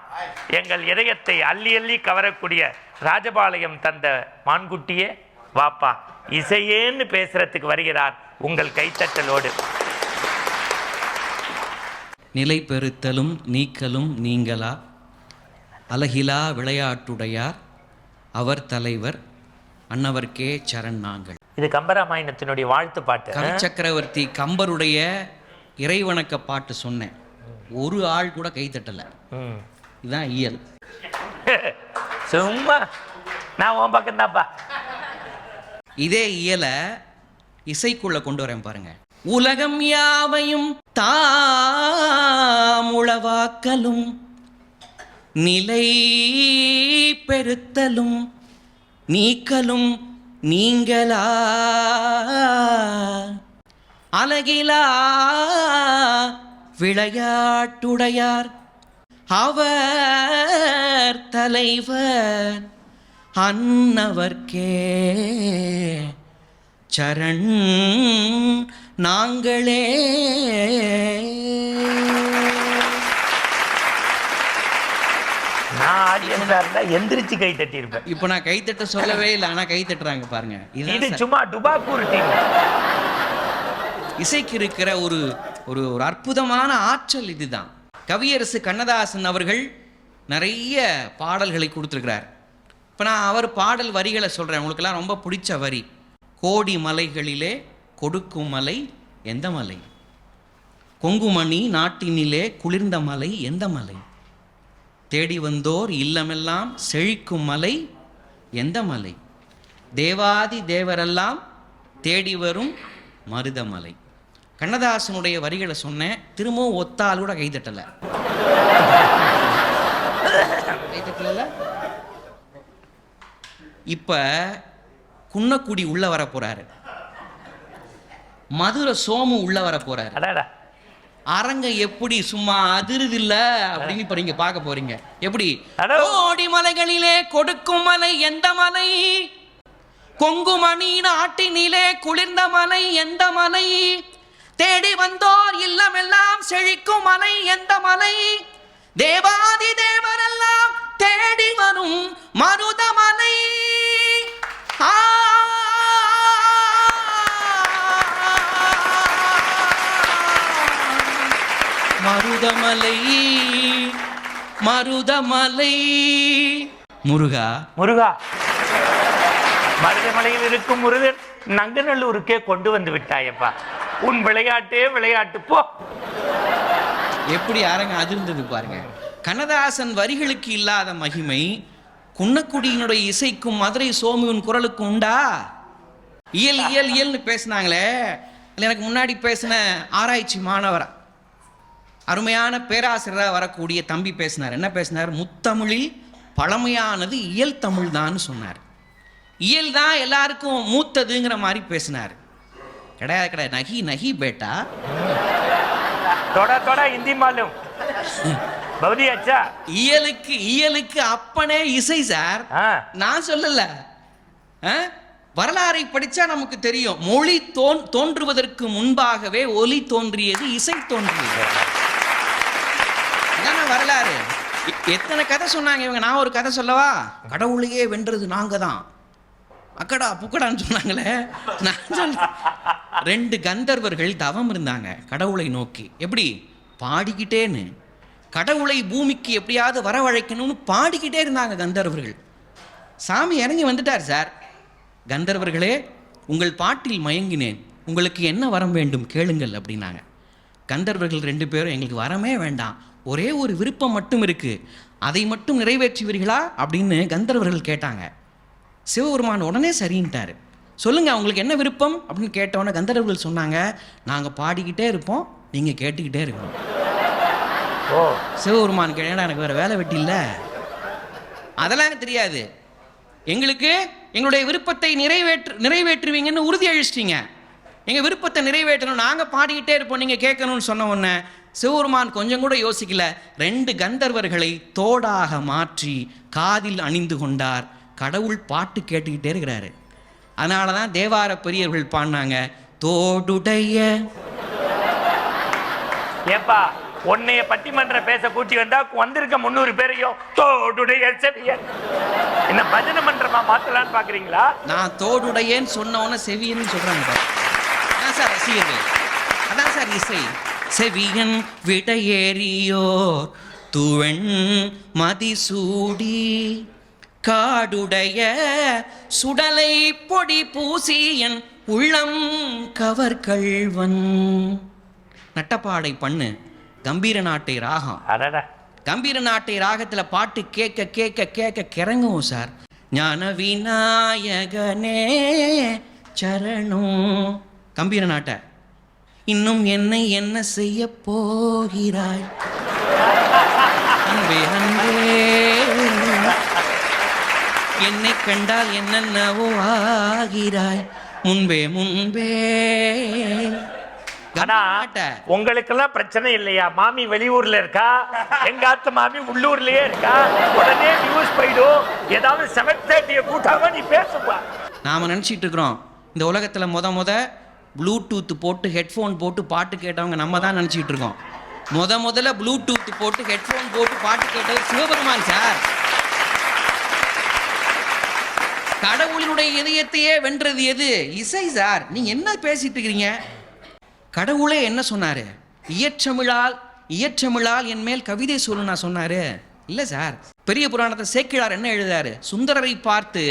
Speaker 1: எங்கள் இதயத்தை அள்ளி அள்ளி கவரக்கூடிய ராஜபாளையம் தந்த மான்குட்டியே வாப்பா, இசையேன்னு பேசுறதுக்கு வருகிறார் உங்கள் கைத்தட்டலோடு.
Speaker 6: நிலை பெறுத்தலும் நீக்கலும் நீங்களா, அழகிலா விளையாட்டுடையார் அவர் தலைவர் அன்னவர்க்கே சரண் நாங்கள்.
Speaker 1: இது கம்பராமாயணத்தினுடைய வாழ்த்து பாட்டு.
Speaker 6: கவி சக்கரவர்த்தி கம்பருடைய இறைவணக்க பாட்டு சொன்னேன், ஒரு ஆள் கூட கைத்தட்டலை. இதுதான் இயல்.
Speaker 1: சும்மா நான் உன் பக்கம்தான்ப்பா.
Speaker 6: இதே இயலை இசைக்குள்ள கொண்டு வரேன் பாருங்க. உலகம் யாவையும் தாமுளவாக்கலும் நிலை பெறுத்தலும் நீக்கலும் நீங்களா, அழகிலா விளையாட்டுடையார் அவர் தலைவர் அன்னவர்க்கே சரண் நாங்களே.
Speaker 1: நான் ஆடியன்ஸா இருந்தா எந்திரிச்சு கை தட்டி இருப்பேன்.
Speaker 6: இப்போ நான் கைத்தட்ட சொல்லவே இல்லை, ஆனா கை தட்டுறாங்க பாருங்க.
Speaker 1: இது சும்மா டுபாக்கூர் டீம்.
Speaker 6: இசைக்கு இருக்கிற ஒரு ஒரு ஒரு அற்புதமான ஆற்றல் இதுதான். கவியரசு கண்ணதாசன் அவர்கள் நிறைய பாடல்களை கொடுத்துருக்கிறார். இப்போ நான் அவர் பாடல் வரிகளை சொல்கிறேன், உங்களுக்கெல்லாம் ரொம்ப பிடிச்ச வரி. கோடி மலைகளிலே கொடுக்கும் மலை எந்த மலை, கொங்குமணி நாட்டினிலே குளிர்ந்த மலை எந்த மலை, தேடி வந்தோர் இல்லமெல்லாம் செழிக்கும் மலை எந்த மலை, தேவாதி தேவரெல்லாம் தேடி வரும் மருதமலை. கண்ணதாசனுடைய வரிகளை சொன்னேன், திரும்பவும் ஒத்தால் கூட கைத்தட்டலை. கைத்தட்டல. இப்போ குன்னக்குடி உள்ள வர போறாரு, மதுரை சோமு உள்ள வர போறாரு. அரங்க எப்படி சும்மா அதிருது இல்ல அப்படின்னு இப்ப நீங்க பார்க்க போறீங்க. எப்படி
Speaker 1: ஹலோ.
Speaker 6: கோடி மலைகளிலே கொடுக்கும் மலை எந்த மலை, கொங்குமணி நாட்டினிலே குளிர்ந்த மலை எந்த மலை, தேடி வந்தோர் இல்லமெல்லாம் செழிக்கும் மலை எந்த மலை, தேவாதி தேவரெல்லாம் தேடி வரும் மருதமலை. மருதமலை மருதமலை. முருகா
Speaker 1: முருகா, மருதமலையில் இருக்கும் முருகன் நங்கநல்லூருக்கே கொண்டு வந்து விட்டாயப்பா. உன் விளையாட்டே விளையாட்டு போ.
Speaker 6: எப்படி அரங்க அதிர்ந்தது பாருங்க. கண்ணதாசன் வரிகளுக்கு இல்லாத மகிமை குன்னக்குடியினுடைய இசைக்கும் மதுரை சோமுவின் குரலுக்கு உண்டா? இயல் இயல் இயல்னு பேசினாங்களே, எனக்கு முன்னாடி பேசின ஆராய்ச்சி மாணவரா அருமையான பேராசிரியராக வரக்கூடிய தம்பி பேசினார். என்ன பேசினார்? முத்தமிழில் பழமையானது இயல் தமிழ் தான் சொன்னார். இயல் தான் எல்லாருக்கும் மூத்ததுங்கிற மாதிரி பேசினார். கிடையாது கிடையாது, நகி நகி பேட்டா.
Speaker 1: தொட தொட இந்தி மாலும் பௌதி அச்சா.
Speaker 6: இயலுக்கு இயலுக்கு அப்பனே இசை சார். நான் சொல்லல, வரலாறை படிச்சா நமக்கு தெரியும். மொழி தோன்றுவதற்கு முன்பாகவே ஒலி தோன்றியது, இசை தோன்றியது. வரலாறு எத்தனை கதை சொன்னாங்க இவங்க. நான் ஒரு கதை சொல்லவா? கடவுளையே வென்றது நாங்க தான், அக்கடா புக்கடான்னு சொன்னாங்களே. நான் சொல்ல, 2 கந்தர்வர்கள் தவம் இருந்தாங்க கடவுளை நோக்கி. எப்படி? பாடிக்கிட்டேன்னு. கடவுளை பூமிக்கு எப்படியாவது வரவழைக்கணும்னு பாடிக்கிட்டே இருந்தாங்க கந்தர்வர்கள். சாமி இறங்கி வந்துட்டார் சார். கந்தர்வர்களே, உங்கள் பாட்டில் மயங்கினேன், உங்களுக்கு என்ன வரம் வேண்டும் கேளுங்கள் அப்படின்னாங்க. கந்தர்வர்கள் 2 பேரும், எங்களுக்கு வரமே வேண்டாம், ஒரே ஒரு விருப்பம் மட்டும் இருக்கு, அதை மட்டும் நிறைவேற்றுவீர்களா அப்படின்னு கந்தர்வர்கள் கேட்டாங்க. சிவபெருமான் உடனே சரின்ட்டார். சொல்லுங்க உங்களுக்கு என்ன விருப்பம் அப்படின்னு கேட்டவொடனே கந்தர்வர்கள் சொன்னாங்க, நாங்கள் பாடிக்கிட்டே இருப்போம், நீங்கள் கேட்டுக்கிட்டே இருக்கணும். சிவபெருமான் கேட்டா, எனக்கு வேற வேலை வெட்டி இல்லை, அதெல்லாம் எனக்கு தெரியாது, எங்களுக்கு எங்களுடைய விருப்பத்தை நிறைவேற்றுவீங்கன்னு உறுதி அழிச்சிட்டீங்க, எங்கள் விருப்பத்தை நிறைவேற்றணும், நாங்கள் பாடிக்கிட்டே இருப்போம், நீங்கள் கேட்கணும்னு சொன்ன உடனே சிவபெருமான் கொஞ்சம் கூட யோசிக்கல. 2 கந்தர்வர்களை தோடாக மாற்றி காதில் அணிந்து கொண்டார். கடவுள் பாட்டு கேட்டுக்கிட்டே இருக்கிறாரு. அதனால தான் தேவார பெரியவர்கள் பாடினாங்க, தோடுடைய.
Speaker 1: ஏப்பா, உன்னைய பட்டிமன்ற பேச கூட்டி வந்தா வந்திருக்க 300 பேரையும் தோடுடைய செவியன் என்ன பஜனை மன்றமா மாத்தலான்னு பாக்குறீங்களா?
Speaker 6: நான் தோடுடையன்னு சொன்னவன செவியன்னு சொல்றாங்க. அதான் சார் ரசிகர்கள், அதான் சார் இசை. செவியன் விடையேறியோர் துவன் மதிசூடி காடுடைய சுடலை பொடி பூசியன் உள்ளம் கவர்கள்வன். நட்டப்பாடை பண்ணு, கம்பீர நாட்டை ராகம். கம்பீர நாட்டை ராகத்தில் பாட்டு கேட்க கேட்க கேட்க கிறங்குவோம் சார். ஞான விநாயகனே சரணம். கம்பீர நாட்டை. இன்னும் என்னை என்ன செய்ய போகிறாய் அன்பே அன்பே, என்னை கண்டால் என்னென்னவோ ஆகிறாய் முன்பே முன்பே.
Speaker 1: உங்களுக்கெல்லாம் பிரச்சனை இல்லையா? மாமி வெளியூர்ல இருக்கா, எங்க ஆத்து மாமி உள்ளூர்லயே இருக்கா, உடனே நியூஸ் போயிடும். ஏதாவது 7:30 கூட்டாம நீ பேசுப்பா.
Speaker 6: நாம நினைச்சிட்டு இருக்கிறோம் இந்த உலகத்துல முத ப்ளூடூத் போட்டு ஹெட்ஃபோன் போட்டு பாட்டு கேட்டவங்க நம்ம தான் நினச்சிக்கிட்டு இருக்கோம். முதல்ல ப்ளூடூத் போட்டு ஹெட்ஃபோன் போட்டு பாட்டு கேட்டவர் சிவபெருமான் சார். கடவுளினுடைய இதயத்தையே வென்றது எது? இசை சார். நீங்க என்ன பேசிட்டு இருக்கிறீங்க? கடவுளே என்ன சொன்னாரு? இயற்றமிழால் என் மேல் கவிதை சொல்லு நான் சொன்னாரு இல்ல சார். பெரிய புராணத்தை சேக்கிழார் என்ன எழுதுறாரு? சுந்தரரை பார்த்து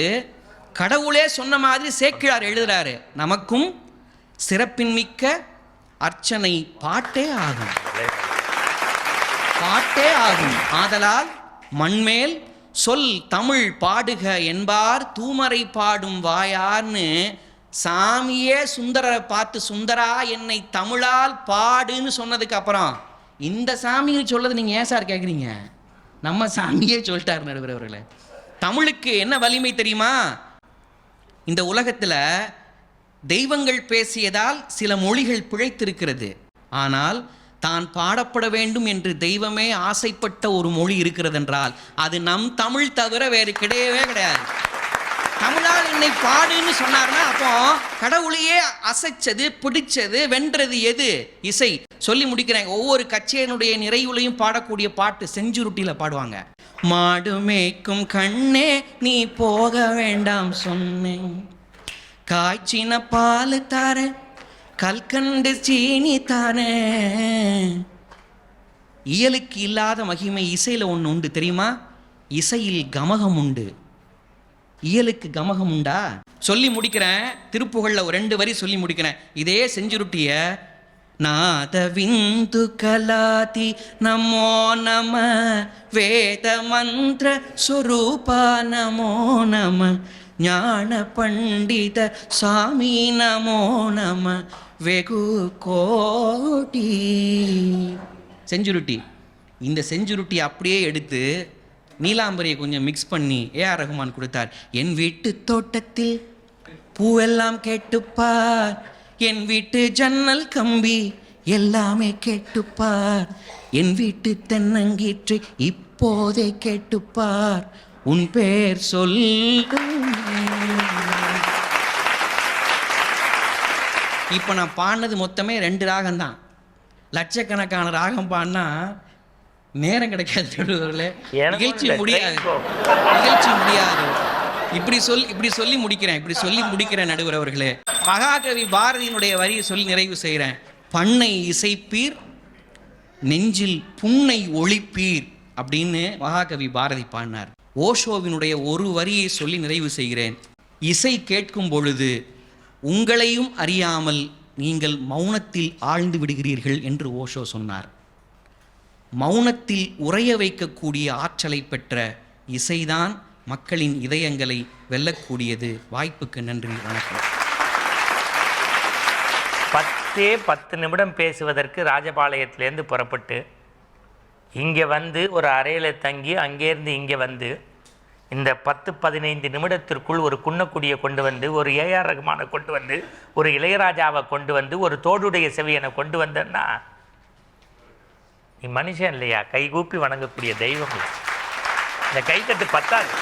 Speaker 6: கடவுளே சொன்ன மாதிரி சேக்கிழார் எழுதுறாரு, நமக்கும் சிறப்பின் மிக்க அர்ச்சனை பாட்டே ஆகும், பாட்டே ஆகும். ஆதலால் மண்மேல் சொல் தமிழ் பாடுக என்பார் தூமரை பாடும் வாயார்னு சாமியே சுந்தரரை பார்த்து, சுந்தரா என்னை தமிழால் பாடுன்னு சொன்னதுக்கு அப்புறம் இந்த சாமியை சொல்லது நீங்க ஏன் சார் கேட்குறீங்க? நம்ம சாமியே சொல்லிட்டார் நடுவர் அவர்களே. தமிழுக்கு என்ன வலிமை தெரியுமா? இந்த உலகத்துல தெய்வங்கள் பேசியதால் சில மொழிகள் பிழைத்திருக்கிறது. ஆனால் தான் பாடப்பட வேண்டும் என்று தெய்வமே ஆசைப்பட்ட ஒரு மொழி இருக்கிறதென்றால் அது நம் தமிழ் தவிர வேறு கிடையவே கிடையாது. தமிழால் என்னை பாடுன்னு சொன்னார்னா அப்போ கடவுளையே அசைச்சது, பிடிச்சது, வென்றது எது? இசை. சொல்லி முடிக்கிறேன். ஒவ்வொரு கச்சேனுடைய நிறைவுலையும் பாடக்கூடிய பாட்டு செஞ்சுருட்டியில் பாடுவாங்க. மாடு மேய்க்கும் கண்ணே நீ போக வேண்டாம் சொன்னேன், காய்ச்சின பால் தார கல்கண்டு சீனி தானே. இயலுக்கு இல்லாத மகிமை இசையில் ஒன்று உண்டு தெரியுமா? இசையில் கமகம் உண்டு. இயலுக்கு கமகம் உண்டா? சொல்லி முடிக்கிறேன். திருப்புகழில் ஒரு 2 வரி சொல்லி முடிக்கிறேன். இதே செஞ்சுருட்டிய நாத விந்து கலாதி நமோ நம வேத மந்திர சுரூபா நமோ நம ஞான பண்டித சாமி நமோ நம வெகு கோடி. செஞ்சுருட்டி. இந்த செஞ்சுருட்டி அப்படியே எடுத்து நீலாம்பரியை கொஞ்சம் மிக்ஸ் பண்ணி ஏஆர் ரஹ்மான் கொடுத்தார். என் வீட்டு தோட்டத்தில் பூவெல்லாம் கேட்டுப்பார், என் வீட்டு ஜன்னல் கம்பி எல்லாமே கேட்டுப்பார், என் வீட்டு தென்னங்கீற்றை இப்போதே கேட்டுப்பார், உன் பேர் சொல்லும். இப்போ நான் பாடினது மொத்தமே 2 ராகம்தான். லட்சக்கணக்கான ராகம் பாடினா நேரம் கிடைக்காது. நிகழ்ச்சி முடியாது. இப்படி சொல்லி முடிக்கிறேன் நடுவர் அவர்களே. மகாகவி பாரதியினுடைய வரியை சொல்லி நிறைவு செய்கிறேன். பண்ணை இசைப்பீர் நெஞ்சில் புன்னை ஒளிப்பீர் அப்படின்னு மகாகவி பாரதி பாடினார். ஓஷோவினுடைய ஒரு வரியை சொல்லி நிறைவு செய்கிறேன். இசை கேட்கும் பொழுது உங்களையும் அறியாமல் நீங்கள் மௌனத்தில் ஆழ்ந்து விடுகிறீர்கள் என்று ஓஷோ சொன்னார். மௌனத்தில் உறைய வைக்கக்கூடிய ஆற்றலை பெற்ற இசைதான் மக்களின் இதயங்களை வெல்லக்கூடியது. வாய்ப்புக்கு நன்றி, வணக்கம்.
Speaker 1: 10 நிமிடம் பேசுவதற்கு ராஜபாளையத்திலேருந்து புறப்பட்டு இங்கே வந்து ஒரு அறையில் தங்கி அங்கேருந்து இங்கே வந்து இந்த 10-15 நிமிடத்திற்குள் ஒரு குன்னக்குடியை கொண்டு வந்து, ஒரு ஏஆர் ரஹ்மானை கொண்டு வந்து, ஒரு இளையராஜாவை கொண்டு வந்து, ஒரு தோடுடைய செவியனை கொண்டு வந்தேன்னா நீ மனுஷன் இல்லையா? கைகூப்பி வணங்கக்கூடிய தெய்வம். இந்த கைத்தட்டு பத்தாது.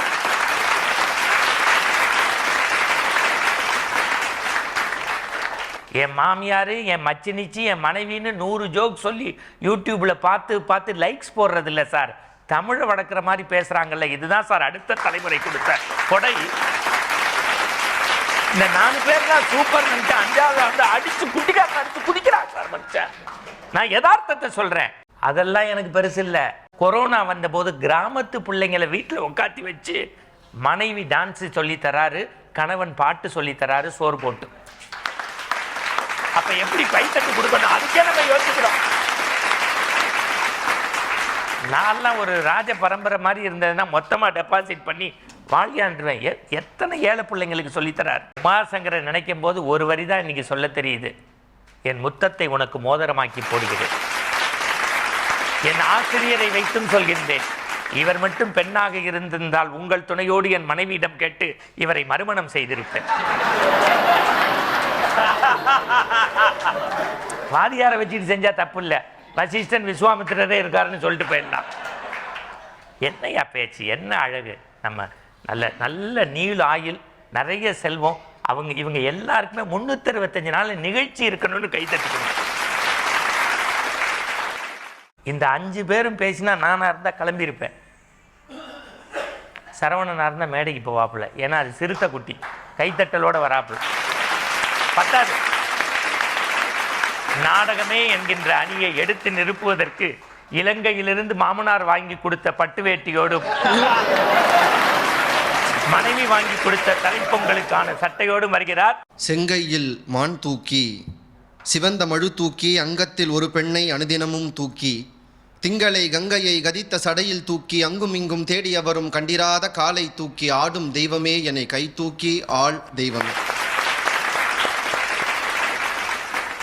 Speaker 1: என் மாமியார், என் மச்சினிச்சி, என் மனைவின்னு 100 ஜோக் சொல்லி யூடியூப்பில் பார்த்து லைக்ஸ் போடுறதில்ல சார். தமிழை வளர்க்குற மாதிரி பேசுகிறாங்கல்ல, இதுதான் சார் அடுத்த தலைமுறை கொடுத்த கொடை. இந்த 4 பேர் தான் சூப்பர் நினைச்சு 5வது வந்து அடித்து குடிக்கிறாங்க சார் மனுஷன். நான் யதார்த்தத்தை சொல்கிறேன். அதெல்லாம் எனக்கு பெருசு இல்லை. கொரோனா வந்தபோது கிராமத்து பிள்ளைங்களை வீட்டில் உட்காத்தி வச்சு மனைவி டான்ஸு சொல்லித்தராரு, கணவன் பாட்டு சொல்லித்தராரு, சோறு போட்டு. அப்போ எப்படி கைத்தட்டு கொடுக்கணும் அதுக்கே நம்ம யோசிக்கிறோம். நான்லாம் ஒரு ராஜ பரம்பரை மாதிரி இருந்ததுன்னா மொத்தமாக டெபாசிட் பண்ணி வாழ்க்கையாண்டுருவேன். எத்தனை ஏழை பிள்ளைங்களுக்கு சொல்லித்தராரு. உமாசங்கரை நினைக்கும் போது ஒரு வரி தான் இன்னைக்கு சொல்ல தெரியுது. என் முத்தத்தை உனக்கு மோதிரமாக்கி போடுகிறேன். என் ஆசிரியரை வைத்தும் சொல்கின்றேன், இவர் மட்டும் பெண்ணாக இருந்திருந்தால் உங்கள் துணையோடு என் மனைவியிடம் கேட்டு இவரை மறுமணம் செய்திருப்பேன். வாதியாரை வச்சுட்டு செஞ்சா தப்பு இல்லை, வசிஷ்டன் விஸ்வாமித்திரரே இருக்காருன்னு சொல்லிட்டு போயிடலாம். என்னையா பேச்சு, என்ன அழகு. நம்ம நல்ல நல்ல நீள் ஆயுள், நிறைய செல்வம். இவங்க எல்லாருக்குமே 365 நாள் நிகழ்ச்சி இருக்கணும்னு கைத்தட்டுக்கணும். இந்த 5 பேரும் பேசினா நானாக இருந்தால் கிளம்பியிருப்பேன். சரவணனாக இருந்தால் மேடைக்கு போவாப்புல, ஏன்னா அது சிறுத்தை குட்டி, கைத்தட்டலோட வராப்புல. பத்தாது, நாடகமே என்கின்ற அணியை எடுத்து நிறுப்புவதற்கு இலங்கையிலிருந்து மாமனார் வாங்கி கொடுத்த பட்டு வேட்டியோடும் மனைவி வாங்கி கொடுத்த தலைப்பொங்கலுக்கான சட்டையோடும் வருகிறார்.
Speaker 7: செங்கையில் மான் தூக்கி சிவந்த மழு தூக்கி அங்கத்தில் ஒரு பெண்ணை அனுதினமும் தூக்கி திங்களை கங்கையை கதித்த சடையில் தூக்கி அங்கும் இங்கும் தேடியவரும் கண்டிராத காலை தூக்கி ஆடும் தெய்வமே என்னை கை தூக்கி ஆள் தெய்வமே.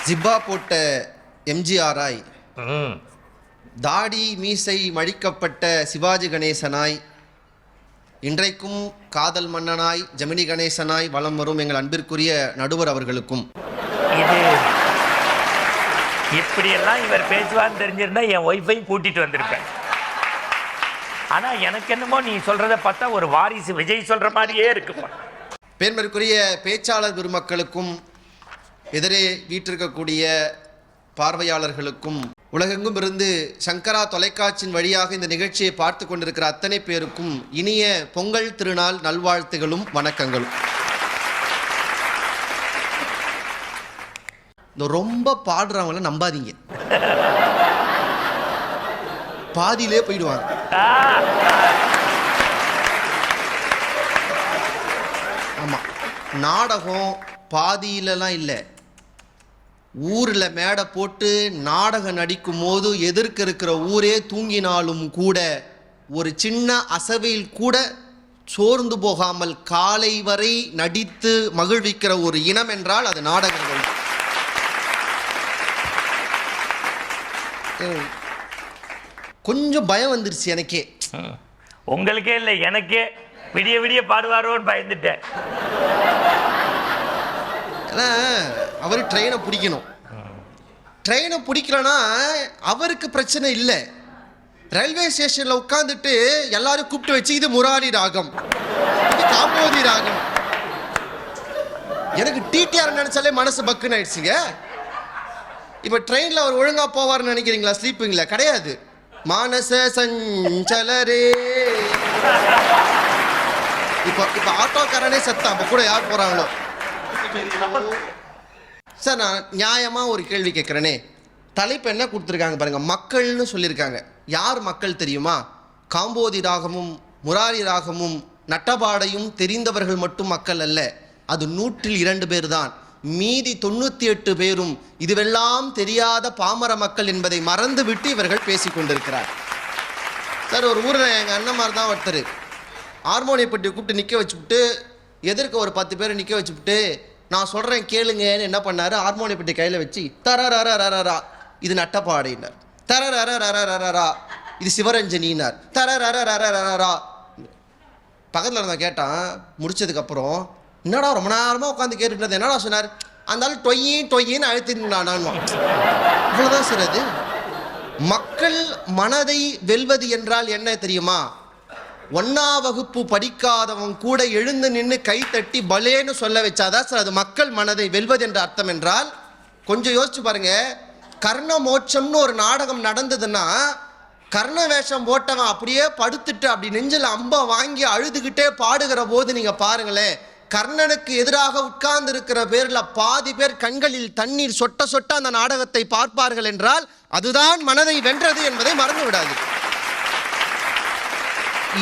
Speaker 7: ஜிப்பா போட்ட எம்ஜிஆராய், தாடி மீசை மழிக்கப்பட்ட சிவாஜி கணேசனாய், இன்றைக்கும் காதல் மன்னனாய் ஜெமினி கணேசனாய் வலம் வரும் எங்கள் அன்பிற்குரிய நடுவர் அவர்களுக்கும்,
Speaker 1: இது இப்படியெல்லாம் இவர் பேசுவான்னு தெரிஞ்சிருந்தா என் ஒய்ஃபையும் கூட்டிட்டு வந்திருப்பேன். ஆனா எனக்கு என்னமோ நீ சொல்றத பார்த்தா ஒரு வாரிசு விஜய் சொல்ற மாதிரியே இருக்குப்பா.
Speaker 7: பேர்மருக்குரிய பேச்சாளர் பெருமக்களுக்கும் எதிரே வீற்றிருக்கக்கூடிய பார்வையாளர்களுக்கும் உலகெங்கும் இருந்து சங்கரா தொலைக்காட்சியின் வழியாக இந்த நிகழ்ச்சியை பார்த்து கொண்டிருக்கிற அத்தனை பேருக்கும் இனிய பொங்கல் திருநாள் நல்வாழ்த்துகளும் வணக்கங்களும். இந்த ரொம்ப பாடுறவங்கள நம்பாதீங்க, பாதியிலே போயிடுவாங்க. ஆமா, நாடகம் பாதியிலலாம் இல்லை. ஊரில் மேடை போட்டு நாடகம் நடிக்கும் போது எதிர்க்க இருக்கிற ஊரே தூங்கினாலும் கூட ஒரு சின்ன அசைவில் கூட சோர்ந்து போகாமல் காலை வரை நடித்து மகிழ்விக்கிற ஒரு இனம் என்றால் அது நாடகங்கள். கொஞ்சம் பயம் வந்துருச்சு எனக்கே.
Speaker 1: உங்களுக்கே இல்லை, எனக்கே விடிய விடிய பாடுவாரோன்னு பயந்துட்டேன்.
Speaker 7: ஏன்னா அவர் ட்ரெயினை பிடிக்கணும். ட்ரெயினை பிடிக்கலன்னா அவருக்கு பிரச்சனை இல்லை. ரயில்வே ஸ்டேஷனில் உட்காந்துட்டு எல்லாரும் கூப்பிட்டு வச்சு இது முராரி ராகம், இது காம்போதி ராகம். எனக்கு டிடிஆர் நினைச்சாலே மனசு பக்குன்னு ஆயிடுச்சுங்க. இப்போ ட்ரெயினில் அவர் ஒழுங்காக போவார்னு நினைக்கிறீங்களா? ஸ்லீப்பிங்ல கிடையாது. மானச சஞ்சலரே. இப்போ ஆட்டோக்காரனே செத்தான், அப்போ கூட யார் போகிறாங்களோ. சார், நான் நியாயமாக ஒரு கேள்வி கேட்குறேனே. தலைப்பு என்ன கொடுத்துருக்காங்க பாருங்க, மக்கள்னு சொல்லியிருக்காங்க. யார் மக்கள் தெரியுமா? காம்போதி ராகமும் முராரி ராகமும் நட்டபாடையும் தெரிந்தவர்கள் மட்டும் மக்கள் அல்ல, அது 102 பேர் தான். மீதி 98 பேரும் இதுவெல்லாம் தெரியாத பாமர மக்கள் என்பதை மறந்து விட்டு இவர்கள் பேசி கொண்டிருக்கிறார். சார், ஒரு ஊரில் எங்கள் அண்ணன்மார் தான் ஒருத்தர் ஹார்மோனியப்பட்டி கூப்பிட்டு நிற்க வச்சுவிட்டு எதிர்க்க ஒரு 10 பேரை நிற்க வச்சுவிட்டு நான் சொல்கிறேன் கேளுங்கன்னு என்ன பண்ணார், ஹார்மோனியப்பட்டி கையில் வச்சு தரரரரரரா இது நட்டப்பாடையினார், தரரரரரரரா இது சிவரஞ்சனினார், தரரரரரரரா. பக்கத்தில் இருந்தால் கேட்டான். முடிச்சதுக்கப்புறம் என்னடா ரொம்ப நேரமாக உட்காந்து கேட்டுட்டு என்னடா சொன்னார், அந்தாலும் டொய்யின்னு அழுத்தினான். இவ்வளோதான் சார். அது மக்கள் மனதை வெல்வது என்றால் என்ன தெரியுமா? 1ஆம் வகுப்பு படிக்காதவன் கூட எழுந்து நின்று கை தட்டி பலேன்னு சொல்ல வச்சாதான் சார் அது மக்கள் மனதை வெல்வது என்ற அர்த்தம். என்றால் கொஞ்சம் யோசிச்சு பாருங்க, கர்ண மோட்சம்னு ஒரு நாடகம் நடந்ததுன்னா கர்ண வேஷம் போட்டவன் அப்படியே படுத்துட்டு அப்படி நெஞ்சில் அம்பை வாங்கி அழுதுகிட்டே பாடுகிற போது நீங்க பாருங்களேன், கர்ணனுக்கு எதிராக உட்கார்ந்து இருக்கிற பேர்ல பாதி பேர் கண்களில் தண்ணீர் சொட்ட சொட்ட அந்த நாடகத்தை பார்ப்பார்கள் என்றால் அதுதான் மனதை வென்றது என்பதை மறந்து விடாது.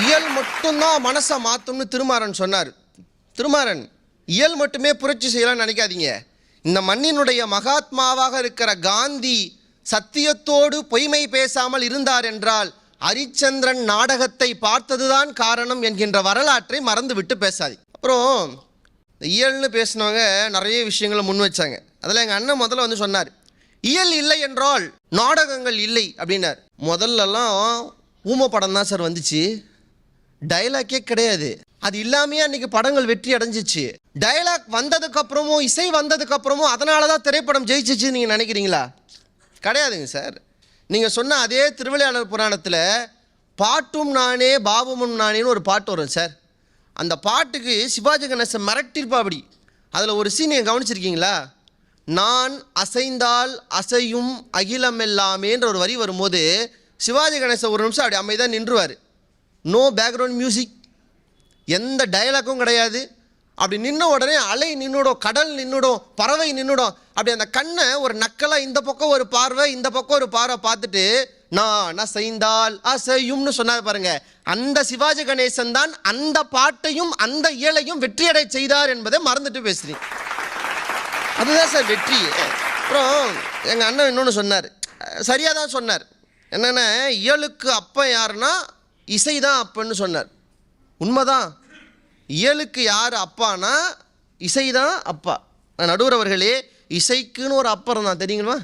Speaker 7: இயல் மட்டும்தான் மனசை மாற்றும்னு திருமாறன் சொன்னார். திருமாறன் இயல் மட்டுமே புரட்சி செய்யலாம்னு நினைக்காதீங்க. இந்த மண்ணினுடைய மகாத்மாவாக இருக்கிற காந்தி சத்தியத்தோடு பொய்மை பேசாமல் இருந்தார் என்றால் ஹரிச்சந்திரன் நாடகத்தை பார்த்ததுதான் காரணம் என்கின்ற வரலாற்றை மறந்து விட்டு பேசாது. அப்புறம் இயல்னு பேசினவங்க நிறைய விஷயங்களை முன் வச்சாங்க. அதில் எங்கள் அண்ணன் முதல்ல வந்து சொன்னார், இயல் இல்லை என்றால் நாடகங்கள் இல்லை அப்படின்னார். முதல்லலாம் ஊம படம் தான் சார் வந்துச்சு, டைலாக்கே கிடையாது. அது இல்லாமையே அன்றைக்கி படங்கள் வெற்றி அடைஞ்சிச்சு. டைலாக் வந்ததுக்கப்புறமும் இசை வந்ததுக்கப்புறமும் அதனால தான் திரைப்படம் ஜெயிச்சிச்சு நீங்கள் நினைக்கிறீங்களா? கிடையாதுங்க சார். நீங்கள் சொன்ன அதே திருவிளையாடல் புராணத்தில் பாட்டும் நானே பாவமும் நானேன்னு ஒரு பாட்டு வரும் சார். அந்த பாட்டுக்கு சிவாஜி கணேசன் மிரட்டிருப்பா. அப்படி அதில் ஒரு சீன் நீங்கள் கவனிச்சிருக்கீங்களா? நான் அசைந்தால் அசையும் அகிலம் எல்லாமேன்ற ஒரு வரி வரும்போது சிவாஜி கணேசன் ஒரு நிமிஷம் அப்படி அமைதியாக நின்றுவார். நோ பேக்ரவுண்ட் மியூசிக், எந்த டைலாக்கும் கிடையாது. அப்படி நின்ன உடனே அலை நின்றுடும், கடல் நின்றுடும், பறவை நின்றுடும். அப்படி அந்த கண்ணை ஒரு நக்கலாக இந்த பக்கம் ஒரு பார்வை இந்த பக்கம் ஒரு பார்வை பார்த்துட்டு நான் அசைந்தால் அசையும்னு சொன்னார் பாருங்க. அந்த சிவாஜி கணேசன் தான் அந்த பாட்டையும் அந்த இயலையும் வெற்றியடை செய்தார் என்பதை மறந்துட்டு பேசுறீங்க. அதுதான் சார் வெற்றி. அப்புறம் எங்கள் அண்ணன் இன்னொன்று சொன்னார், சரியாக தான் சொன்னார். என்னென்ன, இயலுக்கு அப்பன் யாருன்னா இசை தான் அப்பன்னு சொன்னார். உண்மைதான். இயலுக்கு யார் அப்பானா இசை தான் அப்பா. நடுவர் அவர்களே, இசைக்குன்னு ஒரு அப்பறம் தான் தெரியுங்களா?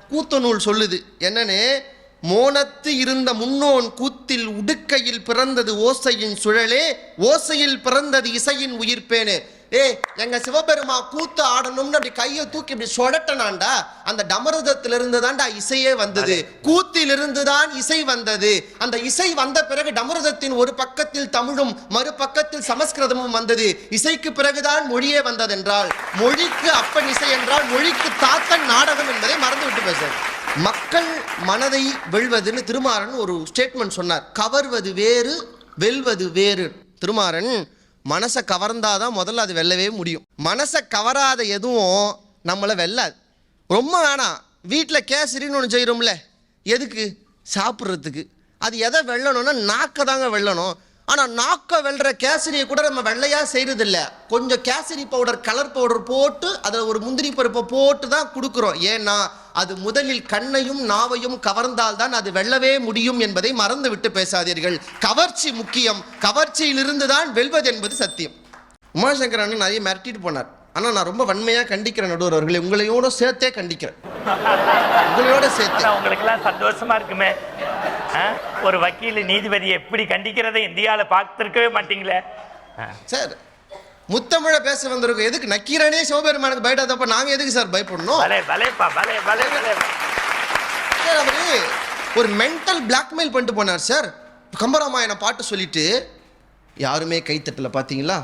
Speaker 7: கூத்த நூல் சொல்லுது என்னன்னு, மோனத்து இருந்த முன்னோன் கூத்தில் உடுக்கையில் பிறந்தது ஓசையின் சுழலே, ஓசையில் பிறந்தது இசையின் உயிர்ப்பேனே. எங்க சிவபெருமா கூத்து ஆடணும்னு அப்படி கையை தூக்கி இப்படி சொடட்டனாண்டா அந்த டமருதத்திலிருந்து தான்டா இசையே வந்தது, கூத்திலிருந்து தான் இசை வந்தது. அந்த இசை வந்த பிறகு டமருதத்தின் ஒரு பக்கத்தில் தமிழும் மறுபக்கத்தில் சமஸ்கிருதமும் வந்தது. இசைக்கு பிறகுதான் மொழியே வந்ததென்றால் மொழிக்கு அப்பன் இசை என்றால் மொழிக்கு தாத்தன் நாடகம் என்பதை மறந்து விட்டு பேசுறேன். மக்கள் மனதை வெல்வதுன்னு திருமாறன் ஒரு ஸ்டேட்மெண்ட் சொன்னார். கவர்வது வேறு, வெல்வது வேறு. திருமாறன் மனசை கவர்ந்தாதான் முதல்ல அது வெல்லவே முடியும். மனசை கவராத எதுவும் நம்மளை வெல்லாது. ரொம்ப வேணாம், வீட்டில் கேசரின்னு ஒன்று செய்கிறோம்ல, எதுக்கு? சாப்பிட்றதுக்கு. அது எதை வெல்லணும்னா நாக்கை தாங்க வெல்லணும். ஆனால் நாக்கை வெல்ற கேசரியை கூட நம்ம வெள்ளையாக செய்கிறதில்ல, கொஞ்சம் கேசரி பவுடர், கலர் பவுடர் போட்டு அதில் ஒரு முந்திரி பருப்பை போட்டு தான் கொடுக்குறோம். ஏன்னா அது முதலில் கண்ணையும் நாவையும் கவர்ந்தால் தான் அது வெல்லவே முடியும் என்பதை மறந்து விட்டு பேசாதீர்கள். கவர்ச்சி முக்கியம், கவர்ச்சியிலிருந்து தான் வெல்வது என்பது சத்தியம். உமாசங்கர் அண்ணன் நிறைய மிரட்டிட்டு போனார். ஆனால் நான் ரொம்ப வன்மையாக கண்டிக்கிறேன் நடுவர் அவர்களை, உங்களையோட சேர்த்தே கண்டிக்கிறேன். உங்களையோட சேர்த்து
Speaker 1: உங்களுக்கெல்லாம் சந்தோஷமா இருக்குமே, ஒரு வக்கீல் நீதிபதி எப்படி கண்டிக்கிறதை இந்தியாவில் பார்த்துருக்கவே மாட்டீங்களே
Speaker 7: சார். முத்தமிழ பேச வந்திருக்கோம், எதுக்கு நக்கீரனே சிவபெருமானுக்கு பயப்படாதப்ப நாங்க எதுக்கு சார் பயப்படணும்? அவரு ஒரு மென்டல் பிளாக்மெயில் பண்ணிட்டு போனார் சார். கம்பராமாயண பாட்டு சொல்லிட்டு யாருமே கைத்தட்டல பாத்தீங்களா?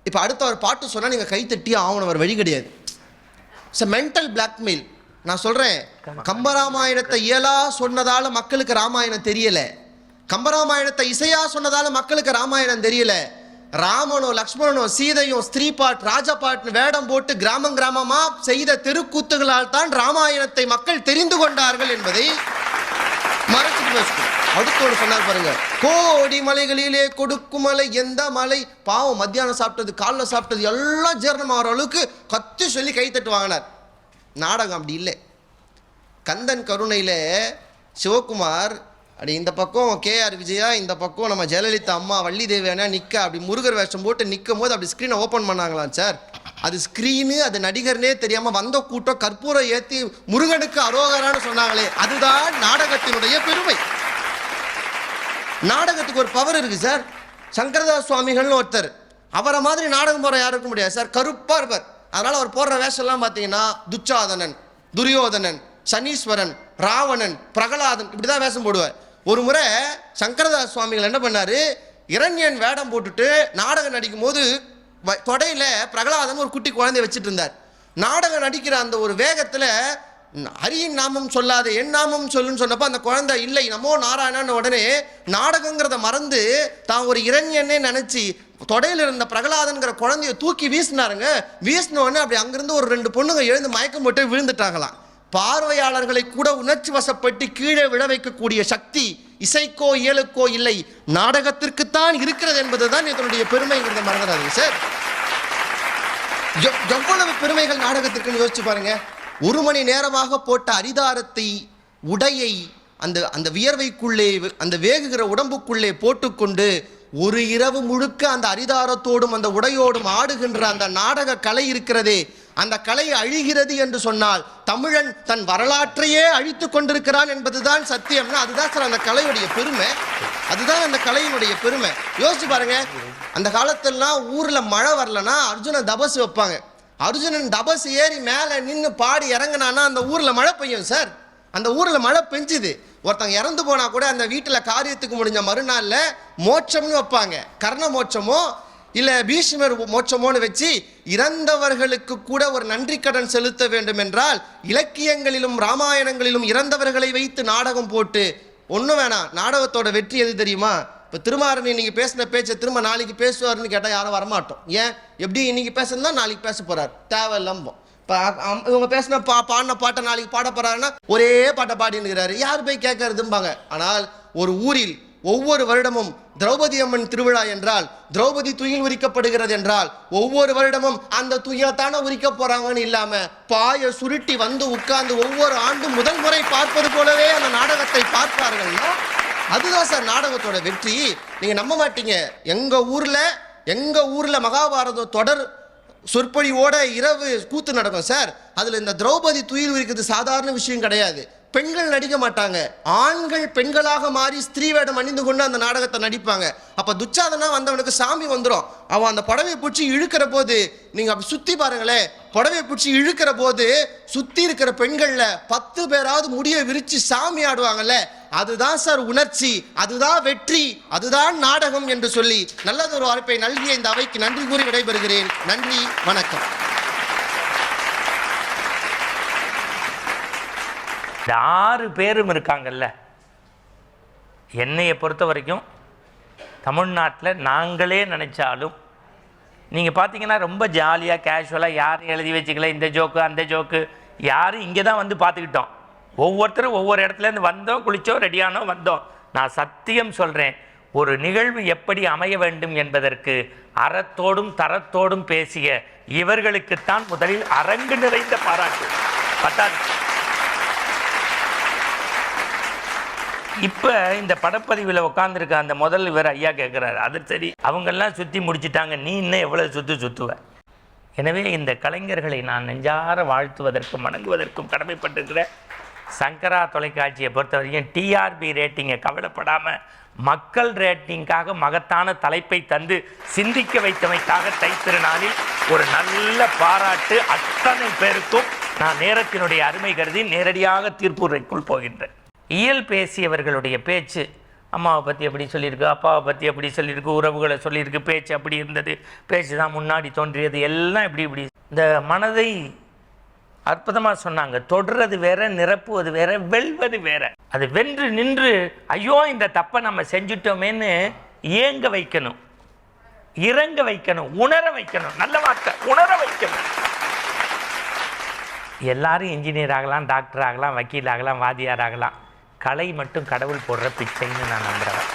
Speaker 7: இப்ப அடுத்த ஒரு பாட்டு சொன்னா நீங்க கைத்தட்டி ஆகணும், ஒரு வழி கிடையாது. Mental blackmail. நான் சொல்றேன், கம்பராமாயணத்தை இயலா சொன்னதால மக்களுக்கு ராமாயணம் தெரியல, கம்பராமாயணத்தை இசையா சொன்னதால மக்களுக்கு ராமாயணம் தெரியல. ராமனோ லக்ஷ்மணனோ சீதையும் ஸ்திரீ பாட் ராஜபாட்னு வேடம் போட்டு கிராமம் கிராமமா செய்த தெருக்கூத்துகளால் தான் ராமாயணத்தை மக்கள் தெரிந்து கொண்டார்கள் என்பதை மறைச்சிட்டு பேசணும். அடுத்தோடு சொன்னார் பாருங்க, கோடி மலைகளிலே கொடுக்கும் மலை எந்த மலை. பாவம், மத்தியானம் சாப்பிட்டது காலைல சாப்பிட்டது எல்லாம் ஜீரணமாகிற அளவுக்கு கத்தி சொல்லி கைத்தட்டு வாங்கினார். நாடகம் அப்படி இல்லை. கந்தன் கருணையில் சிவகுமார் அப்படி இந்த பக்கம் KR விஜயா, இந்த பக்கம் நம்ம ஜெயலலிதா அம்மா வள்ளி தேவியானா நிற்க, அப்படி முருகர் வேஷம் போட்டு நிற்கும் போது அப்படி ஸ்க்ரீனை ஓப்பன் பண்ணாங்களாம் சார். அது ஸ்க்ரீனு, அது நடிகர்னே தெரியாமல் வந்த கூட்டம் கற்பூரம் ஏற்றி முருகனுக்கு அரோகரான்னு சொன்னாங்களே, அதுதான் நாடகத்தினுடைய பெருமை. நாடகத்துக்கு ஒரு பவர் இருக்கு சார். சங்கரதாஸ் சுவாமிகள்னு ஒருத்தர், அவரை மாதிரி நாடகம் போகிற யாரும் இருக்க முடியாது சார். கருப்பா இருப்பார். அதனால அவர் போடுற வேஷம்லாம் பார்த்தீங்கன்னா துச்சாதனன், துரியோதனன், சனீஸ்வரன், ராவணன், பிரகலாதன் இப்படிதான் வேஷம் போடுவார். ஒரு முறை சங்கரதாஸ் சுவாமிகள் என்ன பண்ணாரு, இரண்யன் வேடம் போட்டுட்டு நாடகம் நடிக்கும் போது தொடையில பிரகலாதன் ஒரு குட்டி குழந்தைய வச்சுட்டு இருந்தார். நாடகம் நடிக்கிற அந்த ஒரு வேகத்துல ஹரியின் நாமம் சொல்லாத என் நாமம் சொல்லுன்னு சொன்னப்போ அந்த குழந்தை இல்லை நமோ நாராயணன்னு உடனே நாடகங்கிறத மறந்து தான் ஒரு இரண்யன்னே நினைச்சு தொடையில இருந்த பிரகலாதன்கிற குழந்தைய தூக்கி வீசினாருங்க. வீசின உடனே அப்படி அங்கிருந்து ஒரு 2 பொண்ணுங்க எழுந்து மயக்கம் போட்டு விழுந்துட்டாங்களாம். பார்வையாளர்களை கூட உணர்ச்சி வசப்பட்டு கீழே விழ வைக்கக்கூடிய சக்தி இசைக்கோ இயலுக்கோ இல்லை, நாடகத்திற்குத்தான் இருக்கிறது என்பதுதான் இதனுடைய பெருமைங்கிறத மறந்துடாதீங்க சார். எவ்வளவு பெருமைகள் நாடகத்திற்குன்னு யோசிச்சு பாருங்க. 1 மணி நேரமாக போட்ட அரிதாரத்தை, உடையை அந்த வியர்வைக்குள்ளே, அந்த வேகுகிற உடம்புக்குள்ளே போட்டுக்கொண்டு ஒரு இரவு முழுக்க அந்த அரிதாரத்தோடும் அந்த உடையோடும் ஆடுகின்ற அந்த நாடக கலை இருக்கிறதே, அந்த கலை அழிகிறது என்று சொன்னால் தமிழன் தன் வரலாற்றையே அழித்து கொண்டிருக்கிறான் என்பதுதான் சத்தியம்னா அதுதான் சார் அந்த கலையுடைய பெருமை. அதுதான் அந்த கலையினுடைய பெருமை. யோசிச்சு பாருங்க, அந்த காலத்திலாம் ஊர்ல மழை வரலன்னா அர்ஜுனன் தபசு வைப்பாங்க. அர்ஜுனன் தபசு ஏறி மேலே நின்று பாடி இறங்கினான்னா அந்த ஊர்ல மழை பெய்யும் சார். அந்த ஊர்ல மழை பெஞ்சுது, ஒருத்தங்க இறந்து போனா கூட அந்த வீட்டில் காரியத்துக்கு முடிஞ்ச மறுநாள்ல மோட்சம்னு வைப்பாங்க. கர்ண மோட்சமோ இல்லை பீஷ்மர் மோட்சமோன்னு வச்சு இறந்தவர்களுக்கு கூட ஒரு நன்றி கடன் செலுத்த வேண்டும் என்றால் இலக்கியங்களிலும் ராமாயணங்களிலும் இறந்தவர்களை வைத்து நாடகம் போட்டு ஒன்றும் வேணாம். நாடகத்தோட வெற்றி எது தெரியுமா? இப்போ திருமாறனை நீங்கள் பேசின பேச்சை திரும்ப நாளைக்கு பேசுவார்னு கேட்டால் யாரும் வரமாட்டோம். ஏன்? எப்படி இன்னைக்கு பேசுனா நாளைக்கு பேச போறார், தேவையில்லாம. இப்போ இவங்க பேசின பாடின பாட்டை நாளைக்கு பாட போறாருன்னா ஒரே பாட்டை பாடினுக்கிறாரு, யார் போய் கேட்கறதும்பாங்க. ஆனால் ஒரு ஊரில் ஒவ்வொரு வருடமும் திரௌபதி அம்மன் திருவிழா என்றால், திரௌபதி துயில் உரிக்கப்படுகிறது என்றால் ஒவ்வொரு வருடமும் அந்த துயிலத்தானே உரிக்க போறாங்கன்னு இல்லாம பாய சுருட்டி வந்து உட்கார்ந்து ஒவ்வொரு ஆண்டும் முதல் முறை பார்ப்பது போலவே அந்த நாடகத்தை பார்ப்பார்கள்னா அதுதான் சார் நாடகத்தோட வெற்றி. நீங்க நம்ப மாட்டீங்க, எங்க ஊர்ல மகாபாரதம் தொடர் சொற்பொழிவோட இரவு கூத்து நடக்கும் சார். அதுல இந்த திரௌபதி துயில் உரிக்கிறது சாதாரண விஷயம் கிடையாது. பெண்கள் நடிக்க மாட்டாங்க, ஆண்கள் பெண்களாக மாறி ஸ்திரீ வேடம் அணிந்து கொண்டு அந்த நாடகத்தை நடிப்பாங்க. அப்ப துச்சாதனா வந்தவனுக்கு சாமி வந்துடும். அவன் அந்த புடவையை பிடிச்சி இழுக்கிற போது நீங்க அப்படி சுத்தி பாருங்களேன், புடவையை பிடிச்சி இழுக்கிற போது சுத்தி இருக்கிற பெண்கள்ல 10 பேராவது முடிய விரிச்சு சாமி ஆடுவாங்கல்ல, அதுதான் சார் உணர்ச்சி, அதுதான் வெற்றி, அதுதான் நாடகம் என்று சொல்லி நல்லதொரு வாய்ப்பை நல்கிய இந்த அவைக்கு நன்றி கூறி விடைபெறுகிறேன். நன்றி, வணக்கம்.
Speaker 1: இந்த 6 பேரும் இருக்காங்கல்ல, என்னையை பொறுத்த வரைக்கும் தமிழ்நாட்டில் நாங்களே நினச்சாலும் நீங்கள் பார்த்தீங்கன்னா ரொம்ப ஜாலியாக கேஷுவலாக யாரும் எழுதி வச்சுக்கல, இந்த ஜோக்கு அந்த ஜோக்கு, யாரும் இங்கே தான் வந்து பார்த்துக்கிட்டோம். ஒவ்வொருத்தரும் ஒவ்வொரு இடத்துலேருந்து வந்தோம், குளித்தோம், ரெடியானோம், வந்தோம். நான் சத்தியம் சொல்கிறேன், ஒரு நிகழ்வு எப்படி அமைய வேண்டும் என்பதற்கு அறத்தோடும் தரத்தோடும் பேசிய இவர்களுக்குத்தான் முதலில் அரங்கு நிறைந்த பாராட்டு. பத்தாது. இப்போ இந்த படப்பதிவில் உட்காந்துருக்க அந்த முதல் இவர் ஐயா கேட்குறாரு, அது சரி அவங்கெல்லாம் சுற்றி முடிச்சிட்டாங்க, நீ இன்னும் எவ்வளோ சுற்றுவ. எனவே இந்த கலைஞர்களை நான் நெஞ்சார வாழ்த்துவதற்கும் வணங்குவதற்கும் கடமைப்பட்டிருக்கிற சங்கரா தொலைக்காட்சியை பொறுத்த வரைக்கும் டிஆர்பி ரேட்டிங்கை கவலைப்படாமல் மக்கள் ரேட்டிங்காக மகத்தான தலைப்பை தந்து சிந்திக்க வைத்தமைக்காக தைத்திருநாளில் ஒரு நல்ல பாராட்டு அத்தனை பேருக்கும் நான் நேரத்தினுடைய அருமை கருதி நேரடியாக தீர்ப்புரைக்குள் போகின்றேன். இயல் பேசியவர்களுடைய பேச்சு அம்மாவை பற்றி எப்படி சொல்லியிருக்கு, அப்பாவை பற்றி எப்படி சொல்லியிருக்கு, உறவுகளை சொல்லியிருக்கு, பேச்சு அப்படி இருந்தது, பேச்சு தான் முன்னாடி தோன்றியது, எல்லாம் இப்படி இந்த மனதை அற்புதமாக சொன்னாங்க. தொடுறது வேற, நிரப்புவது வேற, வெல்வது வேற. அது வென்று நின்று ஐயோ இந்த தப்பை நம்ம செஞ்சுட்டோமேன்னு ஏங்க வைக்கணும், இறங்க வைக்கணும், உணர வைக்கணும். நல்ல வார்த்தை, உணர வைக்கணும். எல்லாரும் இன்ஜினியர் ஆகலாம், டாக்டர் ஆகலாம், வக்கீல் ஆகலாம், வாதியார் ஆகலாம். கலை மட்டும் கடவுள் போடுற பிச்சைன்னு நான் நம்புகிறேன்.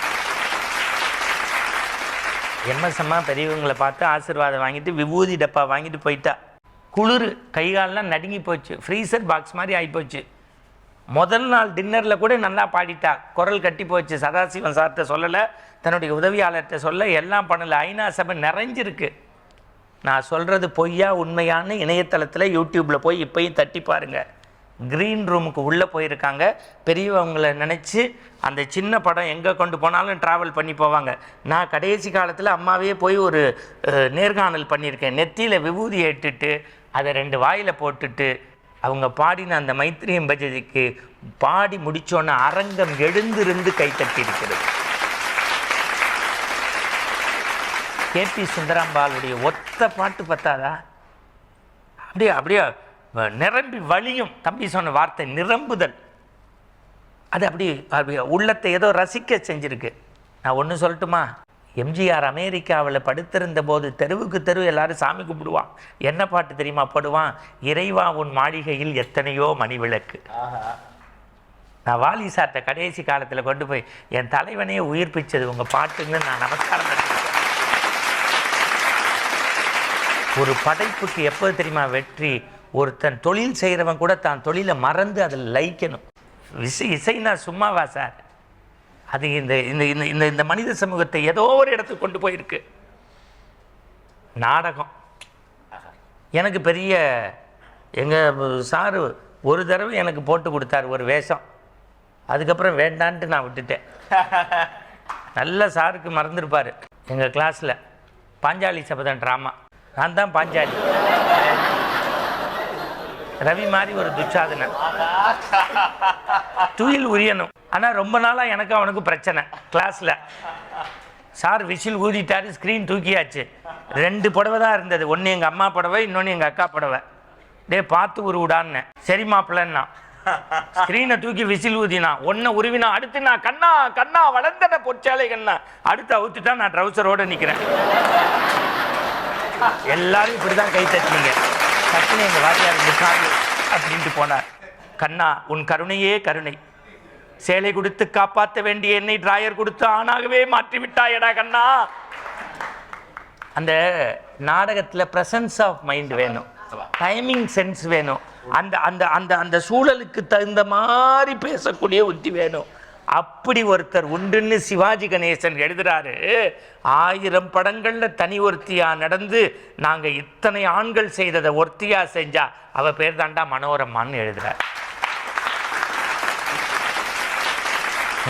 Speaker 1: எம்எஸ்எம்மா பெரியவங்களை பார்த்து ஆசீர்வாதம் வாங்கிட்டு விபூதி டப்பா வாங்கிட்டு போயிட்டா. குளிர் கைகாலெலாம் நடுங்கி போச்சு, ஃப்ரீசர் பாக்ஸ் மாதிரி ஆகிப்போச்சு. முதல் நாள் டின்னரில் கூட நல்லா பாடிட்டா, குரல் கட்டி போச்சு. சதாசிவன் சார்கிட்ட சொல்லலை, தன்னுடைய உதவியாளர்கிட்ட சொல்ல, எல்லாம் பண்ணலை. ஐநா சபை நிறைஞ்சிருக்கு. நான் சொல்கிறது பொய்யா உண்மையான்னு இணையதளத்தில் யூடியூப்பில் போய் இப்போயும் தட்டி பாருங்கள். க்ரீன் ரூமுக்கு உள்ளே போயிருக்காங்க. பெரியவங்களை நினச்சி அந்த சின்ன படம் எங்கே கொண்டு போனாலும் ட்ராவல் பண்ணி போவாங்க. நான் கடைசி காலத்தில் அம்மாவே போய் ஒரு நேர்காணல் பண்ணியிருக்கேன். நெத்தியில் விபூதியை இட்டுட்டு அதை 2 வாயில் போட்டுட்டு அவங்க பாடின அந்த மைத்திரியம் பஜதிக்கு பாடி முடித்தோன்னே அரங்கம் எழுந்திருந்து கைத்தட்டி இருக்கிறது. கேபி சுந்தராம்பாளுடைய ஒத்த பாட்டு பத்தாதா? அப்படியே நிரம்பி வழியும். தம்பி சொன்ன வார்த்தை நிரம்புதல், அது அப்படி உள்ளத்தை ஏதோ ரசிக்க செஞ்சுருக்கு. நான் ஒன்று சொல்லட்டுமா, எம்ஜிஆர் அமெரிக்காவில் படுத்திருந்த போது தெருவுக்கு தெரு எல்லாரும் சாமி கும்பிடுவான். என்ன பாட்டு தெரியுமா பாடுவான்? இறைவா உன் மாளிகையில் எத்தனையோ மணி விளக்கு. நான் வாலி சார்ட்ட கடைசி காலத்தில் கொண்டு போய் என் தலைவனையே உயிர்ப்பிச்சது உங்கள் பாட்டுன்னு நான் நமஸ்காரம் பண்ணியிருக்கேன். ஒரு படைப்புக்கு எப்போது தெரியுமா வெற்றி? ஒருத்தன் தொழில் செய்கிறவன் கூட தான் தொழிலை மறந்து அதில் லயிக்கணும். இசைனா சும்மாவா சார்? அது இந்த இந்த இந்த மனித சமூகத்தை ஏதோ ஒரு இடத்துக்கு கொண்டு போயிருக்கு. நாடகம் எனக்கு பெரிய, எங்கள் சாரு ஒரு தடவை எனக்கு போட்டு கொடுத்தார் ஒரு வேஷம். அதுக்கப்புறம் வேண்டான்ட்டு நான் விட்டுட்டேன். நல்ல சாருக்கு மறந்துருப்பார். எங்கள் கிளாஸில் பாஞ்சாலி சபதம் ட்ராமா, நான் தான் பாஞ்சாலி. ரவி மாதிரி ஒரு துச்சாதனன், துயில் உரியணும். ஆனால் ரொம்ப நாளாக எனக்கு அவனுக்கு பிரச்சனை கிளாஸில். சார் விசில் ஊதிட்டாரு, ஸ்க்ரீன் தூக்கியாச்சு. 2 புடவை தான் இருந்தது, ஒன்று எங்கள் அம்மா புடவை, இன்னொன்று எங்கள் அக்கா புடவை. பார்த்து உருவிடான்னு. சரி மாப்பிள்ளன்னா ஸ்க்ரீனை தூக்கி விசில் ஊதினா, ஒன்றை உருவினா, அடுத்து நான் கண்ணா கண்ணா வளர்ந்தன பொற்சாலை கண்ணா, அடுத்து அவுத்துட்டா நான் ட்ரௌசரோடு நிற்கிறேன். எல்லாரும் இப்படி தான் கை தட்டினீங்க. டக்குன்னு எங்கள் வாத்தியார் முக்காடு அப்படின்ட்டு போனார். கண்ணா உன் கருணையே கருணை, சேலை கொடுத்து காப்பாற்ற வேண்டிய என்னை டிராயர் கொடுத்து ஆணாகவே மாற்றி விட்டாயடா கண்ணா. அந்த நாடகத்தில் ப்ரெசன்ஸ் ஆஃப் மைண்ட் வேணும், டைமிங் சென்ஸ் வேணும், அந்த அந்த அந்த அந்த சூழலுக்கு தகுந்த மாதிரி பேசக்கூடிய உத்தி வேணும். அப்படி ஒருத்தர் உண்டுன்னு சிவாஜி கணேசன் எழுதுறாரு. 1000 படங்கள்ல தனி ஒருத்தியா நடந்து நாங்க இத்தனை ஆண்கள் செய்ததை ஒருத்தியா செஞ்சா அவ பேர் தாண்டா மனோரமான்னு எழுதுறார்.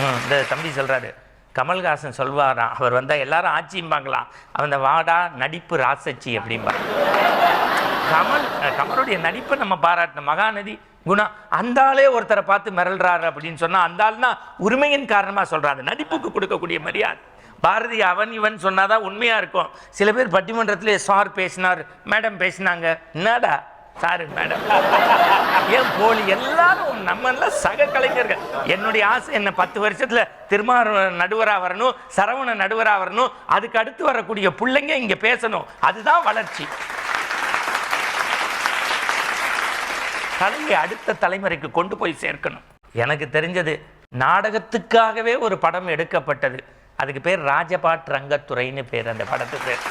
Speaker 1: இந்த தம்பி சொல்கிறாரு, கமல்ஹாசன் சொல்வாராம், அவர் வந்தால் எல்லாரும் ஆட்சியும்பாங்களாம், அந்த வாடா நடிப்பு ராசச்சி அப்படிம்பாங்க. கமலுடைய நடிப்பை நம்ம பாராட்டணும். மகாநதி குணம், அந்த ஆளே ஒருத்தரை பார்த்து மிரள்றாரு அப்படின்னு சொன்னால் அந்த ஆள்னா உரிமையின் காரணமாக சொல்கிறாங்க, நடிப்புக்கு கொடுக்கக்கூடிய மரியாதை. பாரதி அவன் இவன் சொன்னாதான் உண்மையாக இருக்கும். சில பேர் பட்டிமன்றத்திலே சார் பேசினார், மேடம் பேசினாங்க, என்னடா சாரு மேடம் ஏன் போலி, எல்லாரும் நம்ம எல்லாம் சக கலைஞர்கள். என்னுடைய ஆசை என்ன 10 வருஷத்துல திருமாவளவன் நடுவராக வரணும், சரவணன் நடுவராக வரணும், அதுக்கு அடுத்து வரக்கூடிய பிள்ளைங்க இங்க பேசணும். அதுதான் வளர்ச்சி. கலையை அடுத்த தலைமுறைக்கு கொண்டு போய் சேர்க்கணும். எனக்கு தெரிஞ்சது நாடகத்துக்காகவே ஒரு படம் எடுக்கப்பட்டது, அதுக்கு பேர் ராஜபாட் ரங்கத்துறைன்னு பேர். அந்த படத்துக்கு பேர்,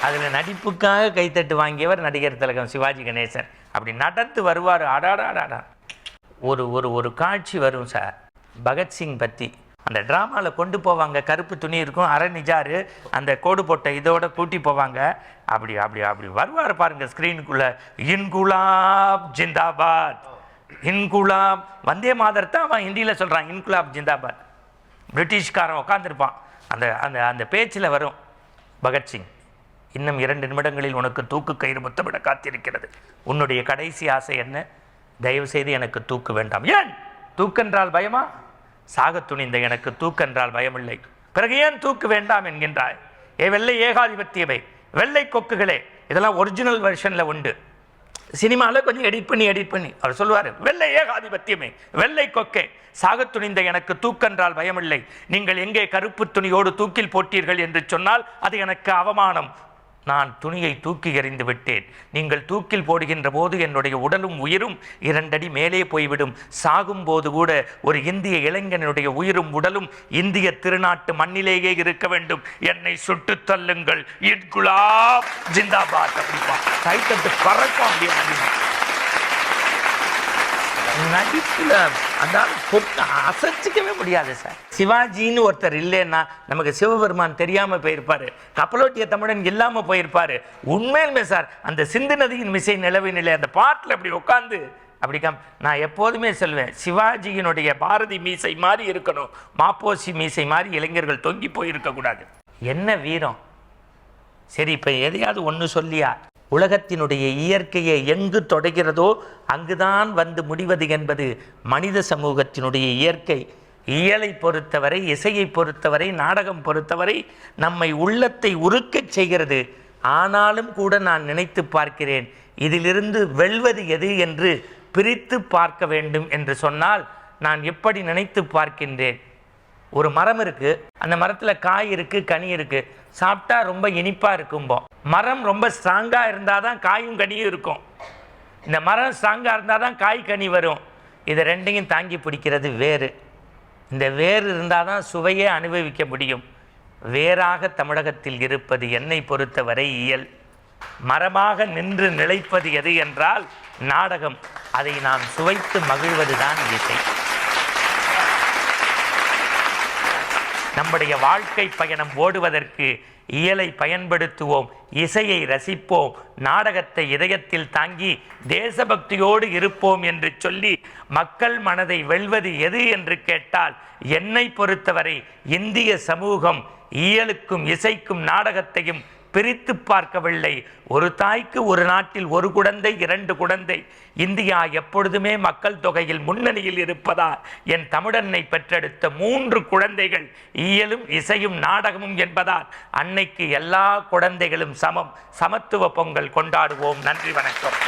Speaker 1: அதில் நடிப்புக்காக கைத்தட்டு வாங்கியவர் நடிகர் திலகம் சிவாஜி கணேசன். அப்படி நடந்து வருவார். அடாடாடாடா ஒரு ஒரு ஒரு காட்சி வரும் சார், பகத்சிங் பற்றி அந்த ட்ராமாவில் கொண்டு போவாங்க. கருப்பு துணி இருக்கும், அரை நிஜாரு, அந்த கோடு போட்ட இதோட கூட்டி போவாங்க. அப்படி அப்படி அப்படி வருவார் பாருங்க ஸ்க்ரீனுக்குள்ளே, இன்குலாப் ஜிந்தாபாத், இன்குலாப், வந்தே மாதர் தான் அவன் ஹிந்தியில் சொல்கிறான், இன்குலாப் ஜிந்தாபாத். பிரிட்டிஷ்காரன் உட்காந்துருப்பான், அந்த அந்த அந்த பேச்சில் வரும் பகத்சிங், இன்னும் 2 நிமிடங்களில் உனக்கு தூக்கு கயிறு முத்தமிட காத்திருக்கிறது, உன்னுடைய கடைசி ஆசை என்ன? தயவுசெய்து எனக்கு தூக்கு வேண்டாம். ஏன்? தூக்கென்றால் பயமா? சாக துணிந்த எனக்கு தூக்கென்றால் பயமில்லை, பிறகு ஏன் தூக்கு வேண்டாம் என்கின்றாய்? வெள்ளை ஏகாதிபத்தியவை, வெள்ளை கொக்குகளே, இதெல்லாம் ஒரிஜினல் வெர்ஷனில் உண்டு. சினிமாவில் கொஞ்சம் எடிட் பண்ணி அவர் சொல்லுவார், வெள்ளை ஏகாதிபத்தியமே, வெள்ளை கொக்கே, சாக துணிந்த எனக்கு தூக்கென்றால் பயமில்லை, நீங்கள் எங்கே கருப்பு துணியோடு தூக்கில் போட்டீர்கள் என்று சொன்னால் அது எனக்கு அவமானம். நான் துணியை தூக்கி எறிந்து விட்டேன். நீங்கள் தூக்கில் போடுகின்ற போது என்னுடைய உடலும் உயிரும் 2 அடி மேலே போய்விடும். சாகும் போது கூட ஒரு இந்திய இளைஞனுடைய உயிரும் உடலும் இந்திய திருநாட்டு மண்ணிலேயே இருக்க வேண்டும். என்னை சுட்டு தள்ளுங்கள், இன்குலாப் ஜிந்தாபாத் அப்படிப்பா, கைத்தட்டு பறக்கும். அப்படியே நடிப்புல அதாவது அசைச்சிக்கவே முடியாது சார். சிவாஜின்னு ஒருத்தர் இல்லைன்னா நமக்கு சிவபெருமான் தெரியாம போயிருப்பாரு, கப்பலோட்டிய தமிழன் இல்லாம போயிருப்பாரு. உண்மையிலுமே சார் அந்த சிந்து நதியின் மிசை நிலவினிலே அந்த பாட்டில் அப்படி உட்காந்து நான் எப்போதுமே சொல்வேன், சிவாஜியினுடைய பாரதி மீசை மாதிரி இருக்கணும், மாப்போசி மீசை மாதிரி இளைஞர்கள் தொங்கி போயிருக்கக்கூடாது. என்ன வீரம்! சரி, இப்போ எதையாவது ஒன்று சொல்லியா, உலகத்தினுடைய இயற்கையை எங்கு தொடங்கிறதோ அங்குதான் வந்து முடிவது என்பது மனித சமூகத்தினுடைய இயற்கை. இயலை பொறுத்தவரை, இசையை பொறுத்தவரை, நாடகம் பொறுத்தவரை நம்மை உள்ளத்தை உருக்கச் செய்கிறது. ஆனாலும் கூட நான் நினைத்து பார்க்கிறேன், இதிலிருந்து வெல்வது எது என்று பிரித்து பார்க்க வேண்டும் என்று சொன்னால் நான் எப்படி நினைத்து பார்க்கின்றேன். ஒரு மரம் இருக்கு, அந்த மரத்தில் காய் இருக்கு, கனி இருக்கு, சாப்பிட்டா ரொம்ப இனிப்பாக இருக்கும்போம். மரம் ரொம்ப ஸ்ட்ராங்காக இருந்தால் தான் காயும் கனியும் இருக்கும். இந்த மரம் ஸ்ட்ராங்காக இருந்தால் தான் காய் கனி வரும். இதை ரெண்டையும் தாங்கி பிடிக்கிறது வேறு. இந்த வேறு இருந்தால் தான் சுவையே அனுபவிக்க முடியும். வேறாக தமிழகத்தில் இருப்பது என்னை பொறுத்தவரை இயல். மரமாக நின்று நிலைப்பது எது என்றால் நாடகம். அதை நாம் சுவைத்து மகிழ்வது தான் இசை. நம்முடைய வாழ்க்கை பயணம் ஓடுவதற்கு இயலை பயன்படுத்துவோம், இசையை ரசிப்போம், நாடகத்தை இதயத்தில் தாங்கி தேசபக்தியோடு இருப்போம் என்று சொல்லி மக்கள் மனதை வெல்வது எது என்று கேட்டால் என்னை பொறுத்தவரை இந்திய சமூகம் இயலுக்கும் இசைக்கும் நாடகத்தையும் பிரித்து பார்க்கவில்லை. ஒரு தாய்க்கு ஒரு நாட்டில் ஒரு குழந்தை, 2 குழந்தை. இந்தியா எப்பொழுதுமே மக்கள் தொகையில் முன்னணியில் இருப்பதால் என் தமிழன்னை பெற்றெடுத்த 3 குழந்தைகள் இயலும் இசையும் நாடகமும் என்பதால் அன்னைக்கு எல்லா குழந்தைகளும் சமம். சமத்துவ பொங்கல் கொண்டாடுவோம். நன்றி, வணக்கம்.